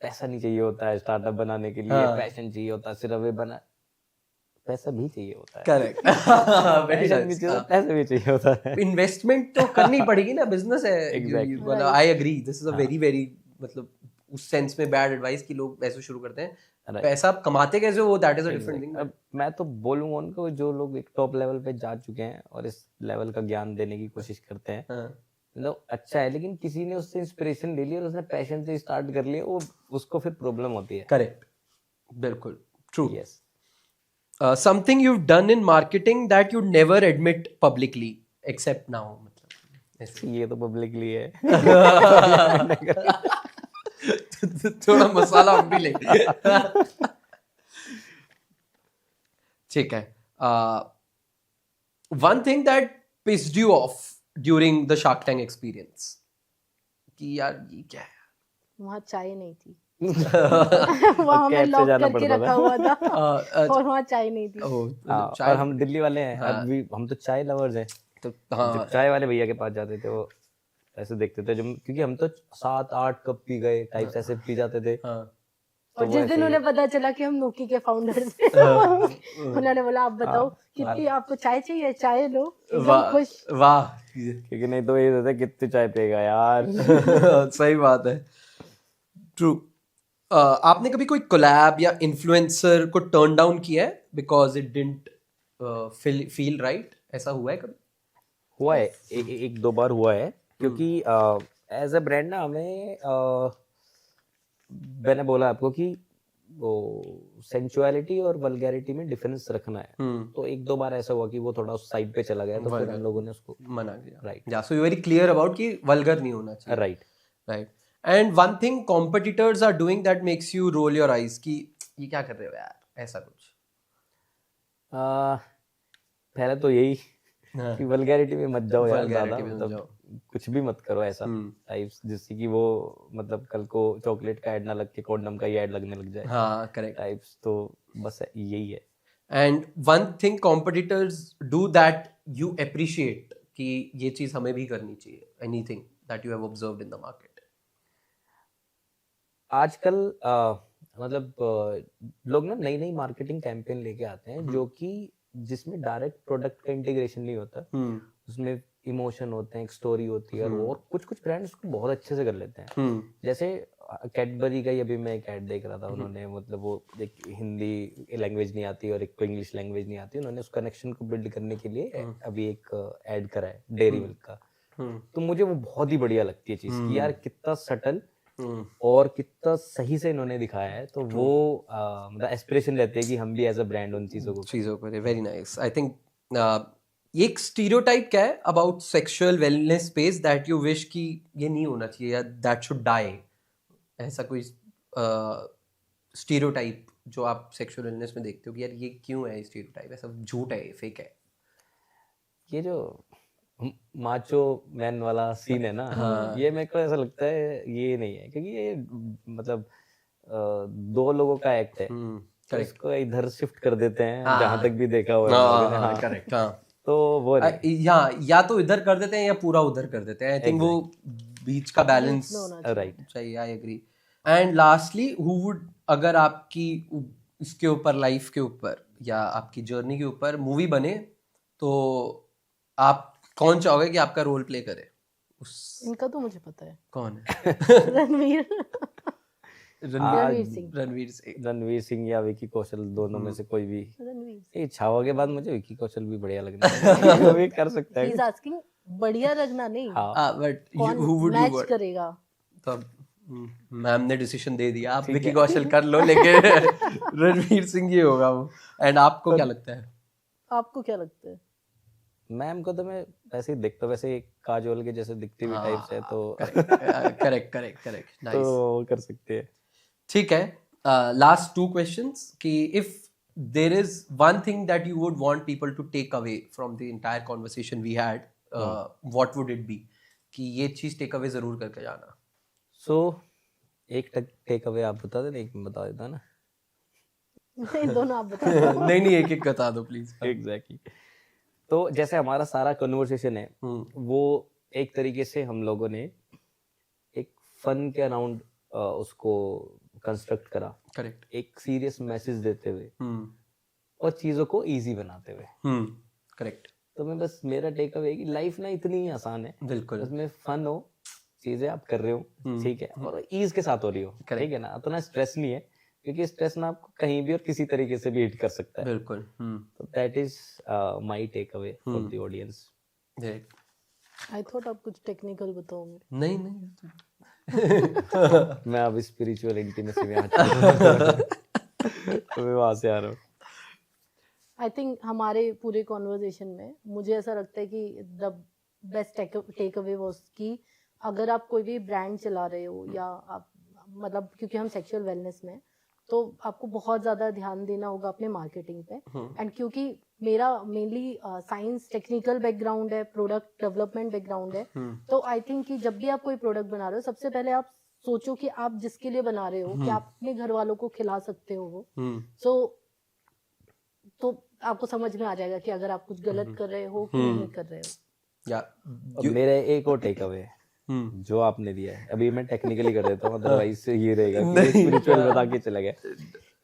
पैसा नहीं चाहिए होता है स्टार्टअप बनाने के लिए, हाँ. पैशन चाहिए होता है, सिर्फ वे बना, पैसा भी चाहिए होता है. Correct. Very पैशन भी nice. चाहिए होता है, पैसा भी चाहिए होता है. इन्वेस्टमेंट तो करनी पड़ेगी ना, बिजनेस है. Exactly. मतलब I agree, this is a very मतलब उस सेंस में बैड एडवाइस कि लोग ऐसे शुरू करते हैं. Right. पैसा आप कमाते कैसे हो, that is a different thing. अब मैं तो बोलूंगा उनको जो लोग एक टॉप लेवल पे जा चुके हैं और इस लेवल का ज्ञान देने की कोशिश करते हैं, मतलब अच्छा है, लेकिन किसी ने उससे इंस्पिरेशन ले ली और उसने पैशन से स्टार्ट कर लिया, वो उसको फिर प्रॉब्लम होती है. करेक्ट, बिल्कुल true. Yes. Something you have done in marketing that you never admit publicly except now, मतलब ऐसे. ये तो पब्लिकली है. थोड़ा मसाला हम भी लेंगे. ठीक है. One thing that pissed you of during the shark tank experience, कि यार ये क्या है. वहाँ चाय नहीं थी. वहाँ हमें कैब से लॉक जाना करके पड़ता रखा हुआ था अच्छा. और वहाँ चाय नहीं थी. और हम दिल्ली वाले हैं, हाँ. अभी हम तो चाय लवर्स हैं. तो हाँ, जब चाय वाले भैया के पास जाते थे वो ऐसे देखते थे, जब क्योंकि हम तो 7-8 कप पी गए टाइप से ऐसे पी जाते थे. हाँ. और जिस दिन उन्हें पता चला कि हम नोकी के फाउंडर्स हैं, उन्होंने बोला आप बताओ कितनी आपको चाय चाहिए, चाय लो. एकदम खुश. वाह. क्योंकि नहीं तो ये होता है कितनी चाय पिएगा यार. सही बात है. ट्रू. आपने कभी कोई कोलैब या इन्फ्लुएंसर को टर्न डाउन किया है because it didn't feel right? ऐसा हुआ है कभी? हुआ है, एक दो बार हुआ है, क्योंकि एज अ ब्रांड ना हमें मैंने बोला आपको कि वो सेंचुअलिटी और वल्गैरिटी में डिफरेंस रखना है, तो एक दो बार ऐसा हुआ कि वो थोड़ा उस साइड पे चला गया, तो फिर हम लोगों ने उसको मना किया. Right Yeah, so you're very clear about कि वल्गर नहीं होना चाहिए. Right. Right. And one thing competitors are doing that makes you roll your eyes कि ये क्या कर रहे हो यार, ऐसा कुछ. पहले तो यही कि वल्गैरिटी में मत जाओ यार ज्यादा, Vulgarity में मत मतलब जाओ. कुछ भी मत करो ऐसा टाइप्स, जिससे कि वो मतलब कल को चॉकलेट का ऐड ना लग के कॉन्डम का ही ऐड लगने लग जाए हाँ, correct. टाइप्स. तो बस यही है. And one thing competitors do that you appreciate कि ये चीज हमें भी करनी चाहिए. Anything that you have observed in the market. आजकल मतलब लोग ना नई नई मार्केटिंग कैंपेन लेके आते हैं जो कि जिसमें डायरेक्ट प्रोडक्ट का इंटीग्रेशन नहीं होता, उसमें इमोशन होते हैं, एक स्टोरी होती है, और कुछ कुछ ब्रांड्स उसको बहुत अच्छे से कर लेते हैं. जैसे कैडबरी का ही अभी मैं एक ऐड देख रहा था, उन्होंने मतलब वो एक हिंदी लैंग्वेज नहीं आती और एक को इंग्लिश लैंग्वेज नहीं आती, उन्होंने उस कनेक्शन को बिल्ड करने के लिए अभी एक ऐड करा है डेयरी मिल्क का. तो मुझे वो बहुत ही बढ़िया लगती है चीज कि यार कितना सटल और कितना सही से इन्होंने दिखाया है. तो वो मतलब एस्पिरेशन रहती है कि हम भी एज अ ब्रांड उन चीजों को वेरी नाइस. आई थिंक एक स्टीरियोटाइप क्या है about sexual wellness space that you wish कि ये नहीं होना चाहिए या दैट शुड डाई, ऐसा कोई स्टीरियोटाइप जो आप सेक्सुअल वेलनेस में देखते हो कि यार ये क्यों है स्टीरियोटाइप, ऐसा झूठ है, फेक है. ये जो माचो मैन वाला सीन है ना, ये मेरे को ऐसा लगता है ये नहीं है, क्योंकि ये मतलब दो लोगों का एक्ट है, तो इसको इधर शिफ्ट कर देते हैं जहां तक भी देखा हुआ है. करेक्ट. तो वो या तो इधर कर देते हैं या पूरा उधर कर देते हैं. आई थिंक वो बीच का बैलेंस राइट चाहिए. I agree. And lastly who would, अगर आपकी इसके ऊपर लाइफ के ऊपर या आपकी जर्नी के ऊपर मूवी बने तो आप कौन चाहोगे कि आपका रोल प्ले करे? इनका तो मुझे पता है. कौन है? रणवीर सिंह या विकी कौशल, दोनों में से कोई भी. ये छावा के बाद मुझे विकी कौशल भी बढ़िया लगता है. वो भी कर सकता है. He's asking बढ़िया लगना नहीं, बट कौन who would you match want? करेगा. तो मैम ने डिसीजन दे दिया, आप विकी कौशल कर लो, लेकिन रणवीर सिंह ही होगा वो. एंड आपको क्या लगता है? आपको क्या लगता है? मैम को तो मैं वैसे ही दिखता, वैसे काजोल के जैसे दिखती हुई टाइप से, तो करेक्ट. तो वो कर सकते हैं. ठीक है. लास्ट 2 questions कि if there is one thing that you would want people to take away from the entire conversation we had, what would it be? कि ये चीज टेक अवे जरूर करके जाना. So एक टेक अवे आप बता देना, एक बता देता ना. नहीं, दोनों आप बताओ. नहीं एक एक बता दो प्लीज. एग्जैक्टली. तो जैसे हमारा सारा कन्वर्सेशन है वो एक तरीके से हम लोगों ने एक फन के अराउंड उसको कंस्ट्रक्ट करा. करेक्ट. एक सीरियस मैसेज देते हुए और चीजों को इजी बनाते हुए. करेक्ट. तो मैं बस मेरा टेक अवे कि लाइफ ना इतनी ही आसान है, बिल्कुल. उसमें फन हो, चीजें आप कर रहे हो, ठीक है, और ईज के साथ हो रही हो, ठीक है ना, उतना स्ट्रेस नहीं है, क्योंकि स्ट्रेस ना आपको कहीं भी और किसी तरीके से भी हिट कर सकता है. बिल्कुल. तो that is my takeaway for the audience. I thought आप कुछ टेक्निकल बताओगे. नहीं मैं अब स्पिरिचुअल इंटीमेसी में आ चुका हूं. तो मैं वहां से आ रहा हूँ. आई थिंक हमारे पूरे कॉन्वर्जेशन में मुझे ऐसा लगता है कि the best takeaway was कि अगर आप कोई भी ब्रांड चला रहे हो या आप मतलब, क्योंकि हम सेक्सुअल वेलनेस में, तो आपको बहुत ज़्यादा ध्यान देना होगा अपने मार्केटिंग पे. एंड क्योंकि मेरा मेनली साइंस टेक्निकल बैकग्राउंड है, प्रोडक्ट डेवलपमेंट बैकग्राउंड है, तो आई थिंक कि जब भी आप कोई प्रोडक्ट बना रहे हो, सबसे पहले आप सोचो कि आप जिसके लिए बना रहे हो कि आप अपने घर वालों को खिला सकते हो वो. तो आपको समझ में आ जाएगा कि अगर आप कुछ गलत कर रहे हो कि नहीं कर रहे हो. मेरा एक और टेक अवे जो आपने दिया है, अभी मैं टेक्निकली कर देता हूँ, अदरवाइज ये रहेगा कि स्पिरिचुअल बता के चला गया.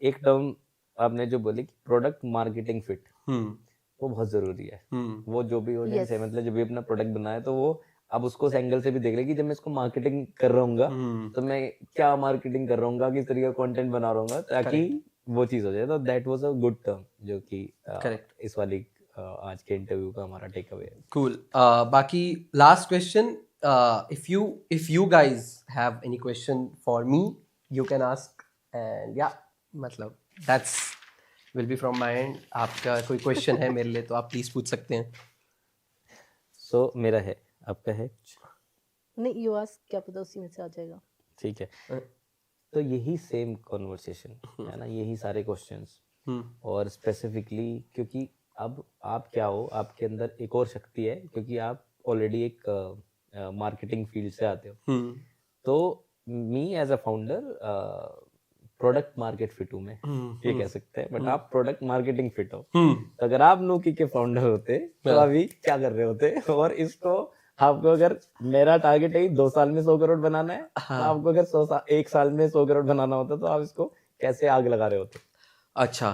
एक टर्म आपने जो बोली कि प्रोडक्ट मार्केटिंग फिट, वो बहुत जरूरी है. वो जो भी ऑडियंस है, मतलब जो भी अपना प्रोडक्ट बनाए, तो वो अब उसको उस एंगल से भी देख ले कि जब मैं इसको मार्केटिंग कर रहा हूँ तो मैं क्या मार्केटिंग कर रहा हूँ, किस तरीके का कंटेंट बना रहा हूँ, ताकि वो चीज हो जाए. तो that was a good term जो कि इस वाली आज के इंटरव्यू का हमारा टेक अवे है. कूल. बाकी last question, if you guys have any question for me, you can ask. And yeah, मतलब that's will be from my and. आपका कोई क्वेश्चन है मेरे लिए तो आप प्लीज पूछ सकते हैं. सो मेरा है, आपका है कुछ? नहीं, यू आस्क, क्या पता उसी में से आ जाएगा. ठीक है. तो यही सेम कॉन्वर्सेशन है ना, यही सारे क्वेश्चंस. और स्पेसिफिकली क्योंकि अब आप क्या हो, आपके अंदर एक और शक्ति है क्योंकि आप ऑलरेडी एक मार्केटिंग फील्ड से आते हो. तो me as a founder product market fit हूँ मैं, ये कह सकते हैं. बट आप प्रोडक्ट मार्केटिंग फिट हो. तो अगर आप नूकी के फाउंडर होते तो अभी क्या कर रहे होते? और इसको आपको, अगर मेरा टारगेट है 2 साल में 100 करोड़ बनाना है, तो आपको अगर 1 साल में 100 करोड़ बनाना होता तो आप इसको कैसे आग लगा रहे होते? अच्छा,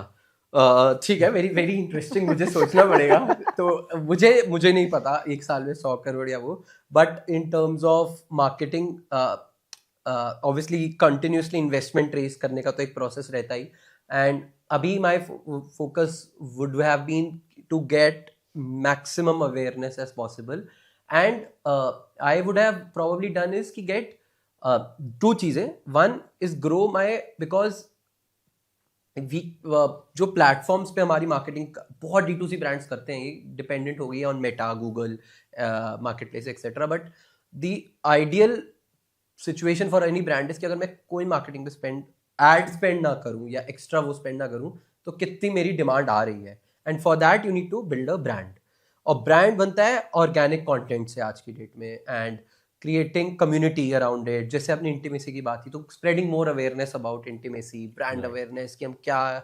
ठीक है. Very very interesting. मुझे सोचना पड़ेगा. तो मुझे नहीं पता 1 साल में 100 करोड़ या वो. But in terms of marketing obviously continuously investment raise करने का तो एक प्रोसेस रहता ही. एंड अभी my focus would have been to get maximum awareness as possible. And I would have probably done is कि गेट 2 चीजें. One is grow my, because जो प्लेटफॉर्म्स पे हमारी मार्केटिंग बहुत D2C ब्रांड्स करते हैं, ये डिपेंडेंट हो गई है on Meta, Google, market place etcetera. But the ideal situation for any brand is कि अगर मैं कोई मार्केटिंग पे एड स्पेंड ना करूं या एक्स्ट्रा वो स्पेंड ना करूं तो कितनी मेरी डिमांड आ रही है. And for that you need to build a brand. और ब्रांड बनता है ऑर्गेनिक कंटेंट से आज की डेट में. And creating community around it. जैसे अपनी इंटीमेसी की बात थी, तो spreading more awareness about intimacy, brand awareness कि हम क्या,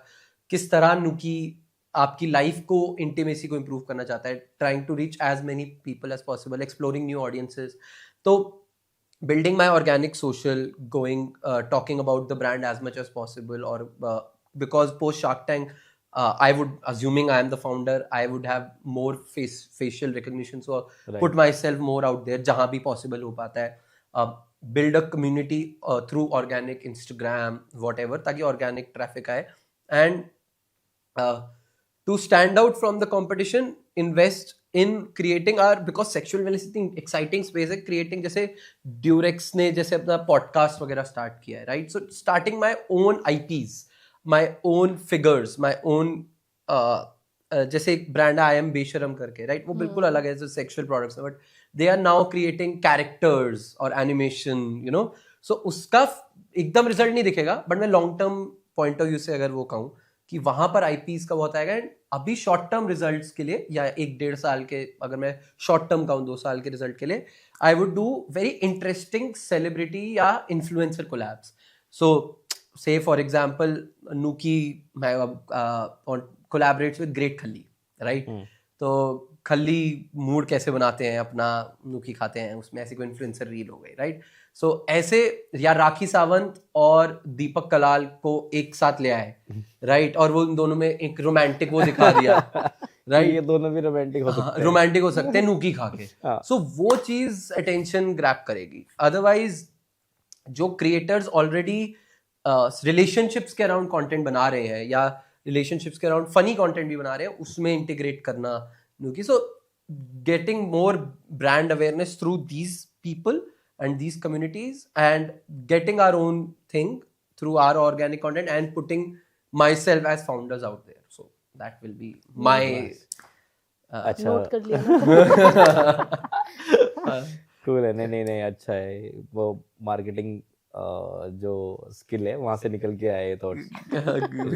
किस तरह नुकी आपकी लाइफ को, इंटीमेसी को इम्प्रूव करना चाहता है. Trying to reach as many people as possible, exploring new audiences. तो building my organic social, going talking about the brand as much as possible. Or because post Shark Tank, I would, assuming I am the founder, I would have more facial recognition, so put myself more out there जहाँ भी possible हो पाता है. Build a community through organic Instagram, whatever, ताकि organic traffic आए. And to stand out from the competition, invest in creating our, because sexual wellness इतनी exciting space है, creating, जैसे Durex ने जैसे अपना podcast वगैरह start किया है, right? So starting my own IPs, my own figures, my own जैसे एक ब्रांड है I am बेशरम करके, right? वो बिल्कुल अलग है सेक्सुअल प्रोडक्ट्स में, but they are now creating characters और एनिमेशन, यू नो. सो उसका एकदम रिजल्ट नहीं दिखेगा, बट मैं long term point of view से अगर वो कहूँ कि वहां पर आईपीज का बहुत आएगा. एंड अभी शॉर्ट टर्म रिजल्ट्स के लिए, या 1-1.5 साल के, अगर मैं शॉर्ट टर्म कहूँ 2 साल के रिजल्ट के लिए, I would do very interesting celebrity या influencer collabs. So say for example, Nuki collaborates with Great Khalli, right? तो खल्ली मूड कैसे बनाते हैं अपना, नुकी खाते हैं, उसमें ऐसी कोई इन्फ्लुएंसर रील हो गई, राइट? सो ऐसे, या राखी सावंत और दीपक कलाल को एक साथ ले आए, राइट? और वो उन दोनों में एक रोमांटिक वो दिखा दिया, राइट? ये दोनों भी रोमांटिक हो सकते हैं, रोमांटिक हो सकते हैं नुकी खा के. सो वो चीज अटेंशन ग्रैब करेगी. अदरवाइज जो क्रिएटर्स ऑलरेडी रिलेशनशिप्स के अराउंड कंटेंट बना रहे हैं, या रिलेशनशिप्स के अराउंड फनी कंटेंट भी बना रहे हैं, उसमें इंटीग्रेट करना Nookie. So getting more brand awareness through these people and these communities, and getting our own thing through our organic content, and putting myself as founders out there. So that will be my अच्छा, note कर लिया. Cool है. नहीं अच्छा है. वो marketing जो skill है वहां से निकल के आए थॉट्स.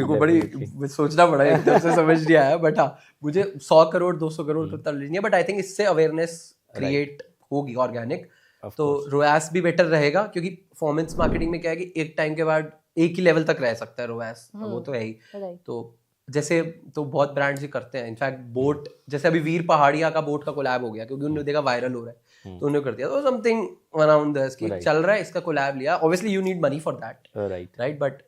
को बड़ी सोचना पड़ा, एकदम से समझ नहीं आया. बट हाँ, मुझे 100 करोड़ 200 करोड़ तो तब नहीं है, बट आई थिंक इससे अवेयरनेस क्रिएट होगी ऑर्गेनिक. तो रोएस भी बेटर रहेगा, क्योंकि परफॉर्मेंस मार्केटिंग में क्या है कि एक टाइम के बाद एक ही लेवल तक रह सकता है रोएस, वो तो है ही. तो जैसे तो बहुत ब्रांड्स ही करते हैं. इनफैक्ट बोट, जैसे अभी वीर पहाड़िया का बोट का कोलैब हो गया, क्योंकि उन्होंने देखा वायरल हो रहा है, तो उन्होंने कर दिया. तो समथिंग अराउंड दिस कि चल रहा है, इसका कोलैब लिया. Obviously you need money for that, right? But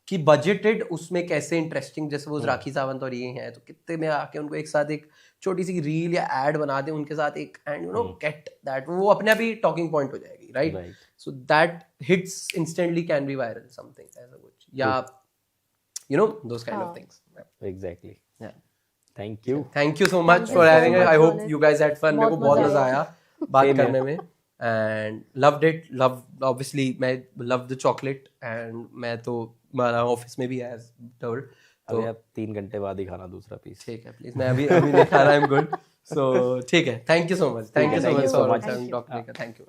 कि बजटेड उसमें कैसे इंटरेस्टिंग, जैसे वो राखी सावंत और ये हैं, तो कितने में आके उनको एक साथ एक छोटी सी रील या एड बना दे उनके साथ एक, and you know get that, वो अपने आप ही टॉकिंग पॉइंट हो जाएगी, right? So that hits instantly, can be viral, something ऐसा कुछ, या you know those kind of things. Exactly. Thank you so much for having us. I hope you guys had fun. मेरे को बहुत मजा आया बात करने में, एंड लव्ड इट. ऑब्वियसली मैं लव द चॉकलेट, एंड मैं तो हमारा ऑफिस में भी है टोल्ड. अभी आप 3 घंटे बाद ही खाना दूसरा पीस. ठीक है प्लीज, मैं अभी नहीं खा रहा, आई एम गुड. सो ठीक है, thank you so much, thank you so Thank much you so Saurabh much. and doctor Rekha, thank you.